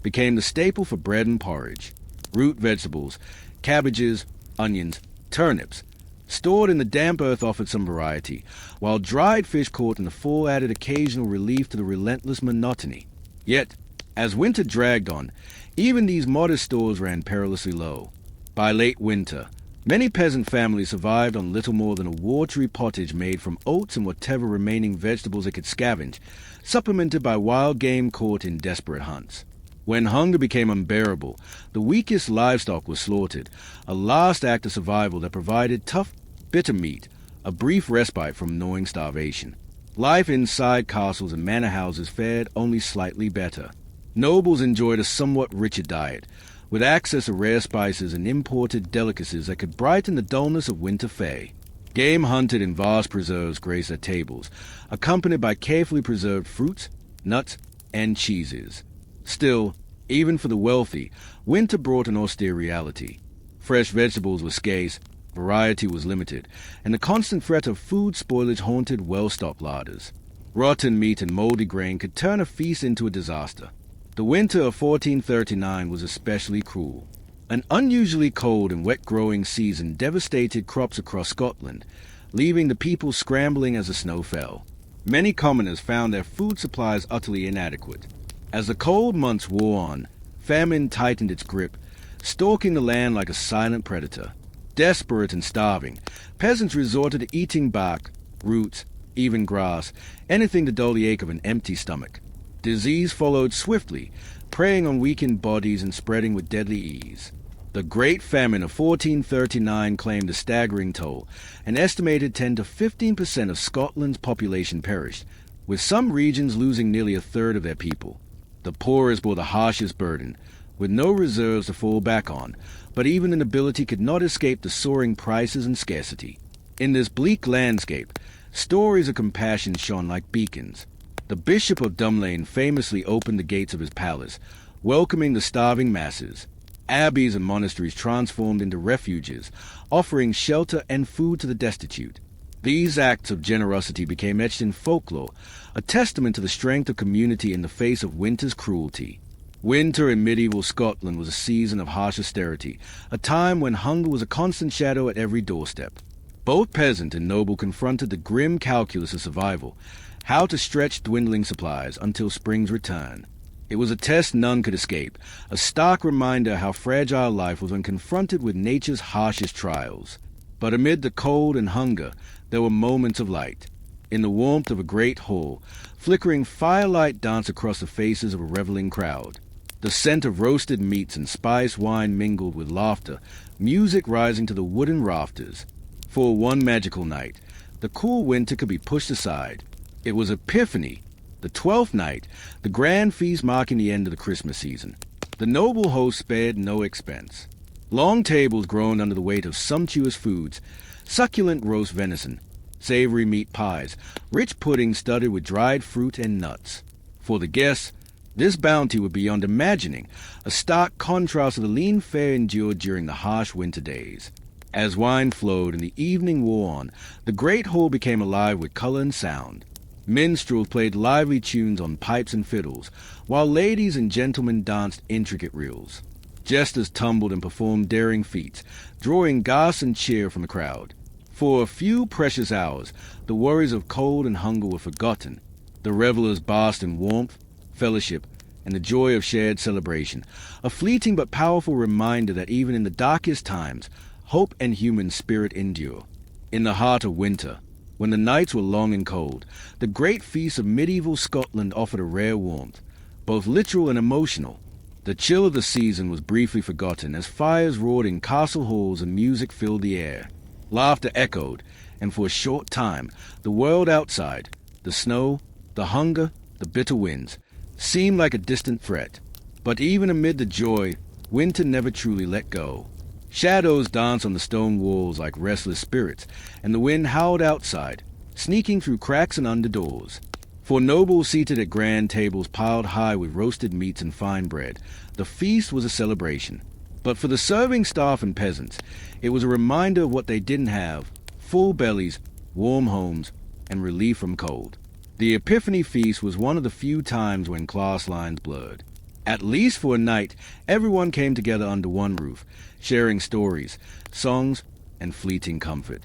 [SPEAKER 1] became the staple for bread and porridge. Root vegetables, cabbages, onions, turnips, stored in the damp earth offered some variety, while dried fish caught in the fall added occasional relief to the relentless monotony. Yet, as winter dragged on, even these modest stores ran perilously low. By late winter, many peasant families survived on little more than a watery pottage made from oats and whatever remaining vegetables they could scavenge, supplemented by wild game caught in desperate hunts. When hunger became unbearable, the weakest livestock was slaughtered, a last act of survival that provided tough, bitter meat, a brief respite from gnawing starvation. Life inside castles and manor houses fared only slightly better. Nobles enjoyed a somewhat richer diet, with access to rare spices and imported delicacies that could brighten the dullness of winter fare. Game hunted in vast preserves graced their tables, accompanied by carefully preserved fruits, nuts, and cheeses. Still, even for the wealthy, winter brought an austere reality. Fresh vegetables were scarce, variety was limited, and the constant threat of food spoilage haunted well-stocked larders. Rotten meat and moldy grain could turn a feast into a disaster. The winter of 1439 was especially cruel. An unusually cold and wet growing season devastated crops across Scotland, leaving the people scrambling as the snow fell. Many commoners found their food supplies utterly inadequate. As the cold months wore on, famine tightened its grip, stalking the land like a silent predator. Desperate and starving, peasants resorted to eating bark, roots, even grass, anything to dull the ache of an empty stomach. Disease followed swiftly, preying on weakened bodies and spreading with deadly ease. The Great Famine of 1439 claimed a staggering toll. An estimated 10 to 15% of Scotland's population perished, with some regions losing nearly a third of their people. The poorest bore the harshest burden, with no reserves to fall back on, but even the nobility could not escape the soaring prices and scarcity. In this bleak landscape, stories of compassion shone like beacons. The Bishop of Dumlane famously opened the gates of his palace, welcoming the starving masses. Abbeys and monasteries transformed into refuges, offering shelter and food to the destitute. These acts of generosity became etched in folklore, a testament to the strength of community in the face of winter's cruelty. Winter in medieval Scotland was a season of harsh austerity, a time when hunger was a constant shadow at every doorstep. Both peasant and noble confronted the grim calculus of survival, how to stretch dwindling supplies until spring's return. It was a test none could escape, a stark reminder how fragile life was when confronted with nature's harshest trials. But amid the cold and hunger, there were moments of light. In the warmth of a great hall, flickering firelight danced across the faces of a reveling crowd. The scent of roasted meats and spiced wine mingled with laughter, music rising to the wooden rafters. For one magical night, the cool winter could be pushed aside. It was Epiphany, the 12th night, the grand feast marking the end of the Christmas season. The noble host spared no expense. Long tables groaned under the weight of sumptuous foods, succulent roast venison, savory meat pies, rich puddings studded with dried fruit and nuts. For the guests, this bounty was beyond imagining, a stark contrast to the lean fare endured during the harsh winter days. As wine flowed and the evening wore on, the great hall became alive with color and sound. Minstrels played lively tunes on pipes and fiddles, while ladies and gentlemen danced intricate reels. Jesters tumbled and performed daring feats, drawing gasps and cheer from the crowd. For a few precious hours, the worries of cold and hunger were forgotten. The revelers basked in warmth, fellowship, and the joy of shared celebration, a fleeting but powerful reminder that even in the darkest times, hope and human spirit endure. In the heart of winter, when the nights were long and cold, the great feast of medieval Scotland offered a rare warmth, both literal and emotional. The chill of the season was briefly forgotten as fires roared in castle halls and music filled the air. Laughter echoed, and for a short time, the world outside, the snow, the hunger, the bitter winds, seemed like a distant threat. But even amid the joy, winter never truly let go. Shadows danced on the stone walls like restless spirits, and the wind howled outside, sneaking through cracks and under doors. For nobles seated at grand tables piled high with roasted meats and fine bread, the feast was a celebration. But for the serving staff and peasants, it was a reminder of what they didn't have: full bellies, warm homes, and relief from cold. The Epiphany feast was one of the few times when class lines blurred. At least for a night, everyone came together under one roof, sharing stories, songs, and fleeting comfort.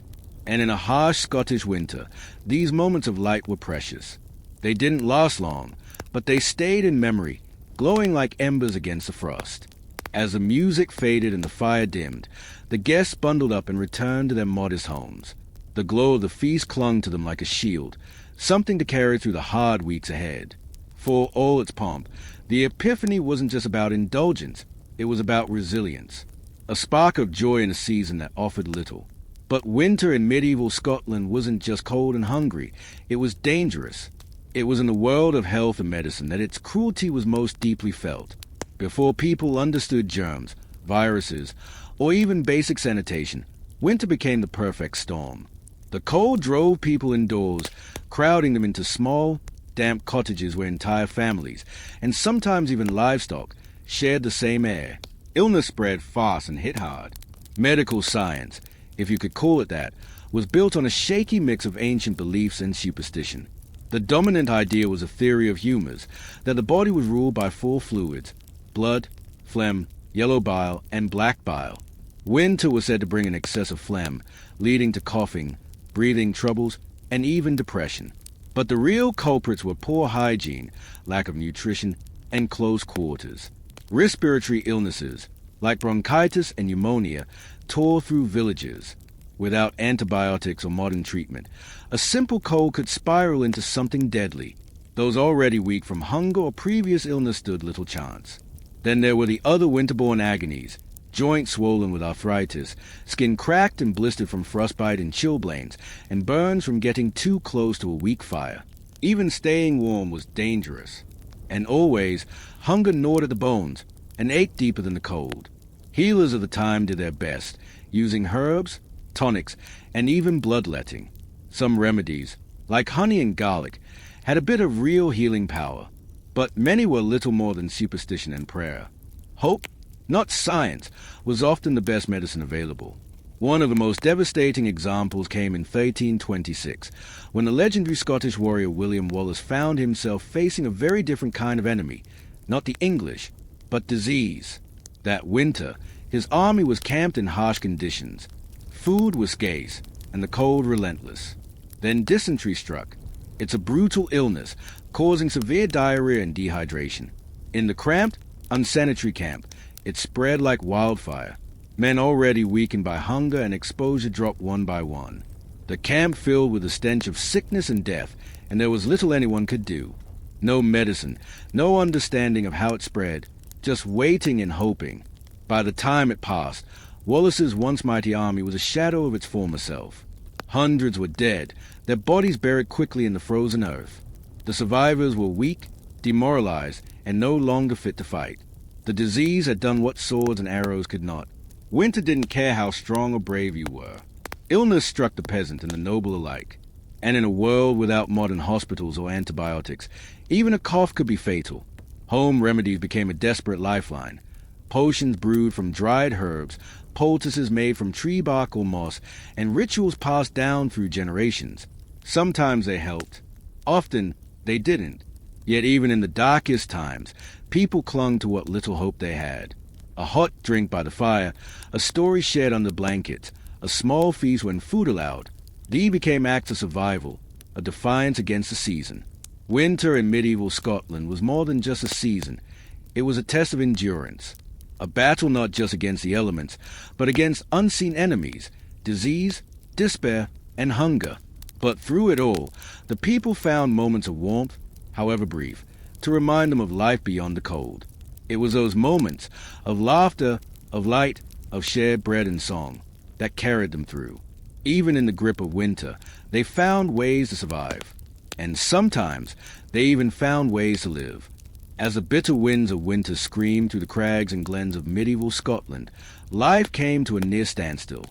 [SPEAKER 1] And in a harsh Scottish winter, these moments of light were precious. They didn't last long, but they stayed in memory, glowing like embers against the frost. As the music faded and the fire dimmed, the guests bundled up and returned to their modest homes. The glow of the feast clung to them like a shield, something to carry through the hard weeks ahead. For all its pomp, the Epiphany wasn't just about indulgence, it was about resilience. A spark of joy in a season that offered little. But winter in medieval Scotland wasn't just cold and hungry, it was dangerous. It was in the world of health and medicine that its cruelty was most deeply felt. Before people understood germs, viruses, or even basic sanitation, winter became the perfect storm. The cold drove people indoors, crowding them into small, damp cottages where entire families, and sometimes even livestock, shared the same air. Illness spread fast and hit hard. Medical science, if you could call it that, was built on a shaky mix of ancient beliefs and superstition. The dominant idea was a theory of humors, that the body was ruled by four fluids: blood, phlegm, yellow bile, and black bile. Winter was said to bring an excess of phlegm, leading to coughing, breathing troubles, and even depression. But the real culprits were poor hygiene, lack of nutrition, and close quarters. Respiratory illnesses, like bronchitis and pneumonia, tore through villages. Without antibiotics or modern treatment, a simple cold could spiral into something deadly. Those already weak from hunger or previous illness stood little chance. Then there were the other winter-borne agonies: joints swollen with arthritis, skin cracked and blistered from frostbite and chilblains, and burns from getting too close to a weak fire. Even staying warm was dangerous. And always, hunger gnawed at the bones and ate deeper than the cold. Healers of the time did their best, using herbs, tonics, and even bloodletting. Some remedies, like honey and garlic, had a bit of real healing power, but many were little more than superstition and prayer. Hope, not science, was often the best medicine available. One of the most devastating examples came in 1326, when the legendary Scottish warrior William Wallace found himself facing a very different kind of enemy, not the English, but disease. That winter, his army was camped in harsh conditions. Food was scarce, and the cold relentless. Then dysentery struck. It's a brutal illness, causing severe diarrhea and dehydration. In the cramped, unsanitary camp, it spread like wildfire. Men already weakened by hunger and exposure dropped one by one. The camp filled with the stench of sickness and death, and there was little anyone could do. No medicine, no understanding of how it spread, just waiting and hoping. By the time it passed, Wallace's once mighty army was a shadow of its former self. Hundreds were dead, their bodies buried quickly in the frozen earth. The survivors were weak, demoralized, and no longer fit to fight. The disease had done what swords and arrows could not. Winter didn't care how strong or brave you were. Illness struck the peasant and the noble alike. And in a world without modern hospitals or antibiotics, even a cough could be fatal. Home remedies became a desperate lifeline. Potions brewed from dried herbs, poultices made from tree bark or moss, and rituals passed down through generations. Sometimes they helped. Often they didn't. Yet even in the darkest times, people clung to what little hope they had. A hot drink by the fire, a story shared under blankets, a small feast when food allowed. These became acts of survival, a defiance against the season. Winter in medieval Scotland was more than just a season. It was a test of endurance. A battle not just against the elements, but against unseen enemies, disease, despair, and hunger. But through it all, the people found moments of warmth, however brief, to remind them of life beyond the cold. It was those moments of laughter, of light, of shared bread and song that carried them through. Even in the grip of winter, they found ways to survive. And sometimes they even found ways to live. As the bitter winds of winter screamed through the crags and glens of medieval Scotland, life came to a near standstill.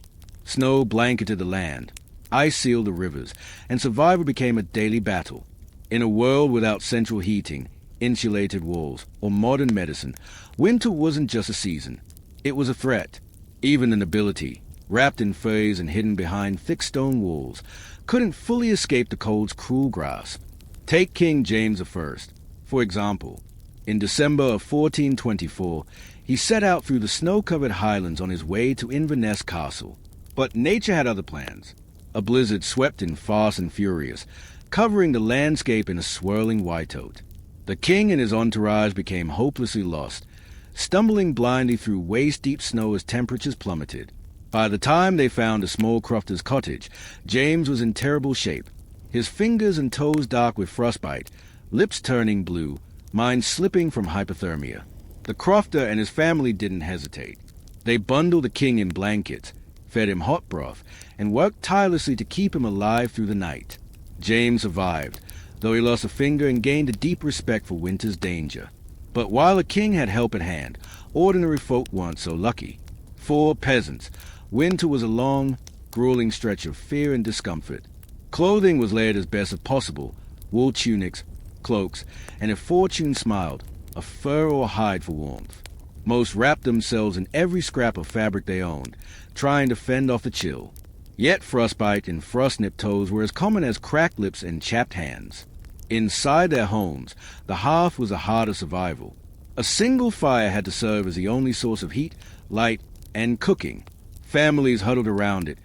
[SPEAKER 1] Snow blanketed the land, ice sealed the rivers, and survival became a daily battle. In a world without central heating, insulated walls, or modern medicine, winter wasn't just a season. It was a threat. Even the nobility, wrapped in furs and hidden behind thick stone walls, couldn't fully escape the cold's cruel grasp. Take King James I, for example. In December of 1424, he set out through the snow-covered Highlands on his way to Inverness Castle. But nature had other plans. A blizzard swept in fast and furious, covering the landscape in a swirling whiteout. The king and his entourage became hopelessly lost, stumbling blindly through waist-deep snow as temperatures plummeted. By the time they found a small crofter's cottage, James was in terrible shape, his fingers and toes dark with frostbite, lips turning blue, mind slipping from hypothermia. The crofter and his family didn't hesitate. They bundled the king in blankets, fed him hot broth, and worked tirelessly to keep him alive through the night. James survived, though he lost a finger and gained a deep respect for winter's danger. But while a king had help at hand, ordinary folk weren't so lucky. For peasants, winter was a long, grueling stretch of fear and discomfort. Clothing was layered as best as possible, wool tunics, cloaks, and if fortune smiled, a fur or hide for warmth. Most wrapped themselves in every scrap of fabric they owned, trying to fend off the chill. Yet frostbite and frost-nipped toes were as common as cracked lips and chapped hands. Inside their homes, the hearth was a heart of survival. A single fire had to serve as the only source of heat, light, and cooking. Families huddled around it,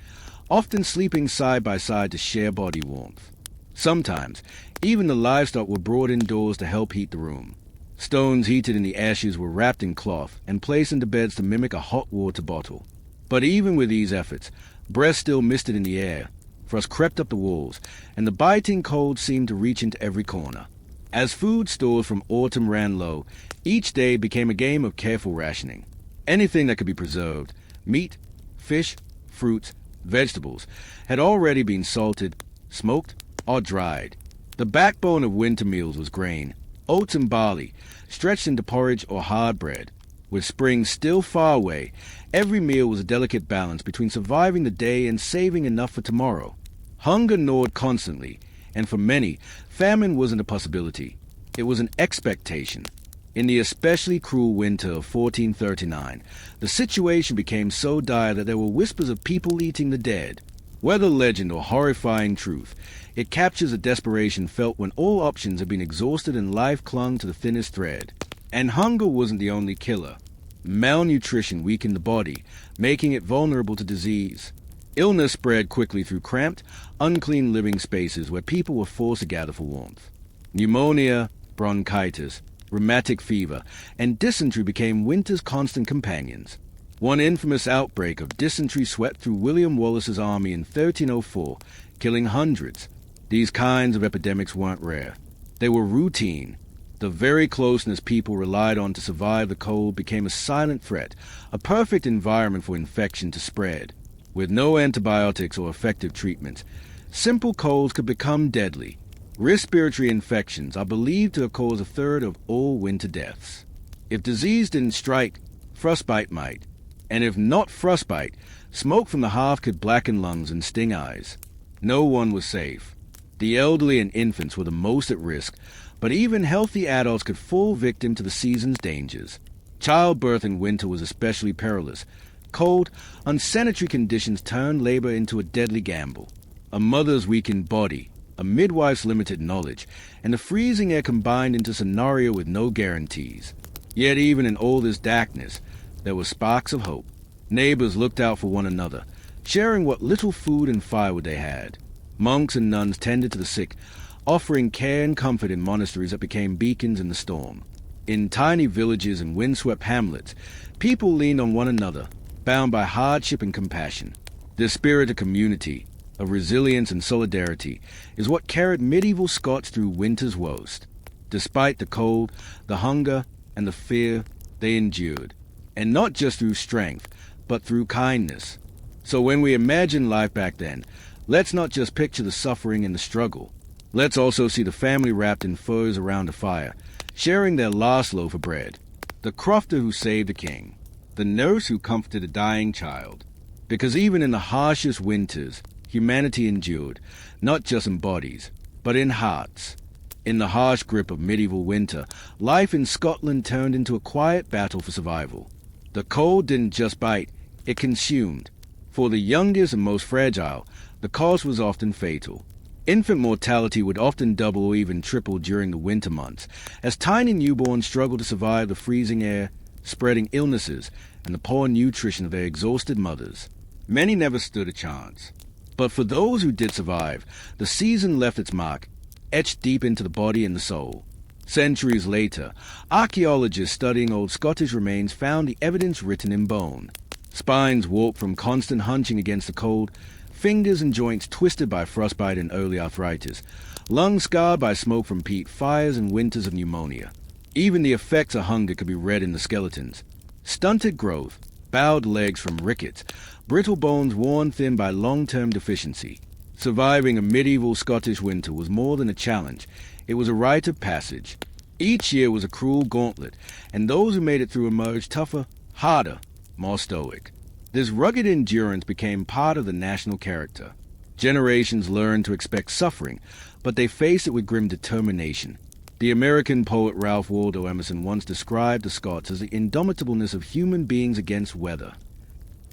[SPEAKER 1] often sleeping side by side to share body warmth. Sometimes, even the livestock were brought indoors to help heat the room. Stones heated in the ashes were wrapped in cloth and placed into beds to mimic a hot water bottle. But even with these efforts, breath still misted in the air. Frost crept up the walls, and the biting cold seemed to reach into every corner. As food stores from autumn ran low, each day became a game of careful rationing. Anything that could be preserved, meat, fish, fruits, vegetables, had already been salted, smoked, or dried. The backbone of winter meals was grain, oats and barley, stretched into porridge or hard bread. With spring still far away, every meal was a delicate balance between surviving the day and saving enough for tomorrow. Hunger gnawed constantly, and for many, famine wasn't a possibility. It was an expectation. In the especially cruel winter of 1439, the situation became so dire that there were whispers of people eating the dead. Whether legend or horrifying truth, it captures the desperation felt when all options had been exhausted and life clung to the thinnest thread. And hunger wasn't the only killer. Malnutrition weakened the body, making it vulnerable to disease. Illness spread quickly through cramped, unclean living spaces where people were forced to gather for warmth. Pneumonia, bronchitis, rheumatic fever, and dysentery became winter's constant companions. One infamous outbreak of dysentery swept through William Wallace's army in 1304, killing hundreds. These kinds of epidemics weren't rare. They were routine. The very closeness people relied on to survive the cold became a silent threat, a perfect environment for infection to spread. With no antibiotics or effective treatments, simple colds could become deadly. Respiratory infections are believed to have caused a third of all winter deaths. If disease didn't strike, frostbite might. And if not frostbite, smoke from the hearth could blacken lungs and sting eyes. No one was safe. The elderly and infants were the most at risk, but even healthy adults could fall victim to the season's dangers. Childbirth in winter was especially perilous. Cold, unsanitary conditions turned labor into a deadly gamble. A mother's weakened body, a midwife's limited knowledge, and the freezing air combined into a scenario with no guarantees. Yet even in all this darkness, there were sparks of hope. Neighbors looked out for one another, sharing what little food and firewood they had. Monks and nuns tended to the sick, offering care and comfort in monasteries that became beacons in the storm. In tiny villages and windswept hamlets, people leaned on one another, bound by hardship and compassion. This spirit of community, of resilience and solidarity, is what carried medieval Scots through winter's worst. Despite the cold, the hunger, and the fear, they endured. And not just through strength, but through kindness. So when we imagine life back then, let's not just picture the suffering and the struggle. Let's also see the family wrapped in furs around a fire, sharing their last loaf of bread. The crofter who saved the king. The nurse who comforted a dying child. Because even in the harshest winters, humanity endured, not just in bodies, but in hearts. In the harsh grip of medieval winter, life in Scotland turned into a quiet battle for survival. The cold didn't just bite, it consumed. For the youngest and most fragile, the cost was often fatal. Infant mortality would often double or even triple during the winter months, as tiny newborns struggled to survive the freezing air, spreading illnesses, and the poor nutrition of their exhausted mothers. Many never stood a chance. But for those who did survive, the season left its mark, etched deep into the body and the soul. Centuries later, archaeologists studying old Scottish remains found the evidence written in bone. Spines warped from constant hunching against the cold, fingers and joints twisted by frostbite and early arthritis, lungs scarred by smoke from peat fires and winters of pneumonia. Even the effects of hunger could be read in the skeletons. Stunted growth, bowed legs from rickets, brittle bones worn thin by long-term deficiency. Surviving a medieval Scottish winter was more than a challenge. It was a rite of passage. Each year was a cruel gauntlet, and those who made it through emerged tougher, harder, more stoic. This rugged endurance became part of the national character. Generations learned to expect suffering, but they faced it with grim determination. The American poet Ralph Waldo Emerson once described the Scots as the indomitableness of human beings against weather.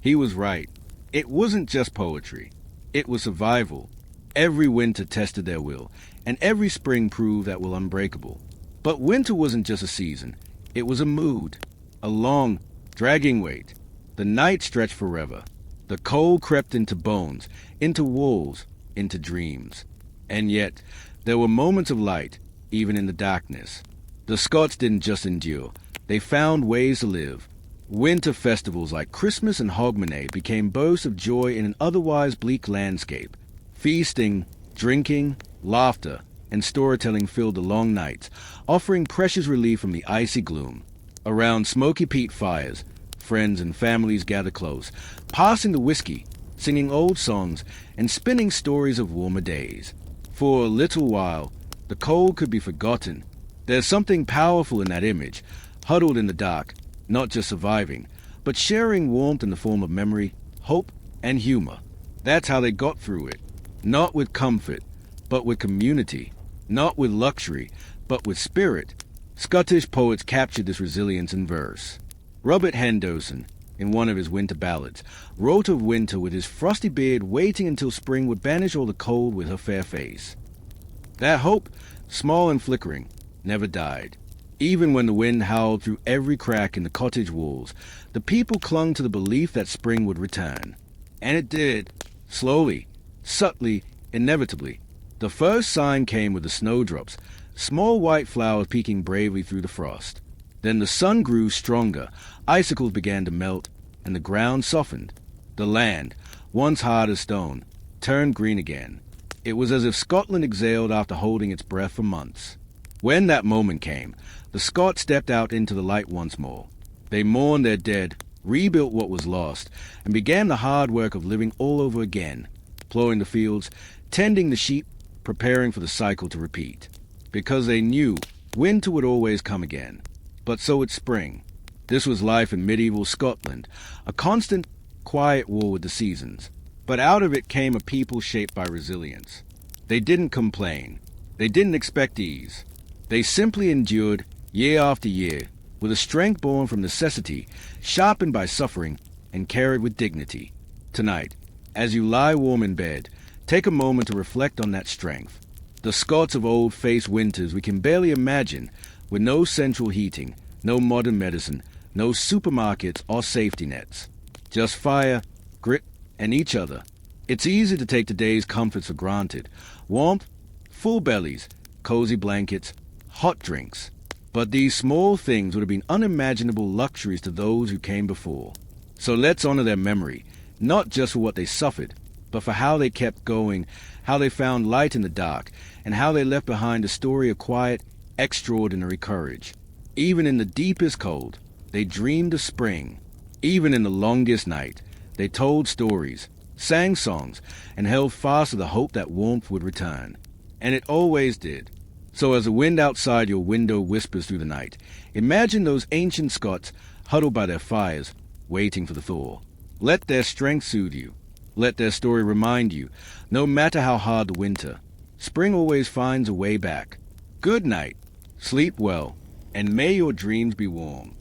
[SPEAKER 1] He was right. It wasn't just poetry. It was survival. Every winter tested their will, and every spring proved that will unbreakable. But winter wasn't just a season. It was a mood. A long, dragging wait. The night stretched forever. The cold crept into bones, into walls, into dreams. And yet, there were moments of light, even in the darkness. The Scots didn't just endure. They found ways to live. Winter festivals like Christmas and Hogmanay became bursts of joy in an otherwise bleak landscape. Feasting, drinking, laughter, and storytelling filled the long nights, offering precious relief from the icy gloom. Around smoky peat fires, friends and families gathered close, passing the whiskey, singing old songs, and spinning stories of warmer days. For a little while, the cold could be forgotten. There's something powerful in that image, huddled in the dark, not just surviving, but sharing warmth in the form of memory, hope, and humor. That's how they got through it. Not with comfort, but with community. Not with luxury, but with spirit. Scottish poets captured this resilience in verse. Robert Henderson, in one of his winter ballads, wrote of winter with his frosty beard waiting until spring would banish all the cold with her fair face. That hope, small and flickering, never died. Even when the wind howled through every crack in the cottage walls, the people clung to the belief that spring would return. And it did, slowly, subtly, inevitably. The first sign came with the snowdrops, small white flowers peeking bravely through the frost. Then the sun grew stronger, icicles began to melt, and the ground softened. The land, once hard as stone, turned green again. It was as if Scotland exhaled after holding its breath for months. When that moment came, the Scots stepped out into the light once more. They mourned their dead, rebuilt what was lost, and began the hard work of living all over again, plowing the fields, tending the sheep, preparing for the cycle to repeat. Because they knew winter would always come again, but so would spring. This was life in medieval Scotland, a constant, quiet war with the seasons. But out of it came a people shaped by resilience. They didn't complain. They didn't expect ease. They simply endured, year after year, with a strength born from necessity, sharpened by suffering, and carried with dignity. Tonight, as you lie warm in bed, take a moment to reflect on that strength. The Scots of old faced winters we can barely imagine, with no central heating, no modern medicine, no supermarkets or safety nets. Just fire, grit, and each other. It's easy to take today's comforts for granted. Warmth, full bellies, cozy blankets, hot drinks. But these small things would have been unimaginable luxuries to those who came before. So let's honor their memory, not just for what they suffered, but for how they kept going, how they found light in the dark, and how they left behind a story of quiet, extraordinary courage. Even in the deepest cold, they dreamed of spring. Even in the longest night, they told stories, sang songs, and held fast to the hope that warmth would return. And it always did. So as the wind outside your window whispers through the night, imagine those ancient Scots huddled by their fires, waiting for the thaw. Let their strength soothe you. Let their story remind you, no matter how hard the winter, spring always finds a way back. Good night, sleep well, and may your dreams be warm.